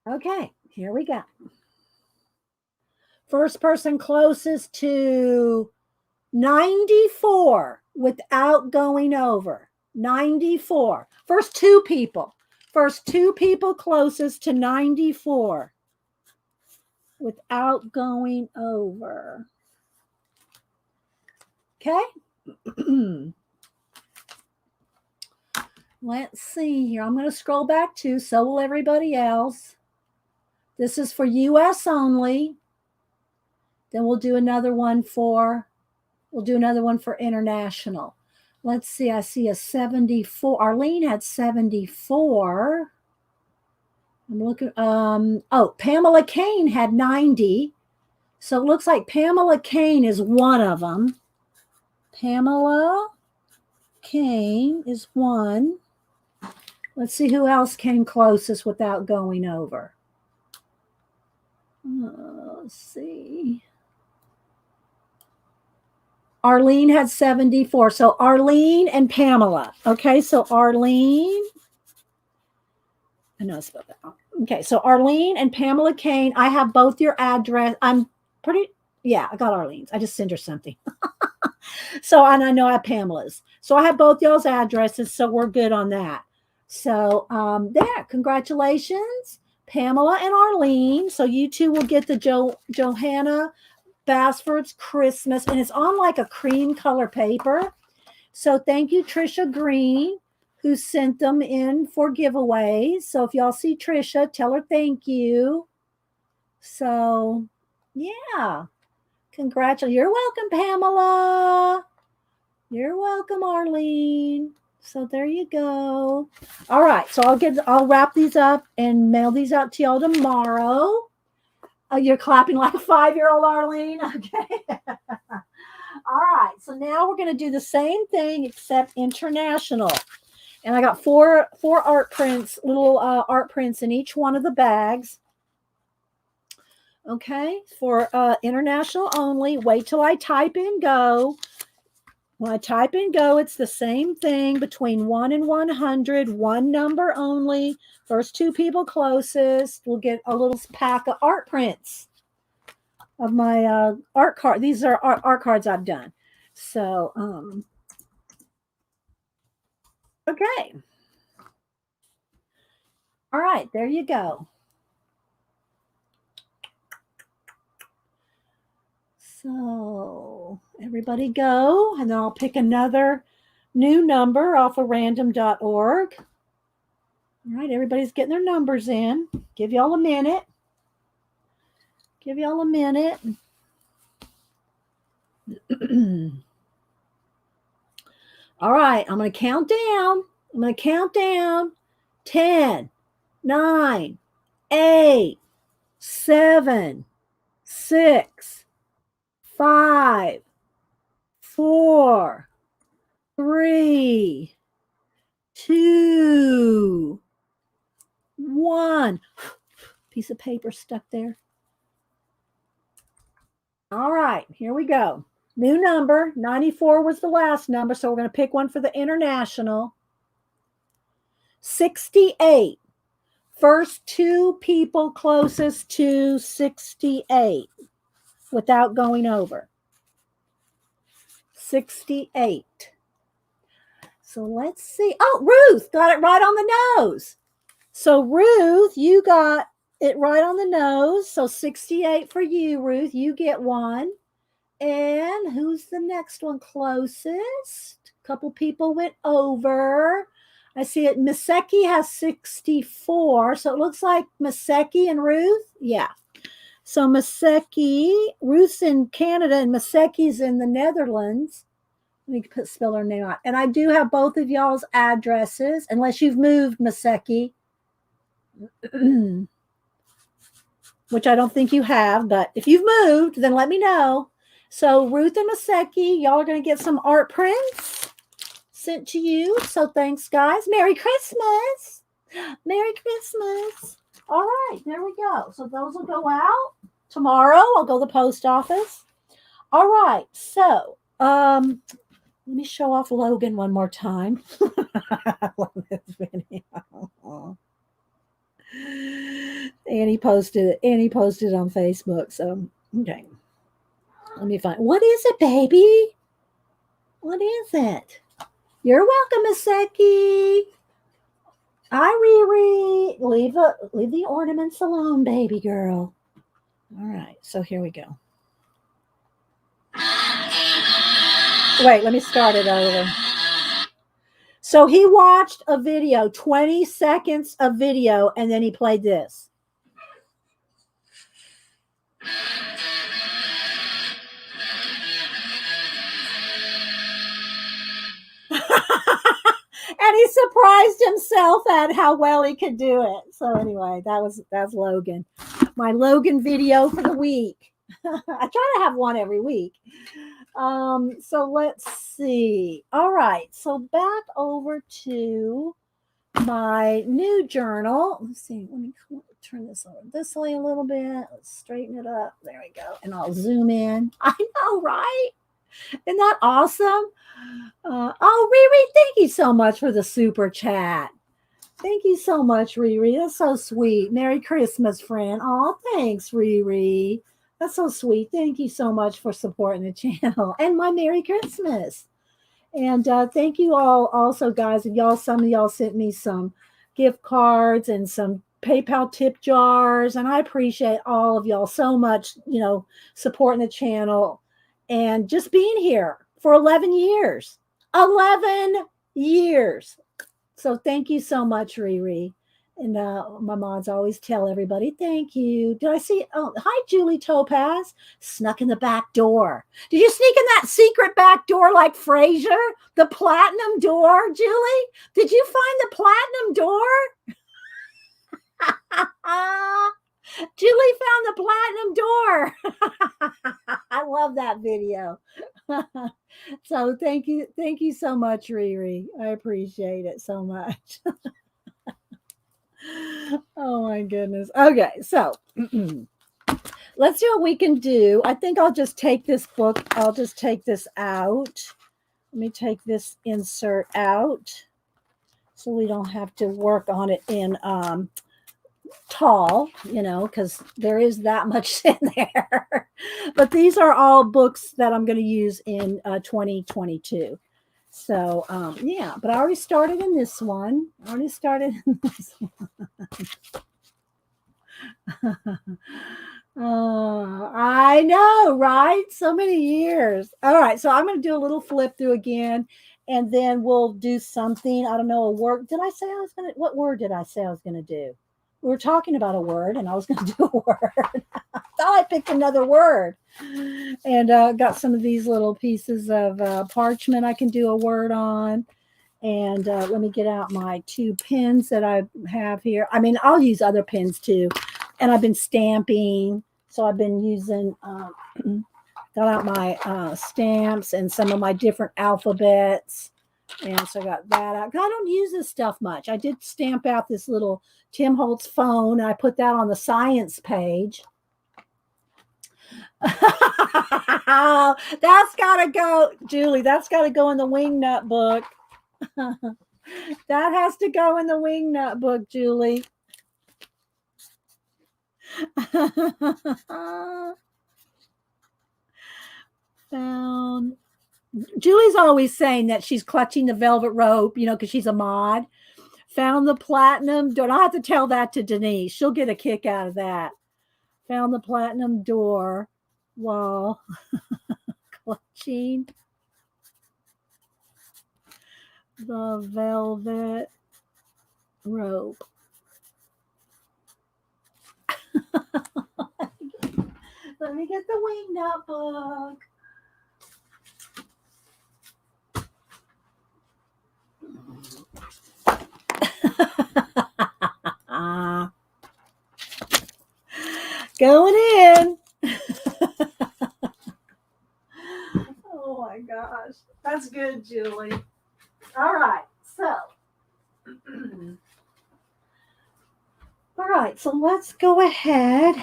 Okay, here we go. First person closest to 94 without going over. 94. First 2 people. First 2 people closest to 94 without going over. Okay. Let's see here. I'm going to scroll back too. So will everybody else. This is for US only. Then we'll do another one for international. Let's see. I see a 74. Arlene had 74. I'm looking. Pamela Kane had 90. So it looks like Pamela Kane is one of them. Pamela Kane is one. Let's see who else came closest without going over. Let's see. Arlene had 74. So Arlene and Pamela. Okay, so Arlene. I know I spelled that wrong. Okay, so Arlene and Pamela Kane. I have both your address. I got Arlene's. I just sent her something. So, and I know I have Pamela's. So I have both y'all's addresses, so we're good on that. So congratulations, Pamela and Arlene. So you two will get the Johanna Basford's Christmas, and it's on like a cream color paper. So thank you, Trisha Green, who sent them in for giveaways. So if y'all see Trisha, tell her thank you. So yeah, congratulations. You're welcome, Pamela. You're welcome, Arlene. So there you go. All right. So I'll wrap these up and mail these out to y'all tomorrow. You're clapping like a 5-year-old, Arlene. Okay. All right. So now we're going to do the same thing except international. And I got four art prints, little art prints in each one of the bags. Okay. For international only. Wait till I type in go. When I type in go, it's the same thing between 1 and 100, one number only. First 2 people closest will get a little pack of art prints of my art card. These are art cards I've done. So, Okay. All right, there you go. So everybody go, and then I'll pick another new number off of random.org. All right, everybody's getting their numbers in. Give y'all a minute. Give y'all a minute. All right, I'm going to count down. I'm going to count down 10, 9, 8, 7, 6, 5, 4, 3, 2, 1. Piece of paper stuck there. All right, here we go. New number. 94 was the last number, so we're going to pick one for the international. 68. First two people closest to 68 without going over. 68. So let's see. Oh, Ruth got it right on the nose. So Ruth, you got it right on the nose. So 68 for you, Ruth. You get one. And who's the next one closest? A couple people went over. I see it. Miseki has 64. So it looks like Miseki and Ruth. Yeah. So Miseki, Ruth's in Canada and Miseki's in the Netherlands. Let me spell her name out. And I do have both of y'all's addresses, unless you've moved, Miseki. Which I don't think you have, but if you've moved, then let me know. So Ruth and Miseki, y'all are going to get some art prints sent to you. So thanks, guys. Merry Christmas. Merry Christmas. All right, there we go. So those will go out tomorrow. I'll go to the post office. All right, so let me show off Logan one more time. I love this video. Annie posted it on Facebook. So okay. Let me find. What is it, baby? What is it? You're welcome, Miseki. Hi, Riri. Leave the ornaments alone, baby girl. All right, so here we go. Wait, let me start it over. So he watched a video, 20 seconds of video, and then he played this. And he surprised himself at how well he could do it. So anyway, that's Logan. My Logan video for the week. I try to have one every week. So let's see. All right. So back over to my new journal. Let's see. Let me turn this over this way a little bit. Let's straighten it up. There we go. And I'll zoom in. I know, right? Isn't that awesome? Oh, Riri, thank you so much for the super chat. Thank you so much, Riri. That's so sweet. Merry Christmas, friend. Oh, thanks, Riri. That's so sweet. Thank you so much for supporting the channel and my Merry Christmas. And thank you all also, guys. And some of y'all sent me some gift cards and some PayPal tip jars. And I appreciate all of y'all so much, supporting the channel and just being here for 11 years. 11 years. So thank you so much, Riri. And my moms always tell everybody, thank you. Did I see? Oh, hi, Julie Topaz. Snuck in the back door. Did you sneak in that secret back door like Frasier? The platinum door, Julie? Did you find the platinum door? Julie found the platinum door. I love that video. So thank you so much, Riri. I appreciate it so much. Oh my goodness. Okay, so let's see what we can do. I think I'll just take this book. I'll just take this out. Let me take this insert out so we don't have to work on it in tall, because there is that much in there. But these are all books that I'm going to use in 2022. So, yeah, but I already started in this one. I already started in this one. I know, right? So many years. All right, so I'm going to do a little flip through again, and then we'll do something. I don't know, a word. Did I say I was going to? What word did I say I was going to do? We were talking about a word, and I was going to do a word. I thought I picked another word, and got some of these little pieces of parchment I can do a word on. And let me get out my 2 pens that I have here. I mean, I'll use other pens too. And I've been stamping. So I've been using, got out my stamps and some of my different alphabets. And so I got that out. I don't use this stuff much. I did stamp out this little Tim Holtz phone. And I put that on the science page. That's got to go, Julie. That's got to go in the Wingnut book. That has to go in the Wingnut book, Julie. Found. Julie's always saying that she's clutching the velvet rope, because she's a mod. Found the platinum door. I'll have to tell that to Denise. She'll get a kick out of that. Found the platinum door while clutching the velvet rope. Let me get the Wingnut book. Going in. Oh my gosh. That's good, Julie. All right. So let's go ahead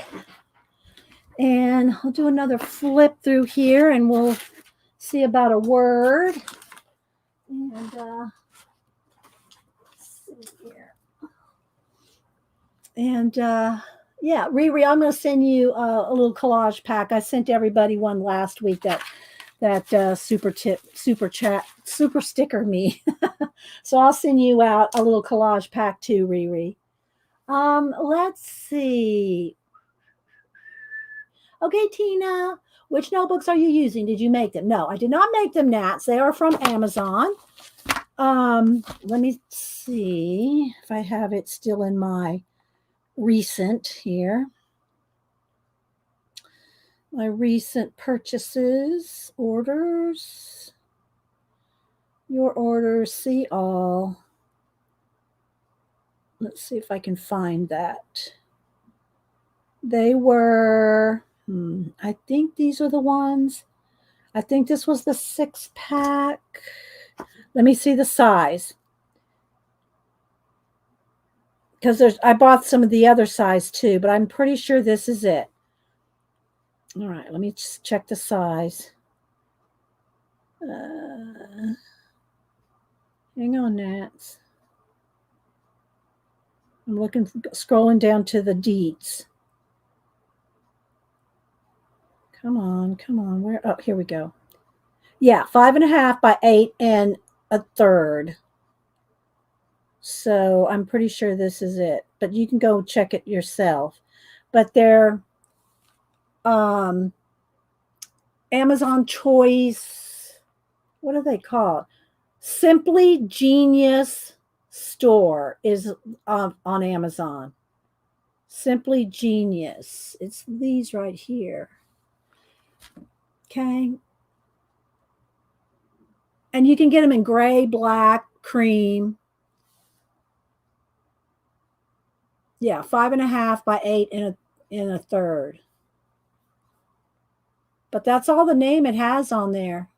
and I'll do another flip through here and we'll see about a word. And let's see here. And yeah, Riri, I'm going to send you a little collage pack. I sent everybody one last week that super sticker me. So I'll send you out a little collage pack too, Riri. Let's see. Okay, Tina, which notebooks are you using? Did you make them? No, I did not make them, Nats. They are from Amazon. Let me see if I have it still in my recent here. My recent purchases, orders, your orders, see all. Let's see if I can find that. They were, I think these are the ones. I think this was the 6-pack. Let me see the size. Because I bought some of the other size too, but I'm pretty sure this is it. All right, let me just check the size. Hang on, Nats. I'm scrolling down to the deets. Come on. Where? Oh, here we go. Yeah, 5.5 by 8 1/3. So I'm pretty sure this is it, but you can go check it yourself. But they're Amazon Choice. What do they call it? Simply Genius Store is on Amazon. Simply Genius. It's these right here. Okay. And you can get them in gray, black, cream. Yeah, 5.5 by 8 1/3. But that's all the name it has on there.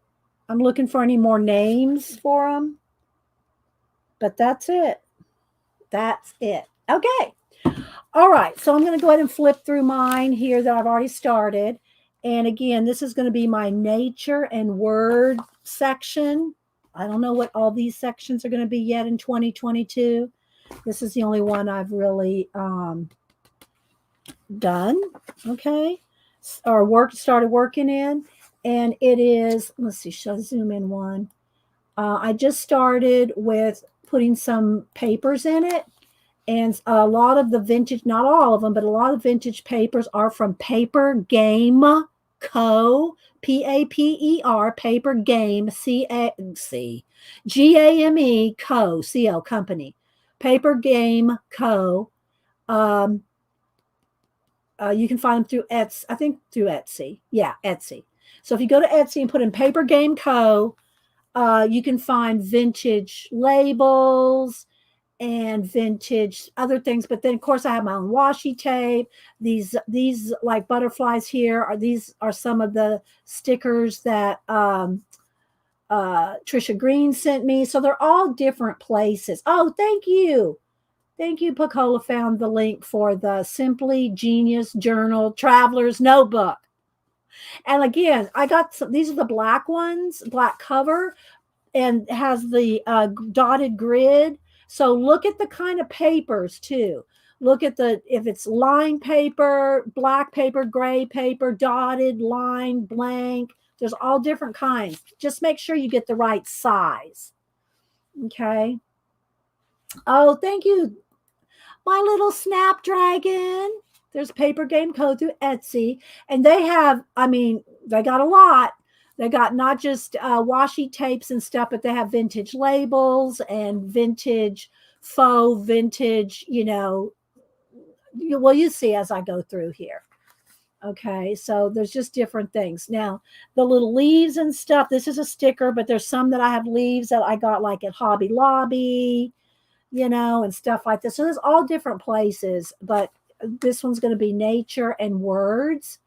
I'm looking for any more names for them. But that's it. That's it. Okay. All right. So I'm going to go ahead and flip through mine here that I've already started. And again, this is going to be my nature and word section. I don't know what all these sections are going to be yet in 2022. This is the only one I've really done. Okay. Or started working in. And it is, let's see, should I zoom in one? I just started with putting some papers in it. And a lot of the vintage, not all of them, but a lot of vintage papers are from Paper Game Co. Paper, Paper Game, Game Co. Co. Company. Paper Game Co. Um, you can find them through Etsy. I think through Etsy. Yeah, Etsy. So if you go to Etsy and put in Paper Game Co., you can find vintage labels and vintage other things. But then, of course, I have my own washi tape. These like butterflies here are these are some of the stickers that Trisha Green sent me. So they're all different places. Oh, thank you. Thank you, Pacola found the link for the Simply Genius Journal Traveler's Notebook. And again, I got some, these are the black ones, black cover, and has the dotted grid. So look at the kind of papers too. Look at the, if it's line paper, black paper, gray paper, dotted, line, blank. There's all different kinds. Just make sure you get the right size. Okay. Oh, thank you, my little Snapdragon. There's Paper Game Co. through Etsy. And they have, I mean, they got a lot. They got not just washi tapes and stuff, but they have vintage labels and vintage faux, vintage, well, you see as I go through here. Okay, so there's just different things. Now, the little leaves and stuff, this is a sticker, but there's some that I have leaves that I got like at Hobby Lobby, and stuff like this. So there's all different places, but this one's going to be nature and words.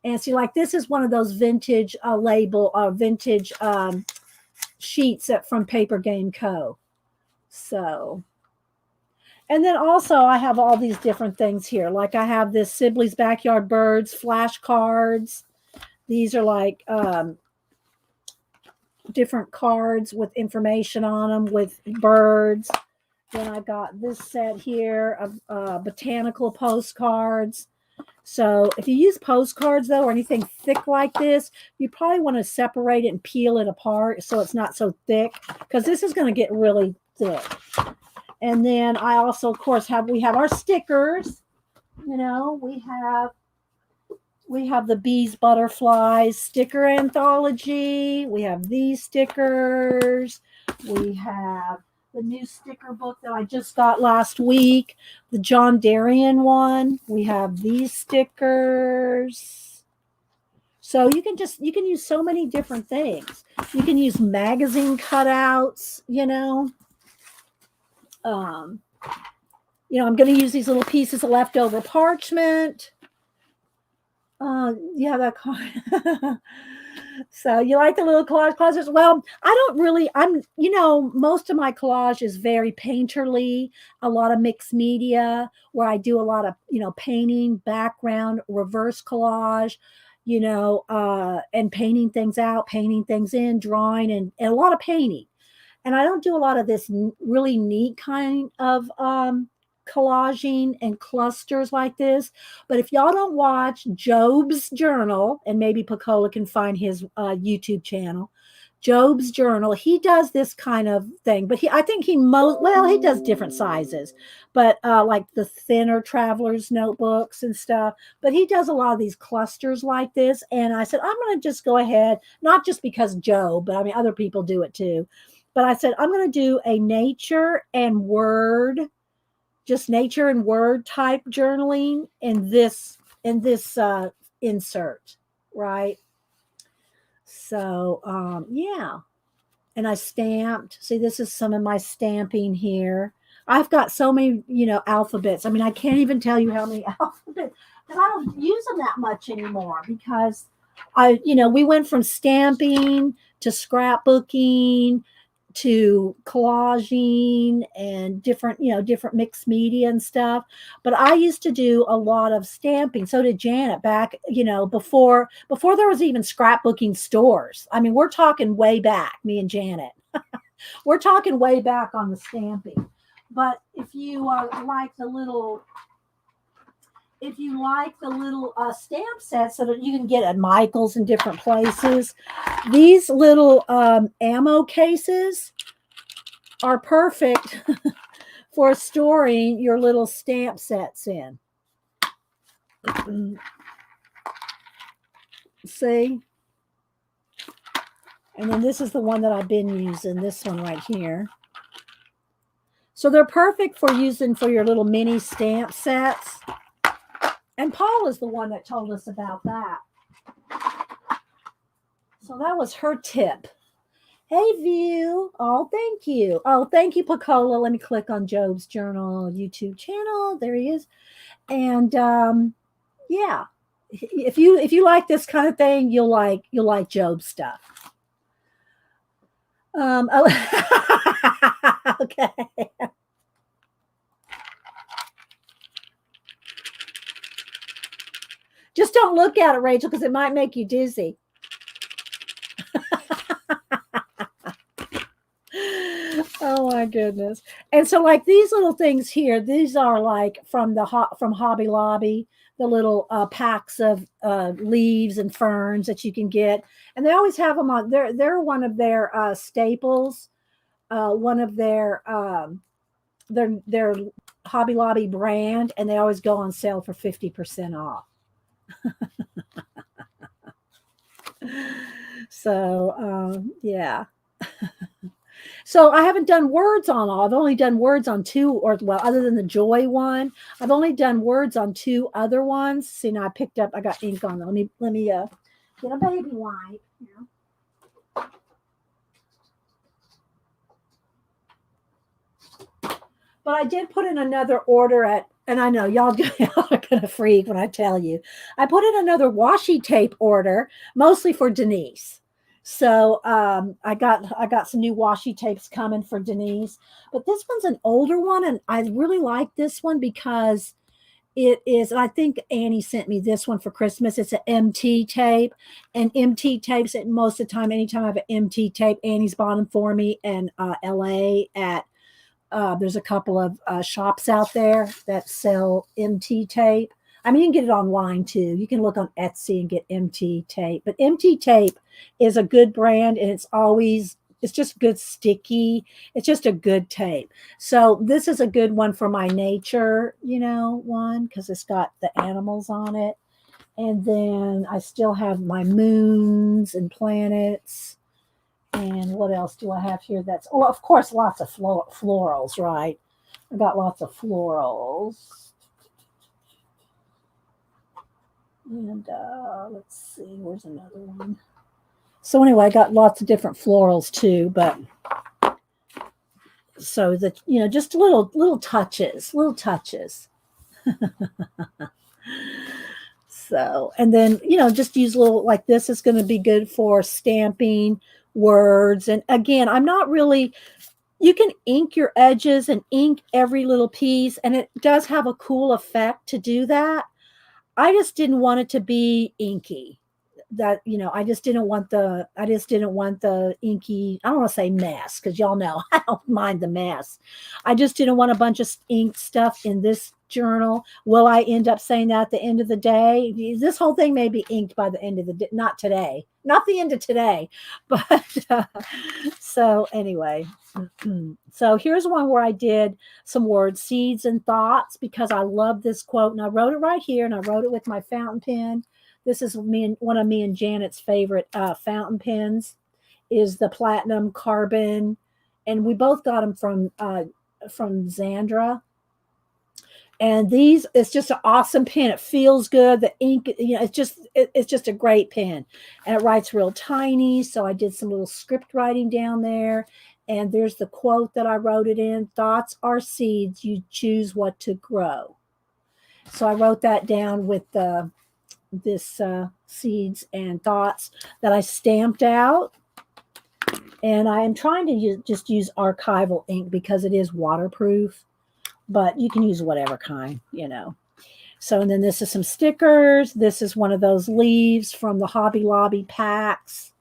And see, like this is one of those vintage vintage sheets from Paper Game Co. So, and then also I have all these different things here. Like I have this Sibley's Backyard Birds flashcards. These are like different cards with information on them with birds. Then I got this set here of botanical postcards. So if you use postcards, though, or anything thick like this, you probably want to separate it and peel it apart so it's not so thick, because this is going to get really thick. And then I also, of course, we have our stickers. We have the Bees Butterflies sticker anthology. We have these stickers. We have the new sticker book that I just got last week, the John Darien one. We have these stickers. So you can use so many different things. You can use magazine cutouts, I'm going to use these little pieces of leftover parchment. Yeah, that card. So you like the little collage closets? Well, most of my collage is very painterly, a lot of mixed media where I do a lot of, painting, background, reverse collage, and painting things out, painting things in, drawing, and a lot of painting. And I don't do a lot of this really neat kind of collaging and clusters like this. But if y'all don't watch Job's Journal, and maybe Pacola can find his YouTube channel, Job's Journal, he does this kind of thing. But he does different sizes, but like the thinner traveler's notebooks and stuff. But he does a lot of these clusters like this. And I said, I'm going to just go ahead, not just because Job, but I mean, other people do it too. But I said, I'm going to do a nature and word type journaling in this insert, right? So yeah. And I stamped. See, this is some of my stamping here. I've got so many, alphabets. I mean, I can't even tell you how many alphabets, because I don't use them that much anymore, because we went from stamping to scrapbooking to collaging and different mixed media and stuff. But I used to do a lot of stamping. So did Janet back, before there was even scrapbooking stores. I mean, we're talking way back, me and Janet. We're talking way back on the stamping. But if you like the little if you like the little stamp sets so that you can get at Michael's in different places, these little ammo cases are perfect for storing your little stamp sets in. See? And then this is the one that I've been using, this one right here. So they're perfect for using for your little mini stamp sets. And Paul is the one that told us about that. So that was her tip. Hey, View. Oh, thank you. Oh, thank you, Pacola. Let me click on Job's Journal YouTube channel. There he is. And yeah, if you like this kind of thing, you'll like Job's stuff. Oh, okay. Just don't look at it, Rachel, because it might make you dizzy. Oh my goodness. And so like these little things here, these are like from Hobby Lobby, the little packs of leaves and ferns that you can get. And they always have them on, they're one of their staples, one of their Hobby Lobby brand, and they always go on sale for 50% off. So yeah. So I haven't done words on all. I've only done words on two, or well, other than the joy one, I've only done words on two other ones. See, now I got ink on them. Let me get a baby wipe. Yeah. But I did put in another order and I know y'all are gonna freak when I tell you. I put in another washi tape order, mostly for Denise. So I got some new washi tapes coming for Denise, but this one's an older one, and I really like this one because it is. And I think Annie sent me this one for Christmas. It's an MT tape, and MT tapes. At most of the time, anytime I have an MT tape, Annie's bought them for me in LA at. There's a couple of shops out there that sell MT tape. I mean, you can get it online too. You can look on Etsy and get MT tape. But MT tape is a good brand, and it's just good sticky. It's just a good tape. So this is a good one for my nature, one, because it's got the animals on it. And then I still have my moons and planets. And what else do I have here? Of course, lots of florals, right? I got lots of florals. And let's see, where's another one? So anyway, I got lots of different florals too, but so that, just little touches. So, and then, just use little, like this is going to be good for stamping words. And again, you can ink your edges and ink every little piece, and it does have a cool effect to do that. I just didn't want it to be inky. I just didn't want the inky, I don't want to say mess, because y'all know I don't mind the mess. I just didn't want a bunch of ink stuff in this journal. Will I end up saying that at the end of the day? This whole thing may be inked by the end of the day, not today, not the end of today, but so anyway. So here's one where I did some words, seeds and thoughts, because I love this quote, and I wrote it right here, and I wrote it with my fountain pen. This is one of me and Janet's favorite fountain pens, is the Platinum Carbon, and we both got them from Zandra. And it's just an awesome pen. It feels good. The ink, it's just a great pen, and it writes real tiny. So I did some little script writing down there. And there's the quote that I wrote it in: thoughts are seeds. You choose what to grow. So I wrote that down with this seeds and thoughts that I stamped out. And I am trying to just use archival ink because it is waterproof, but you can use whatever kind, So, and then this is some stickers. This is one of those leaves from the Hobby Lobby packs.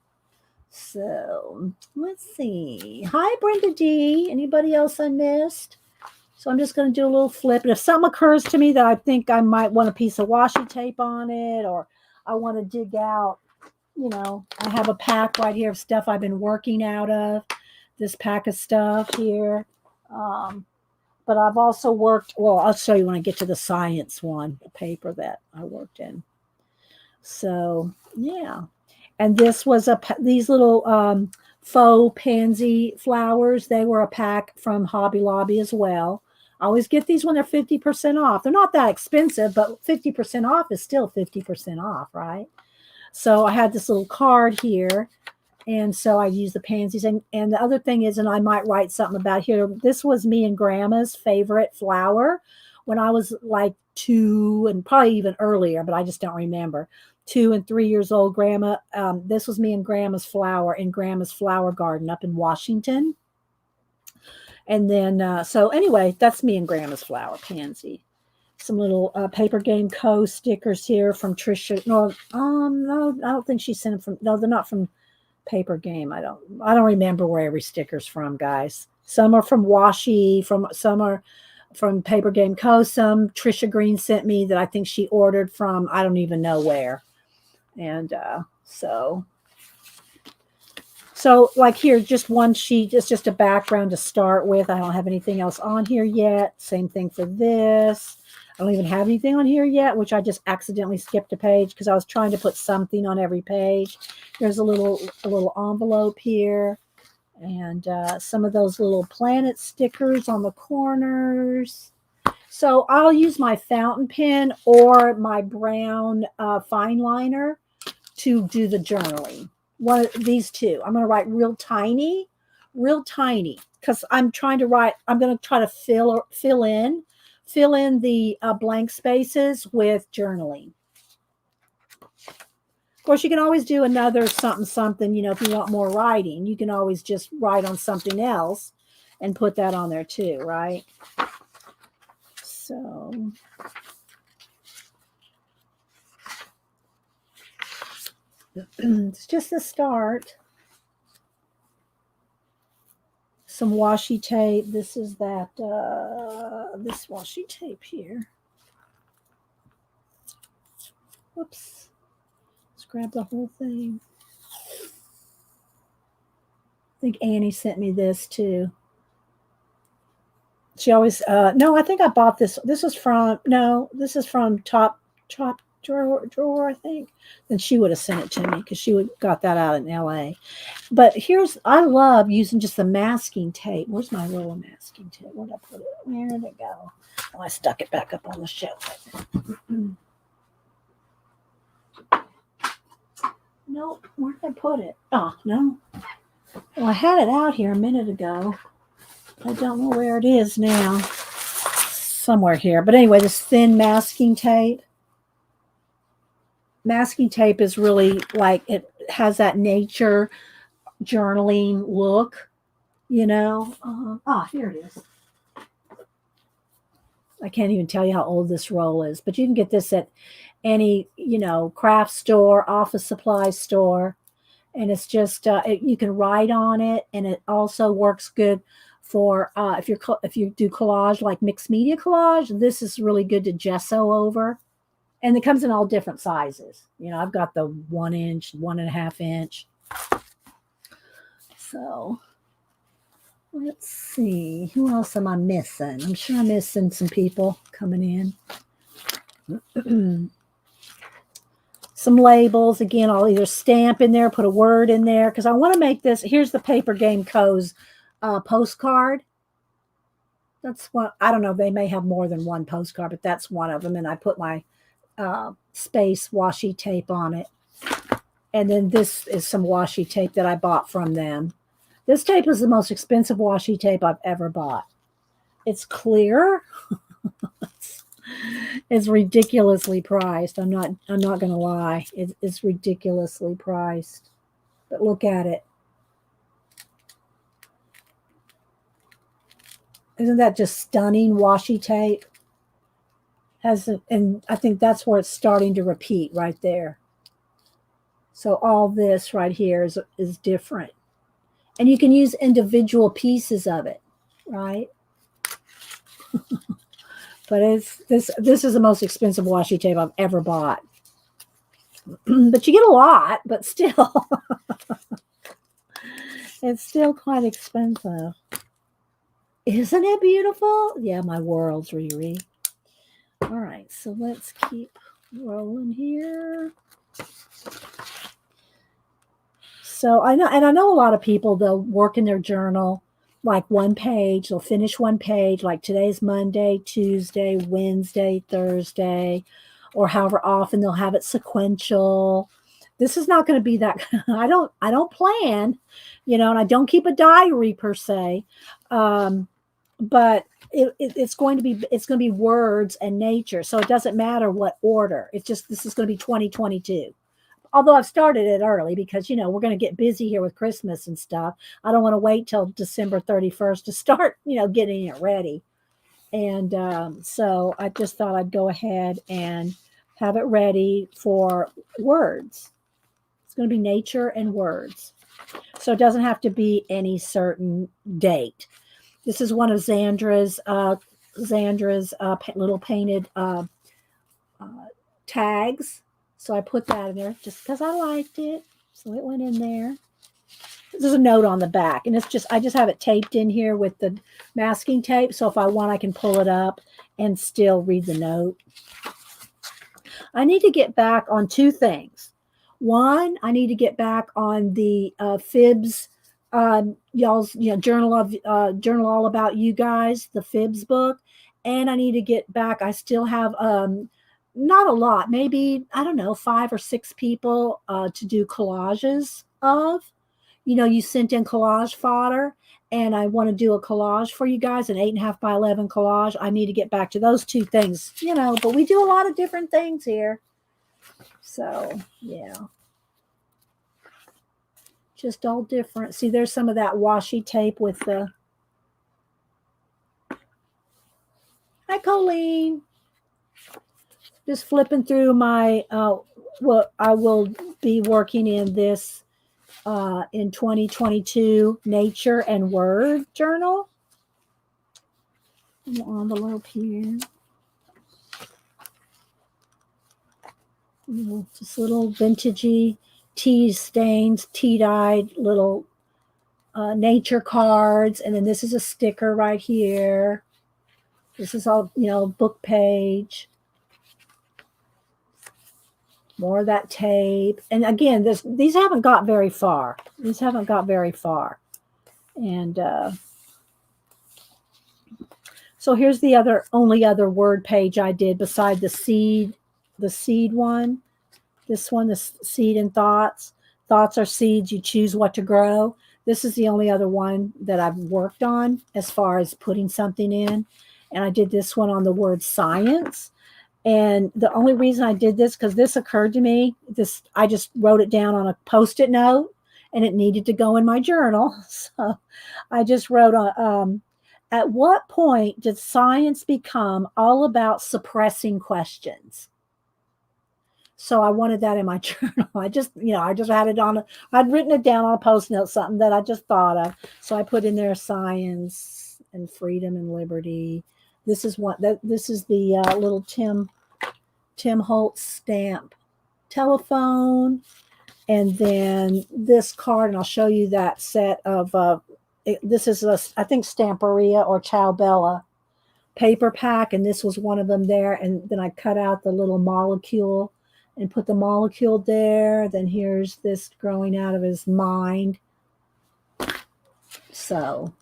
So let's see. Hi, Brenda D. Anybody else I missed? So I'm just going to do a little flip. And if something occurs to me that I think I might want a piece of washi tape on it, or I want to dig out, I have a pack right here of stuff I've been working out of. This pack of stuff here. But I've also worked, well, I'll show you when I get to the science one, the paper that I worked in. So, yeah. And this was these little faux pansy flowers. They were a pack from Hobby Lobby as well. I always get these when they're 50% off. They're not that expensive, but 50% off is still 50% off, right? So I had this little card here. And so I use the pansies. And the other thing is, and I might write something about here, this was me and Grandma's favorite flower when I was like 2 and probably even earlier, but I just don't remember. 2 and 3 years old, Grandma. This was me and Grandma's flower in Grandma's flower garden up in Washington. And then, so anyway, that's me and Grandma's flower, pansy. Some little Paper Game Co. stickers here from Trisha. No, I don't think she sent them from. No, they're not from Paper Game. I don't remember where every sticker's from, guys. Some are from Washi, some are from Paper Game Co. Some Trisha Green sent me that I think she ordered from I don't even know where. And so like here, just one sheet. It's just a background to start with. I don't have anything else on here yet. Same thing for this. I don't even have anything on here yet, which I just accidentally skipped a page because I was trying to put something on every page. There's a little envelope here, and some of those little planet stickers on the corners. So I'll use my fountain pen or my brown fine liner to do the journaling. One of these two. I'm going to write real tiny, because I'm trying to write. I'm going to try to fill in the blank spaces with journaling. Of course, you can always do another something, if you want more writing. You can always just write on something else and put that on there too, right? So it's just the start. Some washi tape. This is that, this washi tape here. Whoops. Let's grab the whole thing. I think Annie sent me this too. She always, no, I think I bought this. This is from Top Drawer, I think. Then she would have sent it to me because she got that out in LA. But I love using just the masking tape. Where's my roll of masking tape? Where'd I put it? Where did it go? Oh, I stuck it back up on the shelf. Nope. Where did I put it? Oh, no. Well, I had it out here a minute ago. I don't know where it is now. Somewhere here. But anyway, this thin masking tape. Masking tape is really like, it has that nature journaling look, here it is. I can't even tell you how old this roll is, but you can get this at any, craft store, office supply store. And it's just, you can write on it. And it also works good for, if you do collage, like mixed media collage, this is really good to gesso over. And it comes in all different sizes. I've got the 1 inch, 1.5 inch. So let's see. Who else am I missing? I'm sure I'm missing some people coming in. Some labels. Again, I'll either stamp in there, put a word in there, because I want to make this. Here's the Paper Game Co.'s postcard. That's one. I don't know. They may have more than one postcard, but that's one of them. And I put my space washi tape on it. And then this is some washi tape that I bought from them. This tape is the most expensive washi tape I've ever bought. It's clear. It's ridiculously priced. I'm not going to lie. It's ridiculously priced. But look at it. Isn't that just stunning washi tape? And I think that's where it's starting to repeat right there. So all this right here is different. And you can use individual pieces of it, right? But this is the most expensive washi tape I've ever bought. But you get a lot, but still, it's still quite expensive. Isn't it beautiful? Yeah, my world's Riri. All right, so let's keep rolling here. So I know a lot of people, they'll work in their journal like one page, they'll finish one page, like today's Monday, Tuesday, Wednesday, Thursday, or however often they'll have it sequential. This is not going to be that. I don't plan, and I don't keep a diary per se, but it's going to be words and nature, so it doesn't matter what order. It's just this is going to be 2022. Although I've started it early because we're going to get busy here with Christmas and stuff. I don't want to wait till December 31st to start getting it ready. And so I just thought I'd go ahead and have it ready for words. It's going to be nature and words, so it doesn't have to be any certain date. This is one of Xandra's little painted tags. So I put that in there just because I liked it. So it went in there. There's a note on the back, and I just have it taped in here with the masking tape. So if I want, I can pull it up and still read the note. I need to get back on two things. One, I need to get back on the Fibs, y'all's journal All About You Guys, the Fibs book, and I need to get back. I still have not a lot, maybe, I don't know, 5 or 6 people to do collages of. You sent in collage fodder, and I want to do a collage for you guys, an 8.5 by 11 collage. I need to get back to those two things, but we do a lot of different things here. So, yeah. Just all different. See, there's some of that washi tape with the... Hi, Colleen. Just flipping through my, what I will be working in this in 2022 Nature and Word journal. An envelope here. Just little vintagey tea stains, tea-dyed little nature cards. And then this is a sticker right here. This is all, book page. More of that tape. And again, these haven't got very far. And so here's the only other word page I did beside the seed one. This one, the seed and thoughts. Thoughts are seeds. You choose what to grow. This is the only other one that I've worked on as far as putting something in. And I did this one on the word science. And the only reason I did this, because this occurred to me, I just wrote it down on a Post-it note, and it needed to go in my journal. So I just wrote, at what point did science become all about suppressing questions? So I wanted that in my journal. I just had it I'd written it down on a Post-it note, something that I just thought of. So I put in there science and freedom and liberty. This is the little Tim Holtz stamp telephone. And then this card, and I'll show you that set of, this is, I think, Stamperia or Ciao Bella paper pack. And this was one of them there. And then I cut out the little molecule and put the molecule there. Then here's this growing out of his mind. So...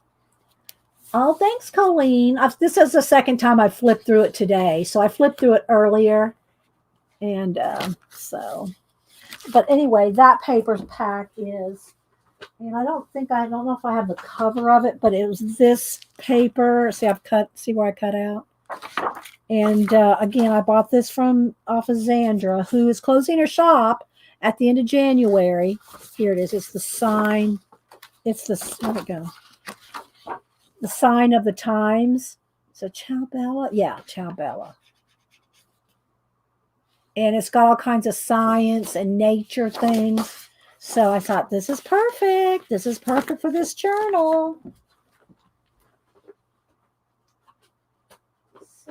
Oh, thanks, Colleen. This is the second time I flipped through it today. So I flipped through it earlier. And but anyway, that paper pack is, and I don't know if I have the cover of it, but it was this paper. See where I cut out? And again, I bought this off of Xandra, who is closing her shop at the end of January. Here it is. It's the sign. Where'd it go? The sign of the times. So Ciao Bella. Yeah, Ciao Bella. And it's got all kinds of science and nature things. So I thought, this is perfect. This is perfect for this journal.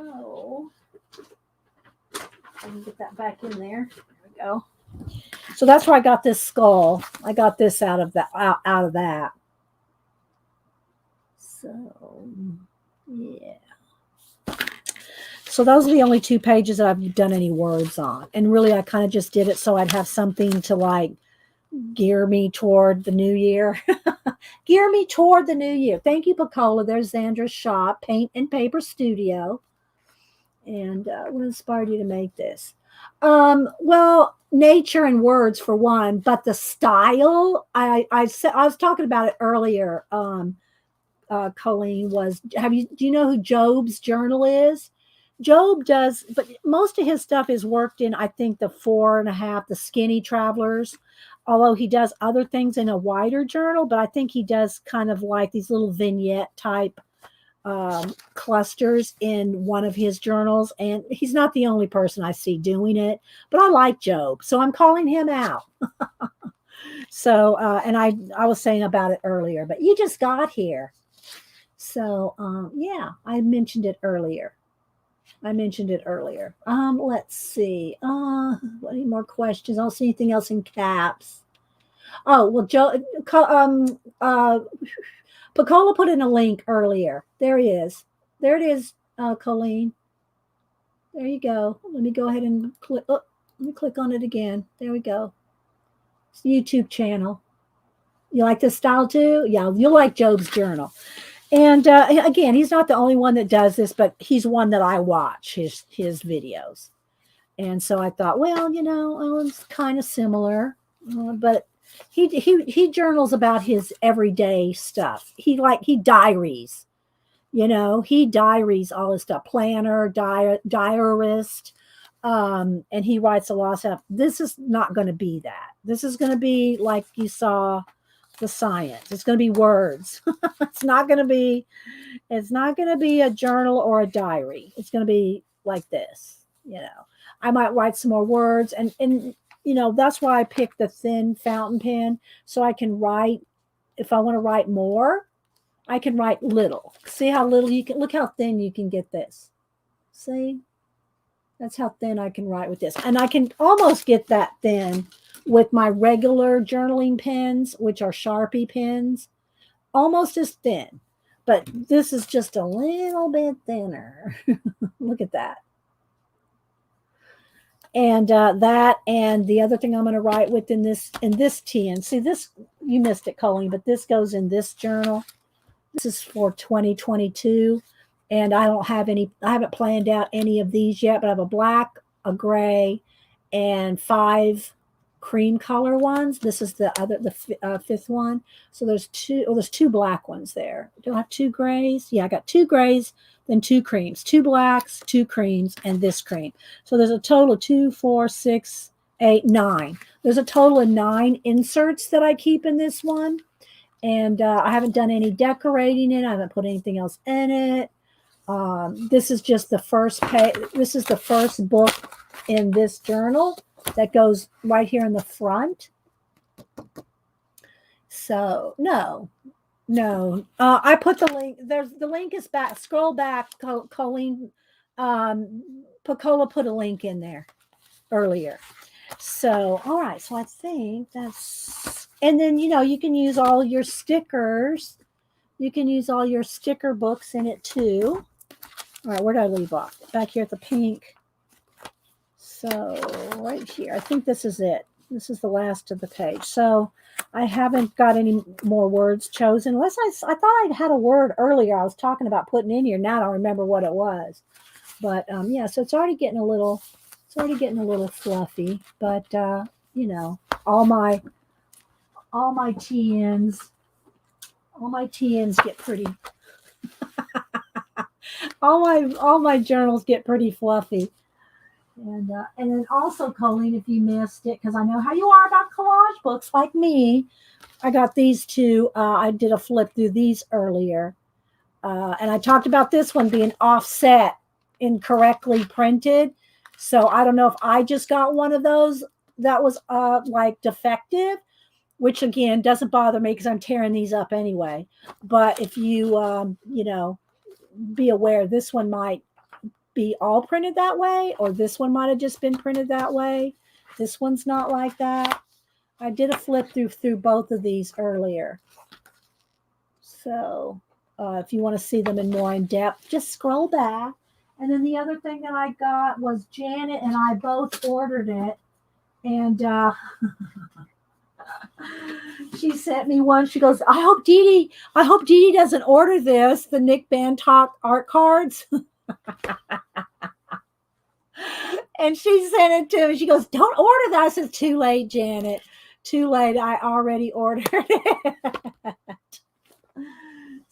So I can get that back in there. There we go. So that's where I got this skull. I got this out of that. So yeah. So those are the only 2 pages that I've done any words on. And really I kind of just did it so I'd have something to like gear me toward the new year. Gear me toward the new year. Thank you, Pacola. There's Zandra's shop, Paint and Paper Studio. And what inspired you to make this? Well, nature and words for one, but the style. I said I was talking about it earlier. Colleen, do you know who Job's journal is? Job does, but most of his stuff is worked in, I think, the 4.5, the Skinny Travelers. Although he does other things in a wider journal, but I think he does kind of like these little vignette type clusters in one of his journals. And he's not the only person I see doing it, but I like Job, so I'm calling him out. So, and I was saying about it earlier, but you just got here. So, yeah, I mentioned it earlier. Let's see. Any more questions? I don't see anything else in caps. Oh, well, Pacola put in a link earlier. There he is. There it is, Colleen. There you go. Let me go ahead and click. Oh, let me click on it again. There we go. It's the YouTube channel. You like this style too? Yeah, you'll like Job's journal. And again, he's not the only one that does this, but he's one that I watch his videos. And so I thought, well, it's kind of similar, but he journals about his everyday stuff. He diaries, he diaries all his stuff, planner, diarist, and he writes a lot of stuff. This is not going to be that. This is going to be like you saw the science. It's going to be words. It's not going to be a journal or a diary. It's going to be like this. I might write some more words, and that's why I picked the thin fountain pen, so I can write. If I want to write more, I can write little. See how little you can, look how thin you can get this. See? That's how thin I can write with this. And I can almost get that thin with my regular journaling pens, which are Sharpie pens, almost as thin. But this is just a little bit thinner. Look at that. And that, and the other thing I'm going to write with in this tin. See, this, you missed it, Colleen, but this goes in this journal. This is for 2022. And I haven't planned out any of these yet, but I have a black, a gray, and 5 cream color ones. This is the 5th one. So there's 2 black ones there. Do I have 2 grays? Yeah, I got 2 grays, then 2 creams, 2 blacks, 2 creams, and this cream. So there's a total of 2, 4, 6, 8, 9. There's a total of 9 inserts that I keep in this one. And I haven't done any decorating it. I haven't put anything else in it. This is just the first page. This is the first book in this journal that goes right here in the front. So no. I put the link. The link is back. Scroll back, Colleen. Pacola put a link in there earlier. So all right. So I think that's. And then you can use all your stickers. You can use all your sticker books in it too. All right, where did I leave off? Back here at the pink. So right here, I think this is it. This is the last of the page. So I haven't got any more words chosen. Unless I thought I had a word earlier I was talking about putting in here. Now I don't remember what it was. But yeah, so it's already getting a little fluffy. But all my TNs get pretty all my journals get pretty fluffy. And then also, Colleen, if you missed it, because I know how you are about collage books like me, I got these 2. I did a flip through these earlier. And I talked about this one being offset, incorrectly printed. So I don't know if I just got one of those that was like defective, which again doesn't bother me because I'm tearing these up anyway. But if you, be aware, this one might be all printed that way, or this one might have just been printed that way. This one's not like that. I did a flip through both of these earlier. So if you want to see them in more in depth, just scroll back. And then the other thing that I got was Janet and I both ordered it. And she sent me one. She goes, I hope Dee Dee doesn't order this, the Nick Bantock art cards. And she sent it to me. She goes, don't order that. I said, too late, Janet. Too late. I already ordered it.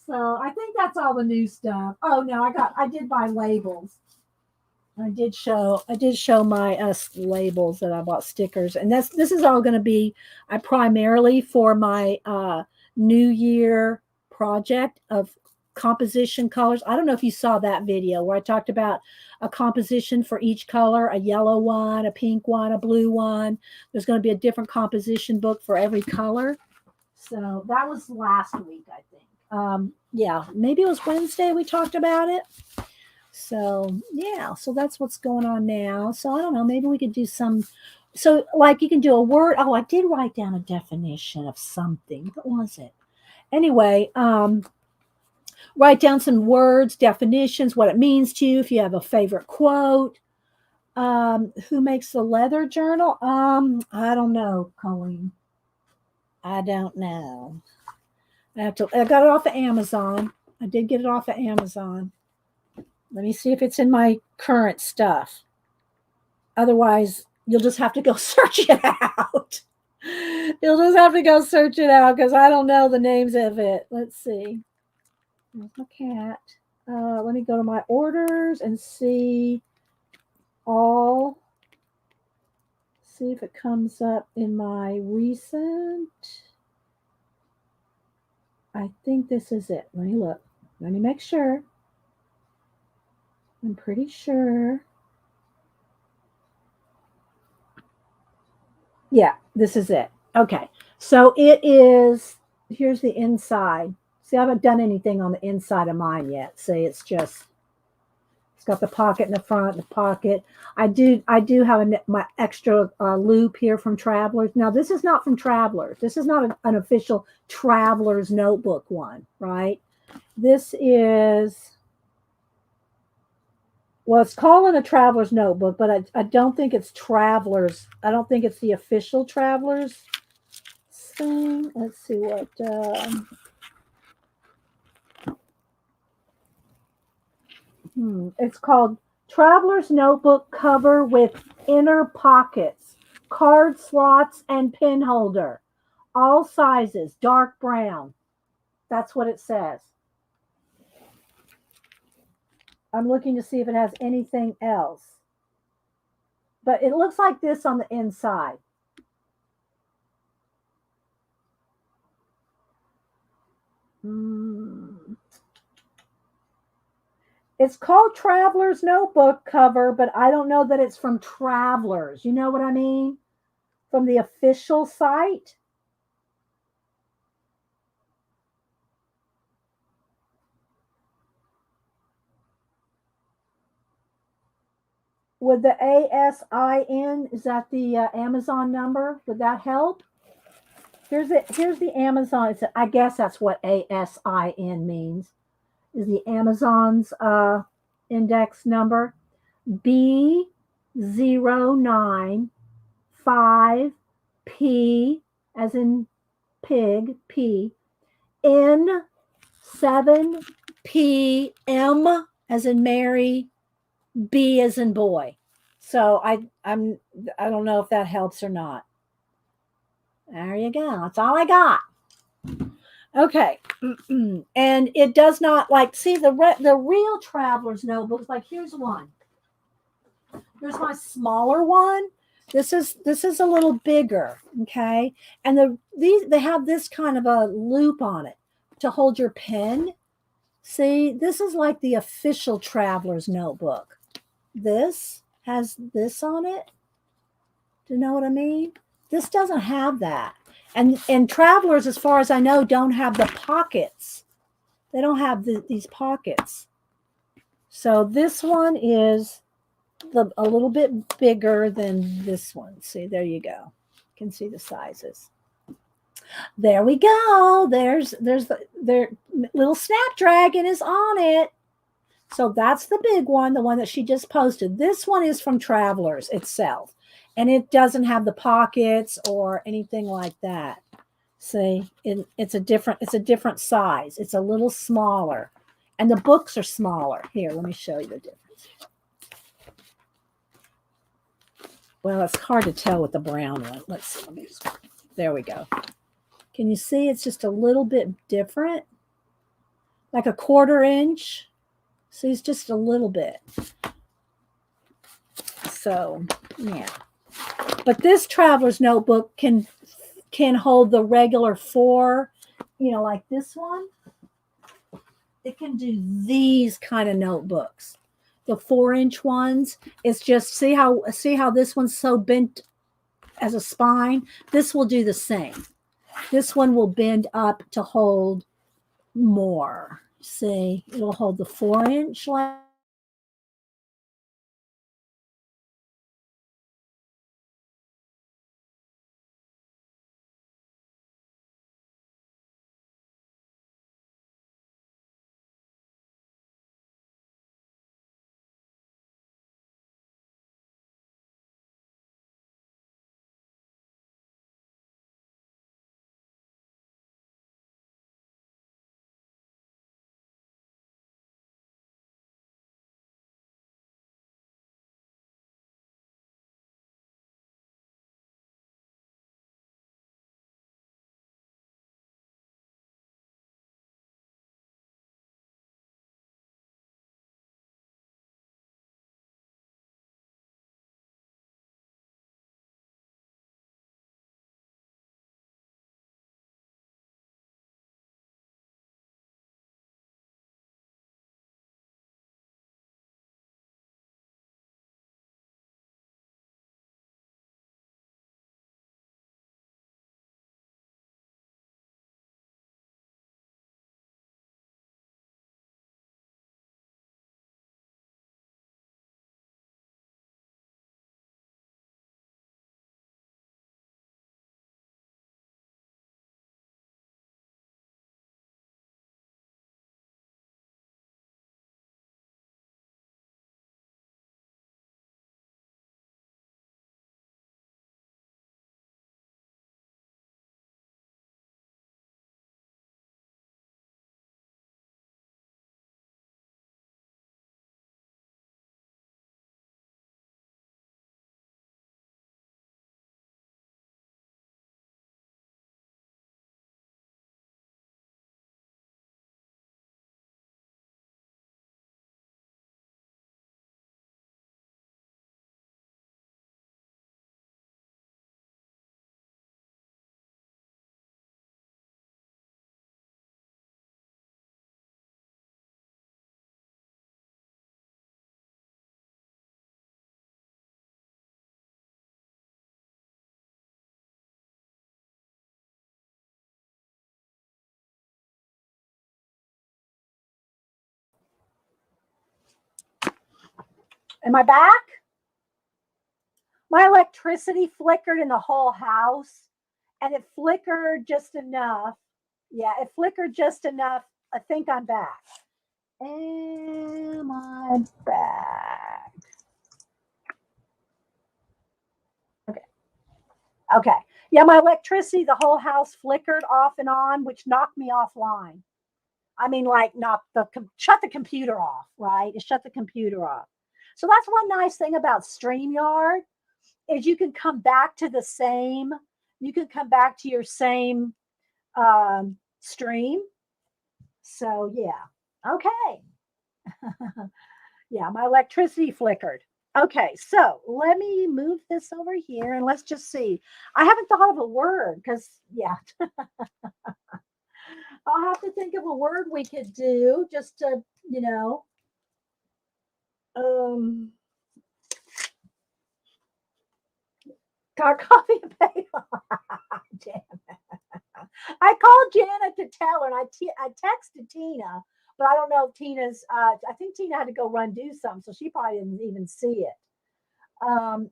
So I think that's all the new stuff. Oh no, I did buy labels. I did show my labels that I bought, stickers, and this is all going to be primarily for my New Year project of composition colors. I don't know if you saw that video where I talked about a composition for each color, a yellow one, a pink one, a blue one. There's going to be a different composition book for every color. So that was last week, I think. Yeah, maybe it was Wednesday we talked about it. So yeah, so that's what's going on now. So I don't know, maybe we could do some, so like you can do a word. Oh, I did write down a definition of something. What was it? Anyway, write down some words, definitions, what it means to you, if you have a favorite quote. Who makes the leather journal? I don't know, Colleen. I don't know. I got it off of Amazon. I did get it off of Amazon. Let me see if it's in my current stuff. Otherwise, you'll just have to go search it out. You'll just have to go search it out because I don't know the names of it. Let's see. There's my cat. Let me go to my orders and see all. See if it comes up in my recent. I think this is it. Let me look. Let me make sure. I'm pretty sure. Yeah, this is it. Okay. So it is, here's the inside. See, I haven't done anything on the inside of mine yet. See, it's got the pocket in the front, the pocket. I do have my extra loop here from Travelers. Now, this is not from Travelers. This is not an official Travelers notebook one, right? This is, well, it's called a Travelers notebook, but I don't think it's Travelers. I don't think it's the official Travelers thing. Let's see what... It's called Traveler's Notebook Cover with Inner Pockets, Card Slots, and Pin Holder. All sizes, dark brown. That's what it says. I'm looking to see if it has anything else. But it looks like this on the inside. It's called Traveler's Notebook Cover, but I don't know that it's from Travelers. You know what I mean? From the official site. Would the ASIN, is that the Amazon number? Would that help? Here's the Amazon. I guess that's what ASIN means. Is the Amazon's index number B095P as in pig, P, N7PM as in Mary, B as in boy. So I don't know if that helps or not. There you go. That's all I got. Okay. And it does not see the real Traveler's notebooks. Like here's one. Here's my smaller one. This is a little bigger. Okay. And they have this kind of a loop on it to hold your pen. See, this is like the official Traveler's notebook. This has this on it. Do you know what I mean? This doesn't have that. And Travelers, as far as I know, don't have the pockets. They don't have these pockets. So this one is a little bit bigger than this one. See, there you go. You can see the sizes. There we go. There's their little Snapdragon is on it. So that's the big one, the one that she just posted. This one is from Travelers itself, and it doesn't have the pockets or anything like that. See, it's a different size. It's a little smaller, and the books are smaller. Here, let me show you the difference. Well, it's hard to tell with the brown one. Let's see. There we go. Can you see it's just a little bit different? Like a 1/4 inch. See, it's just a little bit. So, yeah. But this traveler's notebook can hold the regular 4, like this one. It can do these kind of notebooks. The 4-inch ones. It's just see how this one's so bent as a spine. This will do the same. This one will bend up to hold more. See, it'll hold the 4-inch like. Am I back? My electricity flickered in the whole house, and it flickered just enough. Yeah, it flickered just enough. I think I'm back. Am I back? Okay. Okay. Yeah, my electricity, the whole house flickered off and on, which knocked me offline. I mean, like, shut the computer off, right? It shut the computer off. So that's one nice thing about StreamYard is you can come back to your same stream. So yeah, okay. Yeah, my electricity flickered. Okay, so let me move this over here and let's just see. I haven't thought of a word because yeah, I'll have to think of a word we could do just to, um, got coffee and paper. Damn it. I called Janet to tell her, and I texted Tina But I don't know if Tina's, I think Tina had to go run do something, so she probably didn't even see it. Oh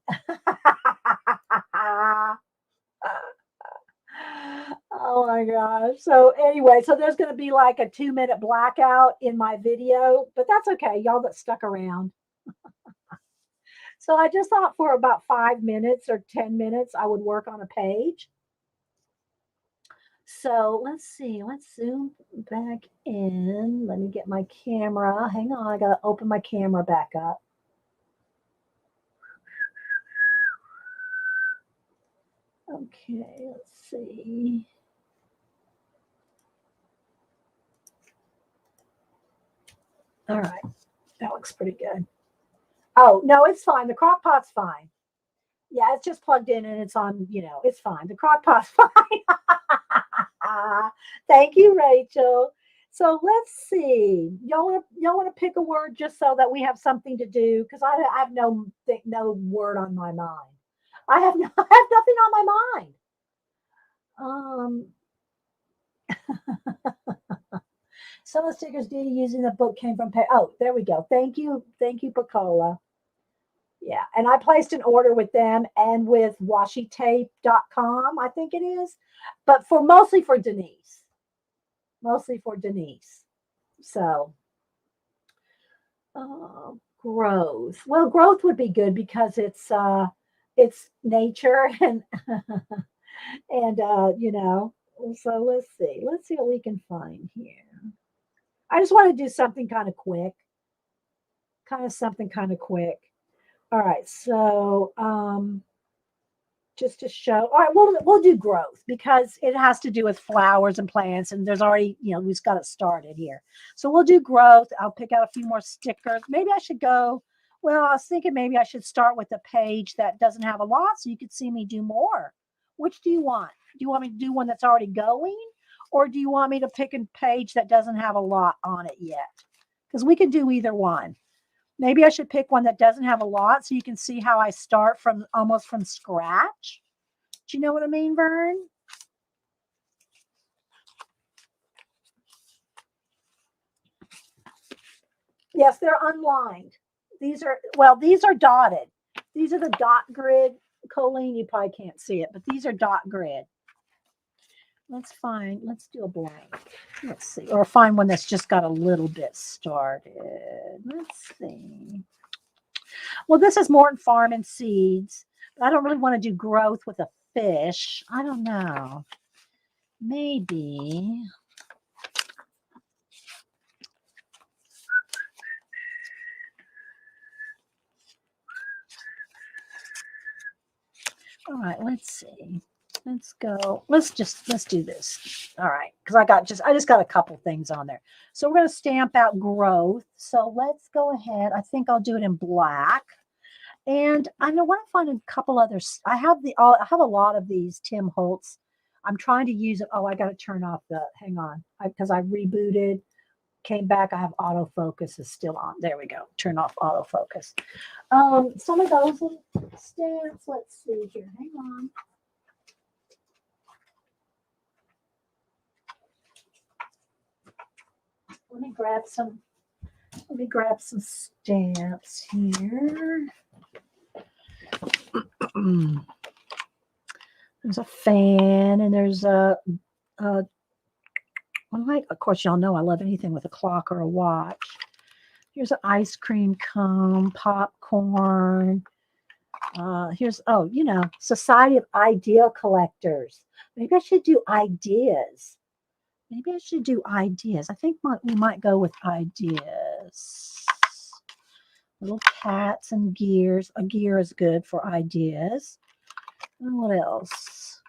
my gosh. So anyway, so there's going to be like a 2-minute blackout in my video, but that's okay. Y'all that stuck around. So I just thought for about 5 minutes or 10 minutes, I would work on a page. So let's see. Let's zoom back in. Let me get my camera. Hang on. I got to open my camera back up. Okay. Let's see. All right. That looks pretty good. Oh, no, it's fine. The crock pot's fine. Yeah, it's just plugged in and it's on, it's fine. The crock pot's fine. Thank you, Rachel. So let's see. Y'all want to pick a word just so that we have something to do because I have no word on my mind. I have I have nothing on my mind. Some of the stickers Dee using the book came from oh, there we go. Thank you, Pacola. Yeah, and I placed an order with them and with washitape.com, I think it is, but mostly for Denise. Mostly for Denise. So, growth. Well, growth would be good because it's nature and and So let's see. Let's see what we can find here. I just want to do something kind of quick. Something kind of quick. All right, so just to show. All right, we'll do growth because it has to do with flowers and plants, and there's already we've just got it started here. So we'll do growth. I'll pick out a few more stickers. Maybe I should go. Well, I was thinking maybe I should start with a page that doesn't have a lot, so you could see me do more. Which do you want? Do you want me to do one that's already going, or do you want me to pick a page that doesn't have a lot on it yet? Because we can do either one. Maybe I should pick one that doesn't have a lot so you can see how I start from almost from scratch. Do you know what I mean, Vern? Yes, they're unlined. These are dotted. These are the dot grid. Colleen, you probably can't see it, but these are dot grid. Let's do a blank. Let's see, or find one that's just got a little bit started. Let's see. Well, this is more in farm and seeds. But I don't really want to do growth with a fish. I don't know. Maybe. All right, let's see. Let's go. Let's do this. All right, because I just got a couple things on there. So we're going to stamp out growth. So let's go ahead. I think I'll do it in black. And I want to find a couple others. I have a lot of these Tim Holtz. I'm trying to use it. Oh, I got to turn off hang on, because I rebooted, came back. I have autofocus is still on. There we go. Turn off autofocus. Some of those stamps. Let's see here. Hang on. Let me grab some stamps here. There's a fan and there's of course, y'all know I love anything with a clock or a watch. Here's an ice cream cone, popcorn. Here's Society of Idea Collectors. Maybe I should do ideas. I think we might go with ideas. Little cats and gears. A gear is good for ideas. And what else?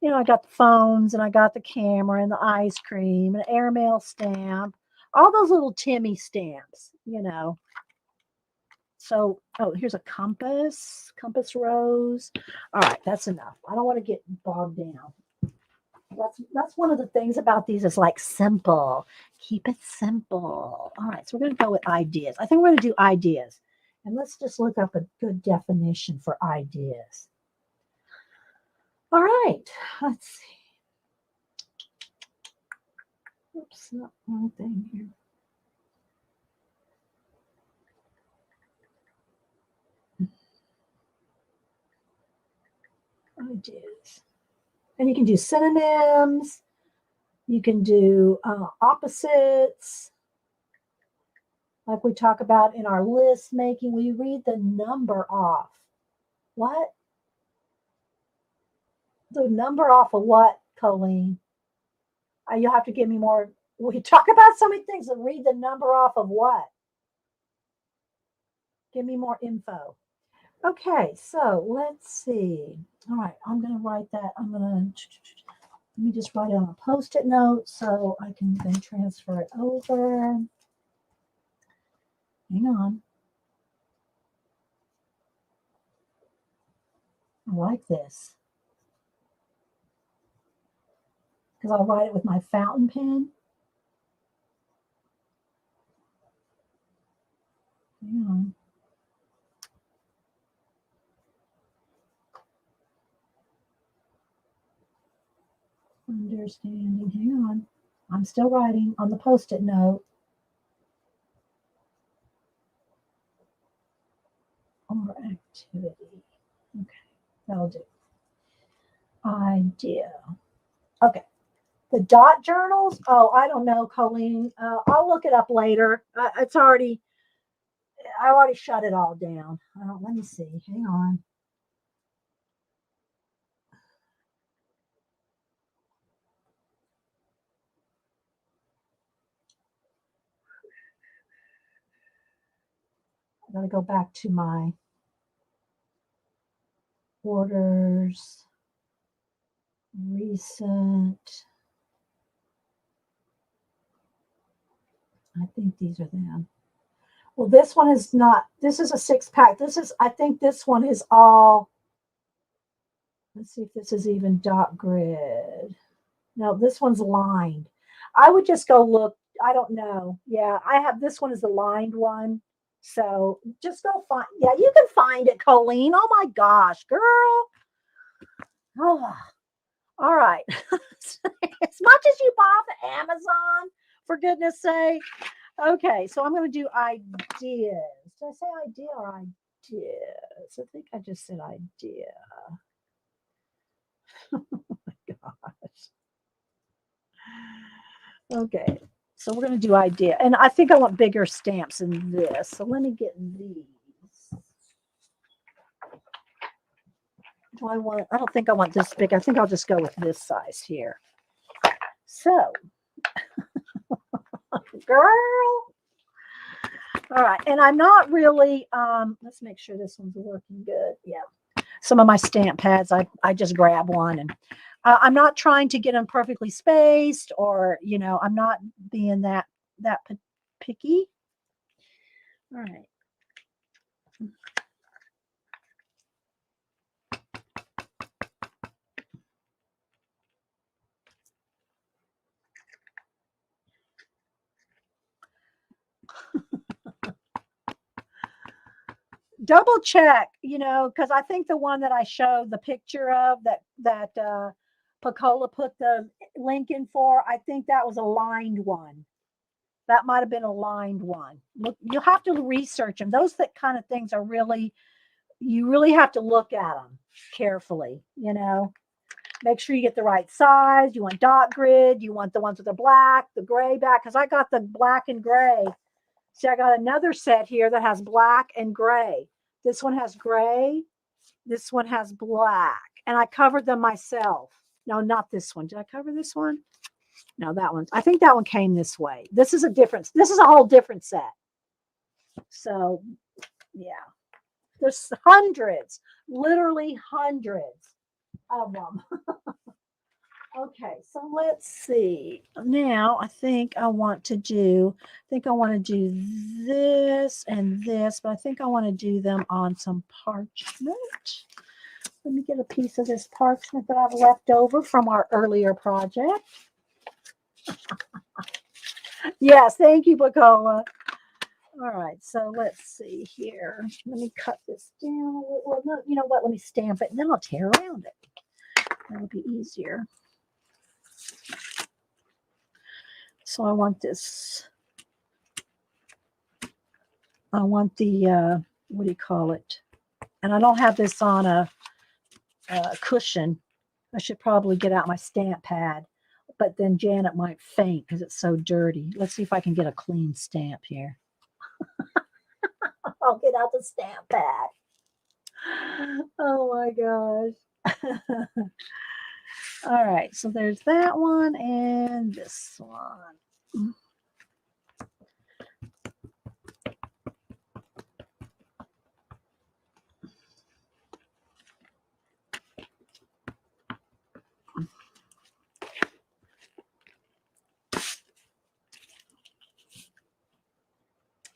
I got the phones and I got the camera and the ice cream and airmail stamp. All those little Timmy stamps, So, here's a compass rose. All right, that's enough. I don't want to get bogged down. That's one of the things about these is like simple. Keep it simple. All right, so we're going to go with ideas. I think we're going to do ideas. And let's just look up a good definition for ideas. All right, let's see. Oops, not one thing here. ideas. And you can do synonyms. You can do opposites. Like we talk about in our list making, we read the number off. What? The number off of what, Colleen? You'll have to give me more. We talk about so many things and read the number off of what? Give me more info. Okay, so let's see. All right, I'm going to write that. Let me just write it on a Post-it note so I can then transfer it over. Hang on. I like this. Because I'll write it with my fountain pen. Hang on. Understanding. Hang on. I'm still writing on the Post-it note. Or activity. Okay, that'll do. Idea. Okay. The dot journals. Oh, I don't know, Colleen. I'll look it up later. I already shut it all down. Let me see. Hang on. I gotta go back to my orders. Recent. I think these are them. Well, this one is not. This is a 6-pack. I think this one is all. Let's see if this is even dot grid. No, this one's lined. I would just go look. I don't know. Yeah, I have this one is the lined one. So just go find. Yeah, you can find it, Colleen. Oh my gosh, girl. Oh, all right. As much as you bought at Amazon, for goodness sake. Okay, so I'm going to do ideas. Did I say idea or ideas? I think I just said idea. Oh my gosh. Okay, so we're going to do idea. And I think I want bigger stamps in this. So let me get these. I don't think I want this big. I think I'll just go with this size here. So, girl. All right, and I'm not really, let's make sure this one's working good. Yeah. Some of my stamp pads, I just grab one and I'm not trying to get them perfectly spaced or, I'm not being that picky. All right. Double check, because I think the one that I showed the picture of that Pacola put the link in for, I think that was a lined one. That might have been a lined one. Look, you'll have to research them. Those kind of things are you really have to look at them carefully, Make sure you get the right size. You want dot grid. You want the ones with the black, the gray back, because I got the black and gray. See, I got another set here that has black and gray. This one has gray. This one has black. And I covered them myself. No, not this one. Did I cover this one? No, that one. I think that one came this way. This is a whole different set. So, yeah. There's hundreds, literally hundreds of them. Okay, so let's see. Now I think I want to do this and this, but I think I want to do them on some parchment. Let me get a piece of this parchment that I've left over from our earlier project. Yes, thank you, Bacola. All right, so let's see here. Let me cut this down. Well, no, you know what? Let me stamp it, and then I'll tear around it. That'll be easier. So I want this. I want the, what do you call it? And I don't have this on a cushion. I should probably get out my stamp pad, but then Janet might faint because it's so dirty. Let's see if I can get a clean stamp here. I'll get out the stamp pad. Oh my gosh. All right, so there's that one and this one.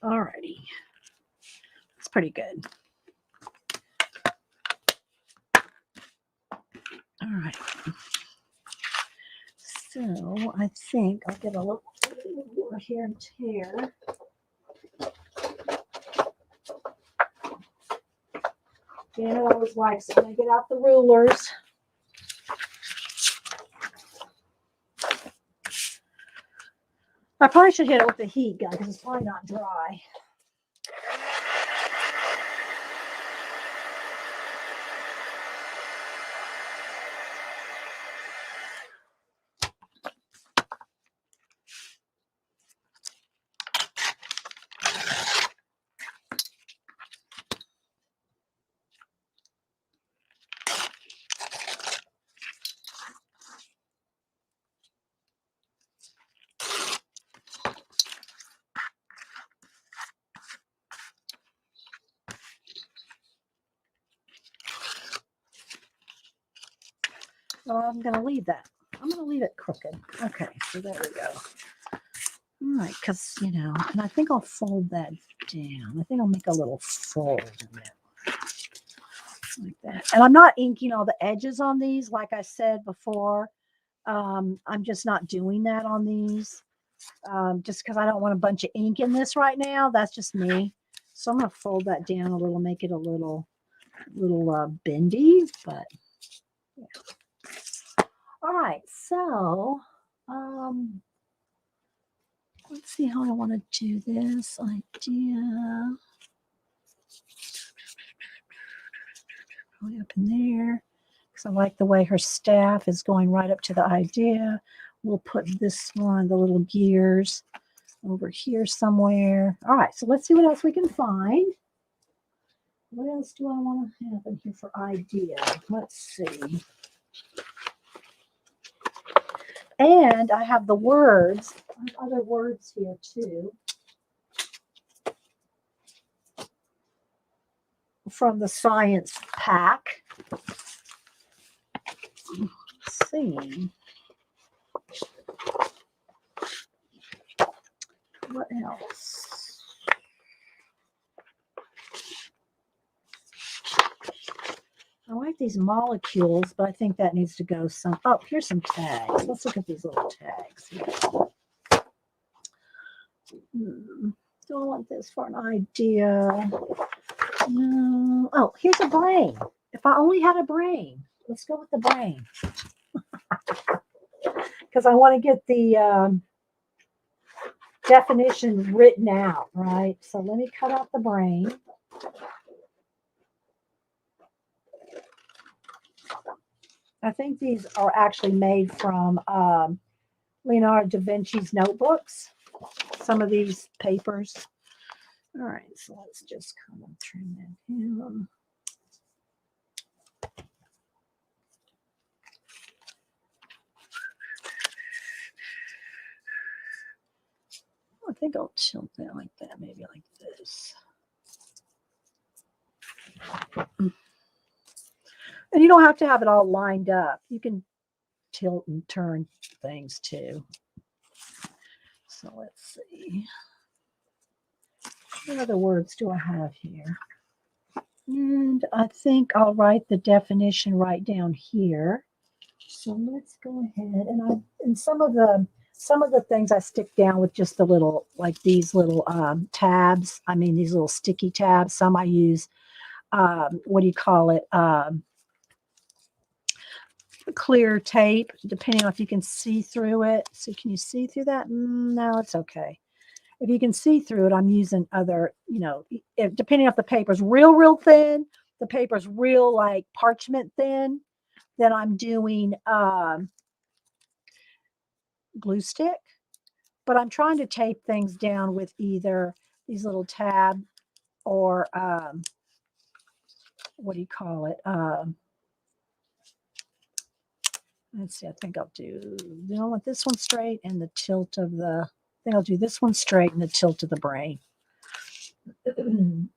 All righty. It's pretty good. All right. So I think I'll get a little more here and tear. Janet always likes it when I get out the rulers. I probably should hit it with the heat gun because it's probably not dry. So I'm going to leave that. I'm going to leave it crooked. Okay, so there we go. All right, because, you know, and I think I'll fold that down. I think I'll make a little fold in it. Like that. And I'm not inking all the edges on these, like I said before. I'm just not doing that on these. Just because I don't want a bunch of ink in this right now. That's just me. So I'm going to fold that down a little, make it a little bendy, but yeah. All right, so let's see how I want to do this idea. Probably up in there, because I like the way her staff is going right up to the idea. We'll put this one, the little gears, over here somewhere. All right, so let's see what else we can find. What else do I want to have in here for idea? Let's see. And I have the words. I have other words here too. From the science pack. Let's see. What else? I like these molecules, but I think that needs to go some. Oh, here's some tags. Let's look at these little tags here. Do I want this for an idea? No. Oh, here's a brain. If I only had a brain. Let's go with the brain. Because I want to get the definition written out, right? So let me cut out the brain. I think these are actually made from Leonardo da Vinci's notebooks. Some of these papers. All right, so let's just kind of trim that down. I think I'll tilt that like that, maybe like this. And you don't have to have it all lined up. You can tilt and turn things too. So let's see. What other words do I have here? And I think I'll write the definition right down here. So let's go ahead and some of the things I stick down with just the little, like these little tabs. I mean, these little sticky tabs. Some I use, what do you call it? Clear tape, depending on if you can see through it. So can you see through that? No, it's okay. If you can see through it, I'm using other, you know, depending if the paper is real thin, the paper's real like parchment thin, then I'm doing glue stick. But I'm trying to tape things down with either these little tab or what do you call it? Let's see, I think I'll do, you know, want this one straight and the tilt of the, I think I'll do this one straight and the tilt of the brain. And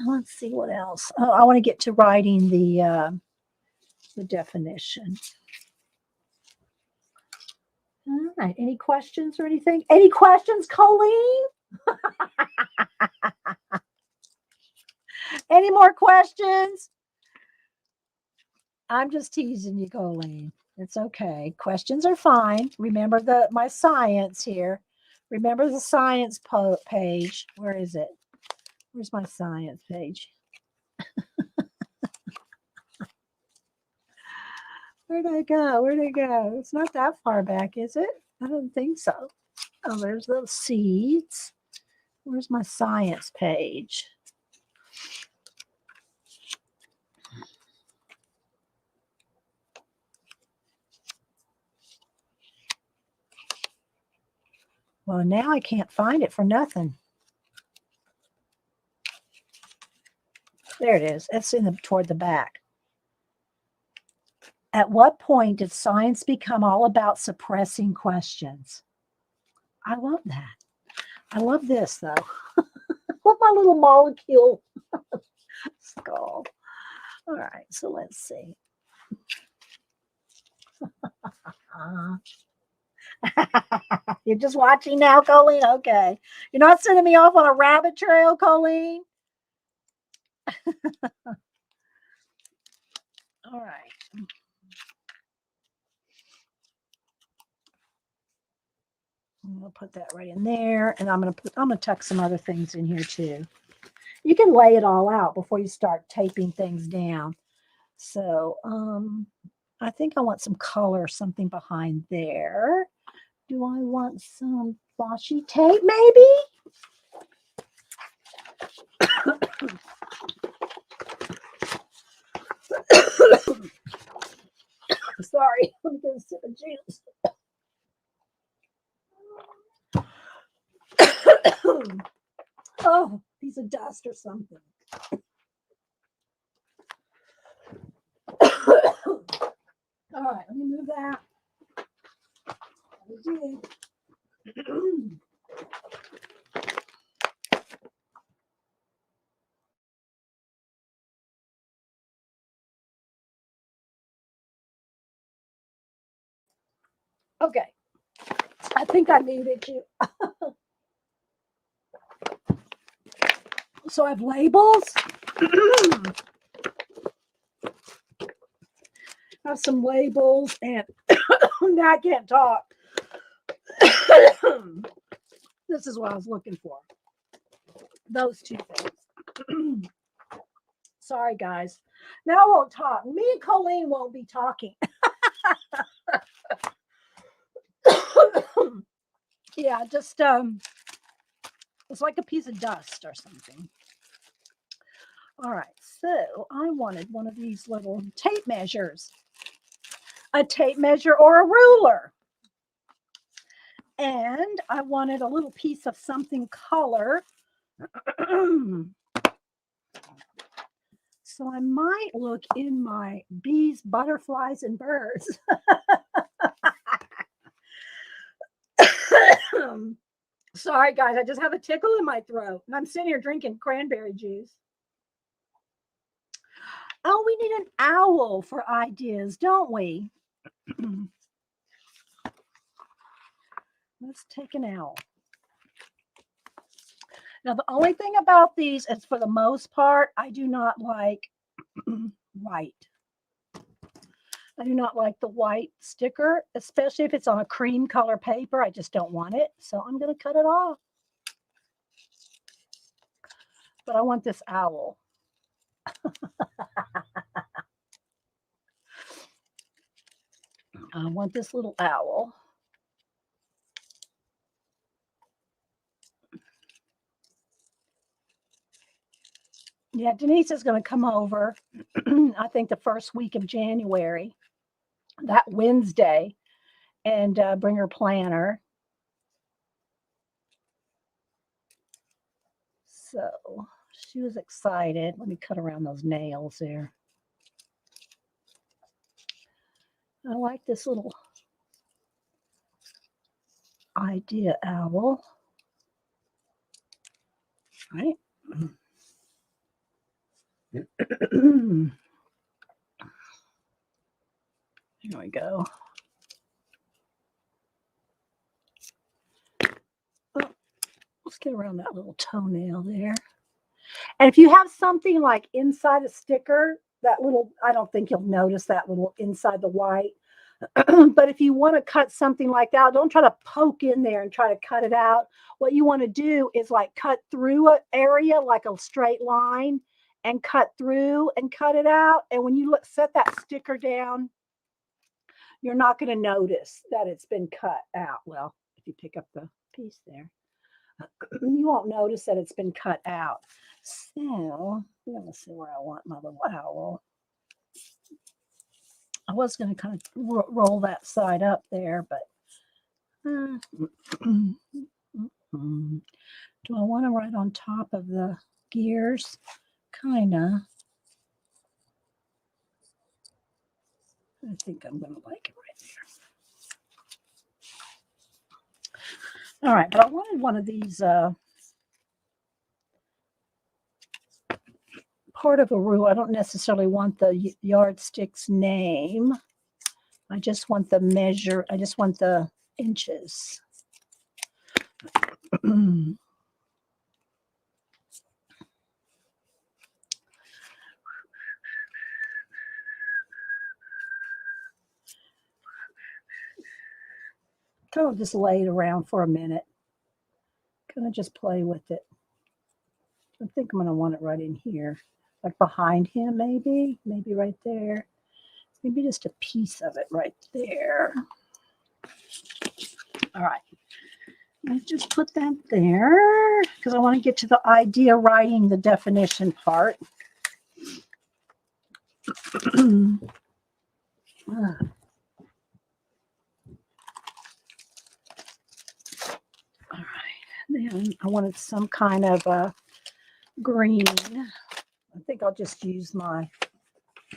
let's see what else. Oh, I want to get to writing the definition. All right. Any questions or anything? Any questions, Colleen? Any more questions? I'm just teasing you, Colleen. It's okay. Questions are fine. Remember my science here. Remember the science page. Where is it? Where's my science page? Where'd I go? Where'd I go? It's not that far back, is it? I don't think so. Oh, there's those seeds. Where's my science page? Well, now I can't find it for nothing. There it is. It's in toward the back. At what point did science become all about suppressing questions? I love that. I love this, though. With my little molecule skull. All right, so let's see. You're just watching now, Colleen? Okay. You're not sending me off on a rabbit trail, Colleen? All right. I'm gonna put that right in there, and I'm gonna tuck some other things in here too. You can lay it all out before you start taping things down. So I think I want some color, something behind there. Do I want some washi tape, maybe? Sorry, let me get a sip of juice. Oh, piece of dust or something. All right, let me move that. Okay, I think I muted you. So I have labels. I have some labels, and now I can't talk. This is what I was looking for. Those two things. Sorry, guys. Now I won't talk. Me and Colleen won't be talking. Yeah, just it's like a piece of dust or something. All right, so I wanted one of these little tape measures, a tape measure or a ruler. And I wanted a little piece of something color. So I might look in my bees, butterflies, and birds. Sorry, guys, I just have a tickle in my throat, and I'm sitting here drinking cranberry juice. Oh, we need an owl for ideas, don't we? Let's take an owl. Now, the only thing about these is, for the most part, I do not like white. I do not like the white sticker, especially if it's on a cream color paper. I just don't want it. So I'm going to cut it off. But I want this owl. I want this little owl. Yeah, Denise is going to come over, I think the first week of January, that Wednesday, and bring her planner. So she was excited. Let me cut around those nails there. I like this little idea owl. Right. Here we go. Oh, let's get around that little toenail there. And if you have something like inside a sticker, that little, I don't think you'll notice that little inside the white. But if you want to cut something like that, don't try to poke in there and try to cut it out. What you want to do is like cut through an area like a straight line and cut through and cut it out. And when you set that sticker down, you're not going to notice that it's been cut out. Well, if you pick up the piece there, you won't notice that it's been cut out. So let me see where I want my little owl. I was going to kind of roll that side up there, but do I want to write on top of the gears? Kind of. I think I'm going to like it right there. All right, but I wanted one of these part of a rule. I don't necessarily want the yardstick's name. I just want the measure. I just want the inches. Kind of just lay it around for a minute. Kind of just play with it. I think I'm going to want it right in here. Like behind him, maybe right there. Maybe just a piece of it right there. All right. Let's just put that there because I want to get to the idea writing the definition part. All right. Then I wanted some kind of green. I think I'll just use my,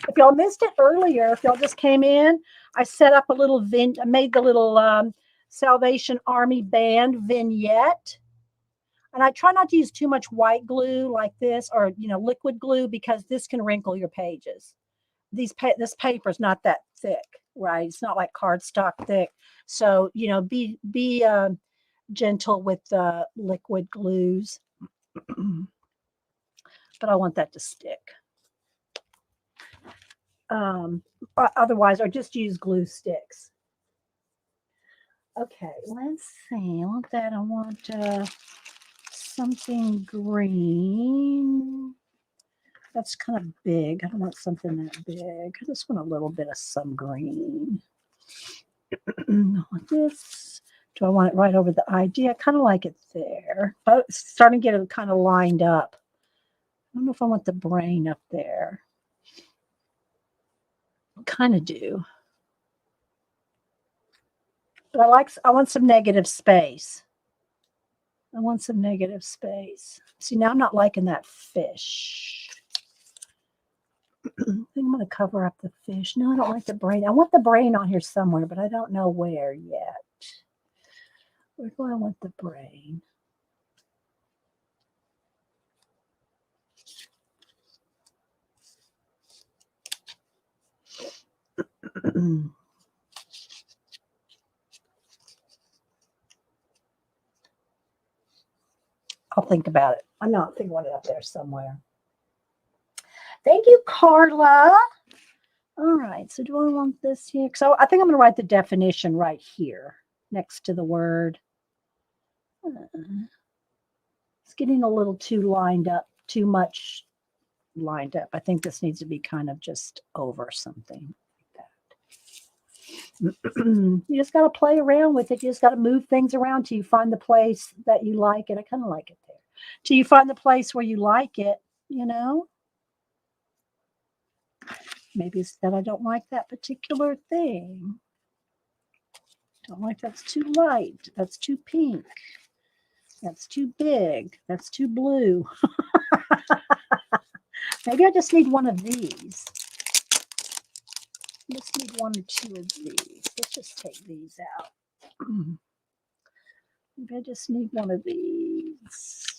if y'all missed it earlier, if y'all just came in, I set up a little I made the little Salvation Army band vignette. And I try not to use too much white glue like this or, liquid glue because this can wrinkle your pages. This paper is not that thick, right? It's not like cardstock thick. So, be gentle with the liquid glues. But I want that to stick. Otherwise, or just use glue sticks. Okay, let's see. I want that. I want something green. That's kind of big. I don't want something that big. I just want a little bit of some green. Like this. Do I want it right over the idea? I kind of like it there. Oh, it's starting to get it kind of lined up. I don't know if I want the brain up there. I kind of do. But I want some negative space. I want some negative space. See, now I'm not liking that fish. I think I'm going to cover up the fish. No, I don't like the brain. I want the brain on here somewhere, but I don't know where yet. Where do I want the brain? I'll think about it. I know, I think I want it up there somewhere. Thank you, Carla. All right, so do I want this here? So I think I'm going to write the definition right here next to the word. It's getting a little too lined up, too much lined up. I think this needs to be kind of just over something like that. You just got to play around with it. You just got to move things around till you find the place that you like it. I kind of like it there. Till you find the place where you like it, Maybe it's that I don't like that particular thing. Don't like that's too light. That's too pink. That's too big. That's too blue. Maybe I just need one of these. I just need one or two of these. Let's just take these out. Maybe I just need one of these.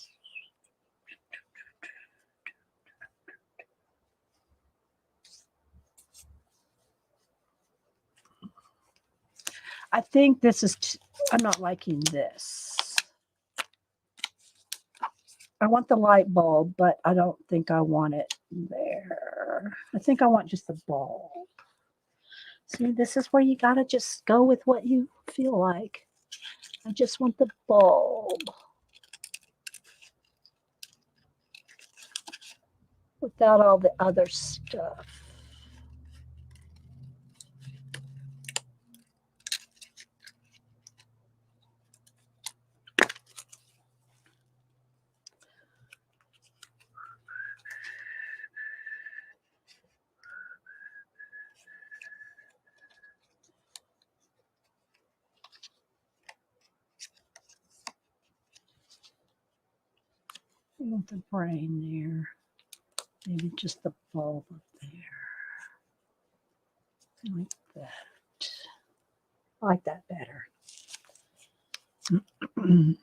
I think this is, I'm not liking this. I want the light bulb, but I don't think I want it there. I think I want just the bulb. See, this is where you gotta just go with what you feel like. I just want the bulb. Without all the other stuff. I want the brain there. Maybe just the bulb up there. Like that. I like that better. All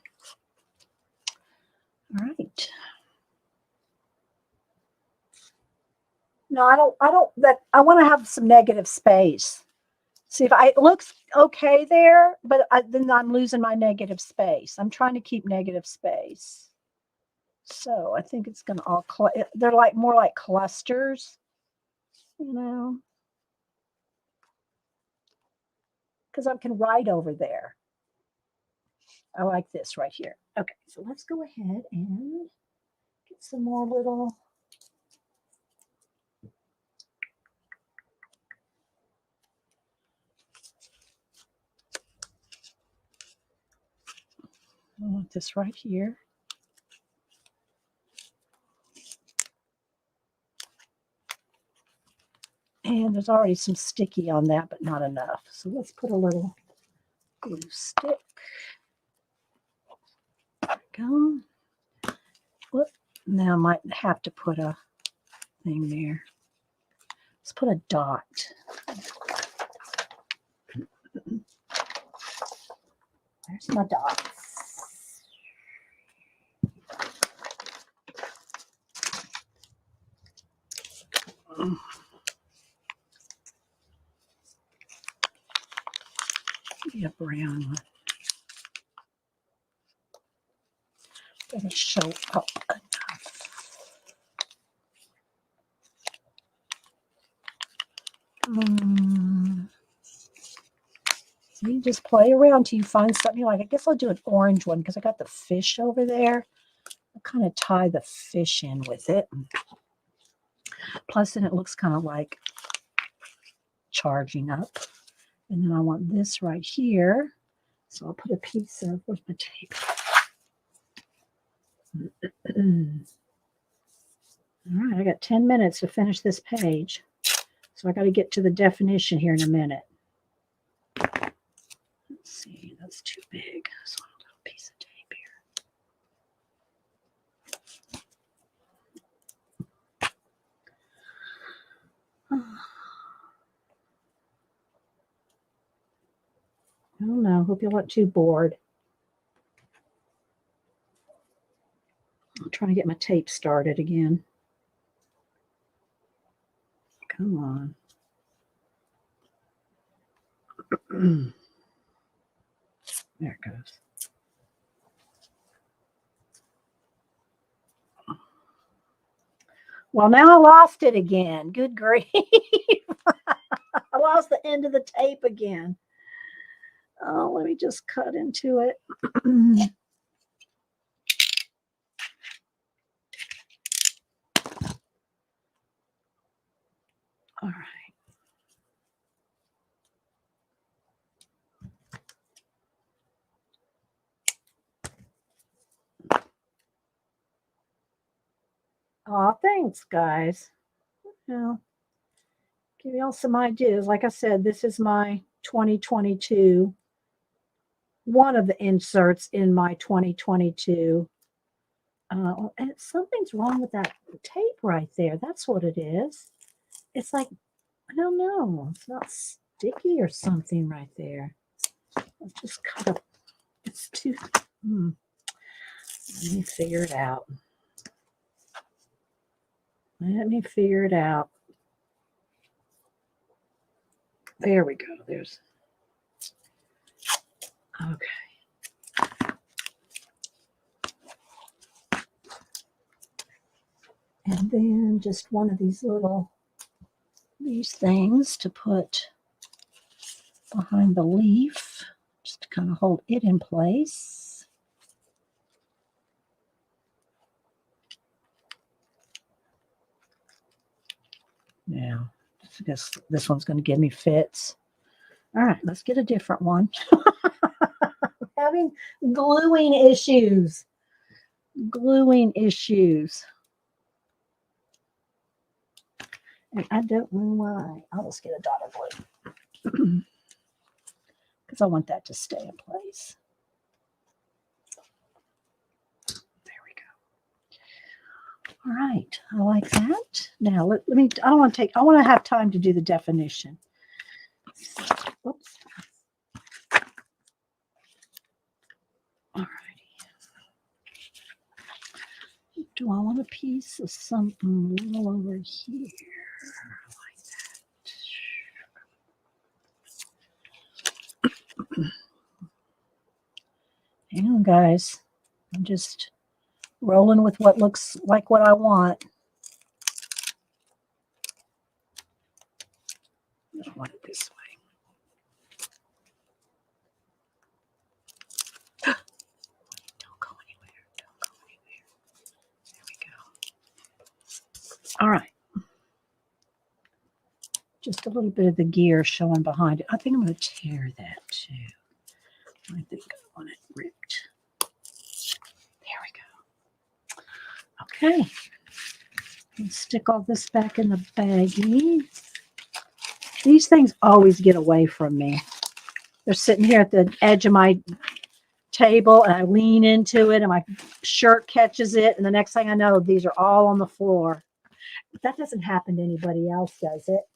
right. No, I want to have some negative space. See if it looks okay there, but then I'm losing my negative space. I'm trying to keep negative space. So I think it's going to all, they're like more like clusters, you know, because I can write over there. I like this right here. Okay, so let's go ahead and get some more little. I want this right here. And there's already some sticky on that, but not enough. So let's put a little glue stick. There we go. Whoop. Now I might have to put a thing there. Let's put a dot. There's my dots. Maybe a brown one. It'll show up enough. So you just play around till you find something you like. I guess I'll do an orange one because I got the fish over there. I'll kind of tie the fish in with it. Plus, then it looks kind of like charging up. And then I want this right here. So I'll put a piece of, where's my tape? All right, I got 10 minutes to finish this page. So I got to get to the definition here in a minute. Let's see, that's too big. So a little piece of tape here. I don't know. Hope you're not too bored. I'm trying to get my tape started again. Come on. There it goes. Well, now I lost it again. Good grief. I lost the end of the tape again. Oh, let me just cut into it. All right. Oh, thanks, guys. Well, Give y'all some ideas. Like I said, this is my 2022, one of the inserts in my 2022. And something's wrong with that tape right there. That's what it is. It's like, I don't know. It's not sticky or something right there. I'll just cut up. It's too. Let me figure it out. Let me figure it out. There we go. There's. Okay. And then just one of these things to put behind the leaf, just to kind of hold it in place. Now, I guess this one's going to give me fits. All right, let's get a different one. Having gluing issues. Gluing issues. And I don't know why. I'll just get a dot of glue. Because I want that to stay in place. There we go. All right, I like that. Now let me. I want to have time to do the definition. Whoops. All righty. Do I want a piece of something a little over here? Like that. Hang on, guys. I'm just rolling with what looks like what I want. I want it this way. Don't go anywhere. Don't go anywhere. There we go. All right. Just a little bit of the gear showing behind it. I think I'm going to tear that too. I think I want it ripped. There we go. Okay. Let's stick all this back in the baggie. These things always get away from me. They're sitting here at the edge of my table, and I lean into it, and my shirt catches it, and the next thing I know, these are all on the floor. But that doesn't happen to anybody else, does it?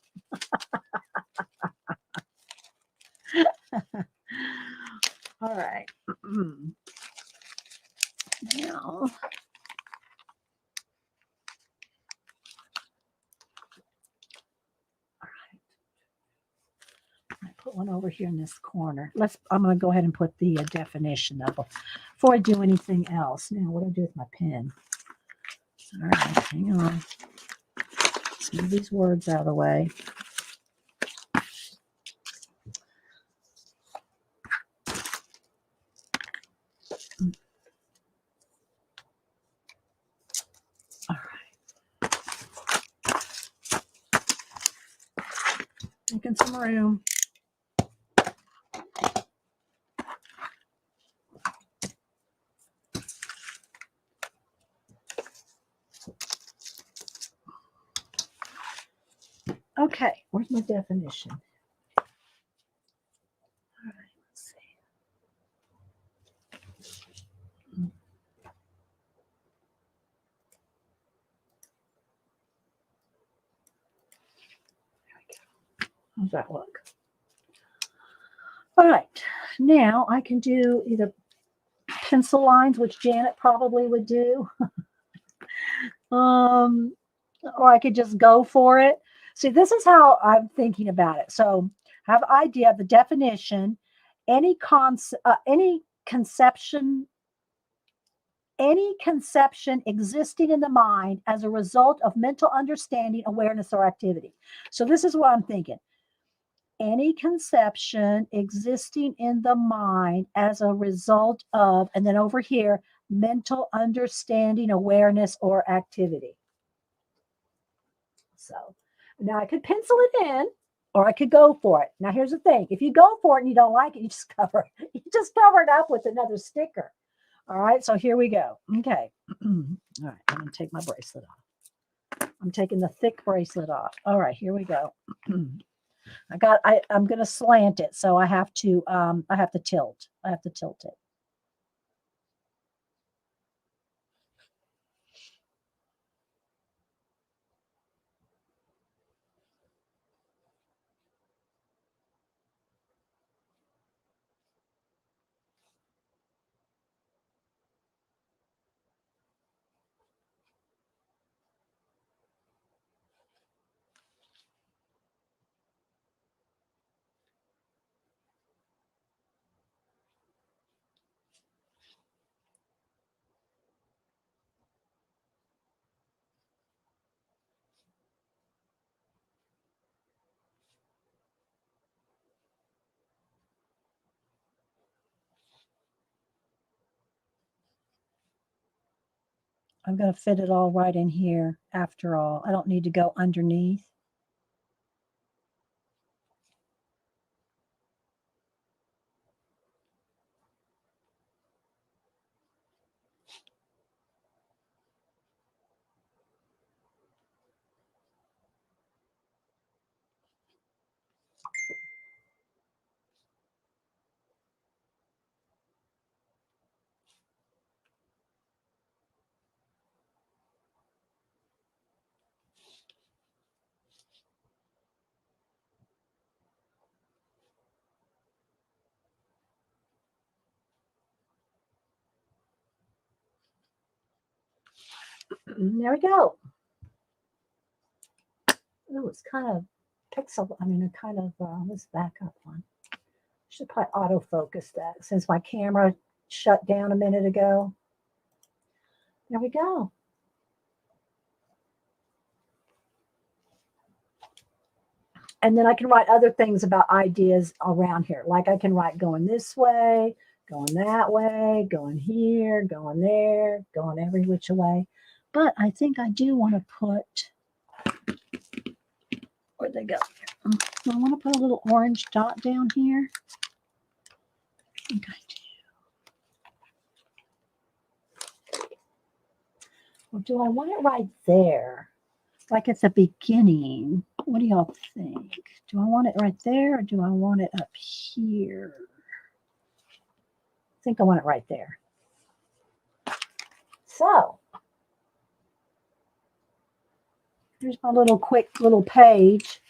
All right. Now, I put one over here in this corner. I'm going to go ahead and put the definition up before I do anything else. Now, what do I do with my pen? All right, hang on. Let's move these words out of the way. All right. Making some room. Okay, where's my definition? All right, let's see. There we go. How's that look? All right, now I can do either pencil lines, which Janet probably would do, or I could just go for it. See, this is how I'm thinking about it. So I have an idea of the definition, any conception existing in the mind as a result of mental understanding, awareness, or activity. So this is what I'm thinking. Any conception existing in the mind as a result of, and then over here, mental understanding, awareness, or activity. So now I could pencil it in, or I could go for it. Now here's the thing. If you go for it and you don't like it, you just cover it up with another sticker. All right, so here we go. Okay. All right, I'm going to take my bracelet off. I'm taking the thick bracelet off. All right, here we go. I'm going to slant it, so I have to tilt. I have to tilt it. I'm going to fit it all right in here after all. I don't need to go underneath. There we go. Oh, it's kind of pixel. I mean, it kind of, let's back up one. Should probably autofocus that since my camera shut down a minute ago. There we go. And then I can write other things about ideas around here. Like I can write going this way, going that way, going here, going there, going every which way. But I think I do want to put, where'd they go? I want to put a little orange dot down here. I think I do. Or do I want it right there? Like at the beginning? What do y'all think? Do I want it right there or do I want it up here? I think I want it right there. So here's my little quick little page,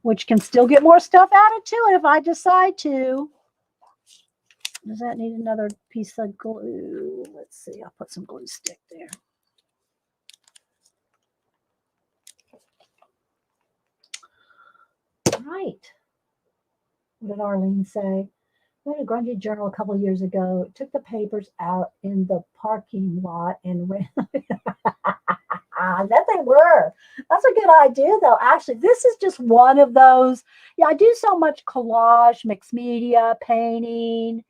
which can still get more stuff added to it if I decide to. Does that need another piece of glue? Let's see. I'll put some glue stick there. All right. What did Arlene say? I had a grungy journal a couple of years ago. Took the papers out in the parking lot and ran. That they were. That's a good idea, though. Actually, this is just one of those. Yeah, I do so much collage, mixed media, painting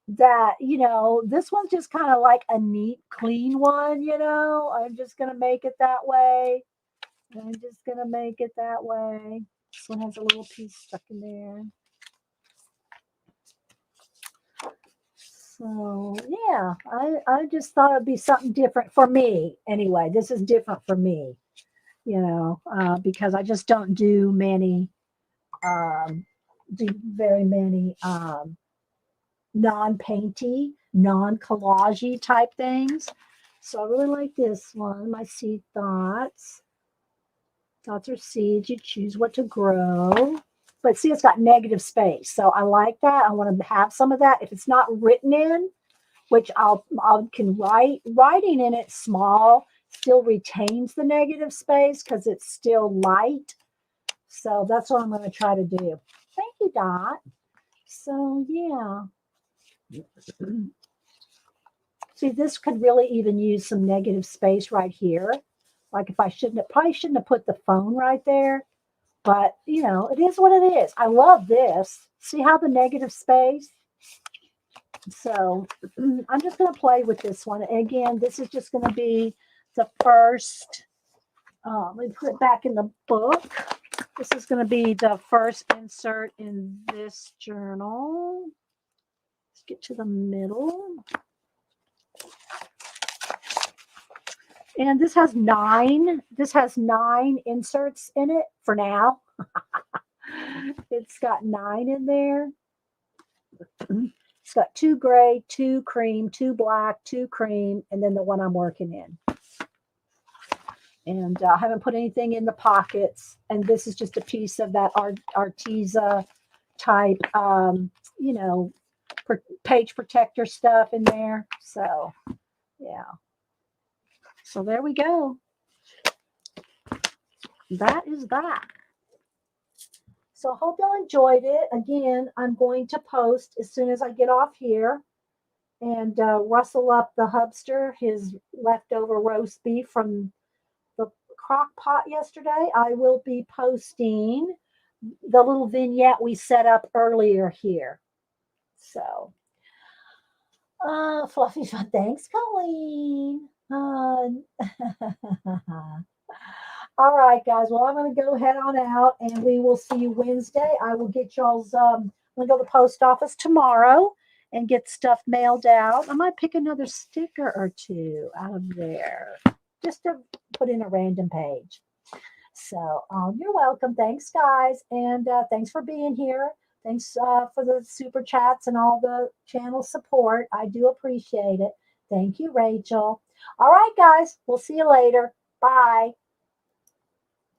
that, this one's just kind of like a neat, clean one, I'm just going to make it that way. I'm just going to make it that way. This one has a little piece stuck in there. So, yeah, I just thought it'd be something different for me. Anyway, this is different for me, because I just don't do very many non-painty, non-collagey type things. So I really like this one, my seed thoughts. Thoughts are seeds. You choose what to grow. But see, it's got negative space. So I like that. I want to have some of that. If it's not written in, which I can writing in it small still retains the negative space because it's still light. So that's what I'm going to try to do. Thank you, Dot. So yeah. See, this could really even use some negative space right here. Like if I probably shouldn't have put the phone right there. But, it is what it is. I love this. See how the negative space? So I'm just going to play with this one. Again, this is just going to be the first. Let me put it back in the book. This is going to be the first insert in this journal. Let's get to the middle. And this has 9. This has 9 inserts in it for now. It's got 9 in there. It's got 2 gray, 2 cream, 2 black, 2 cream, and then the one I'm working in. And I haven't put anything in the pockets. And this is just a piece of that Arteza type, you know, page protector stuff in there. So, yeah. So there we go. That is that. So I hope y'all enjoyed it. Again, I'm going to post as soon as I get off here and rustle up the hubster, his leftover roast beef from the crock pot yesterday. I will be posting the little vignette we set up earlier here. So, Fluffy Fun. Thanks, Colleen. All right, guys. Well, I'm going to go head on out, and we will see you Wednesday. I will get y'all's. I'm going to go to the post office tomorrow and get stuff mailed out. I might pick another sticker or 2 out of there, just to put in a random page. So you're welcome. Thanks, guys, and thanks for being here. Thanks for the super chats and all the channel support. I do appreciate it. Thank you, Rachel. All right, guys. We'll see you later. Bye.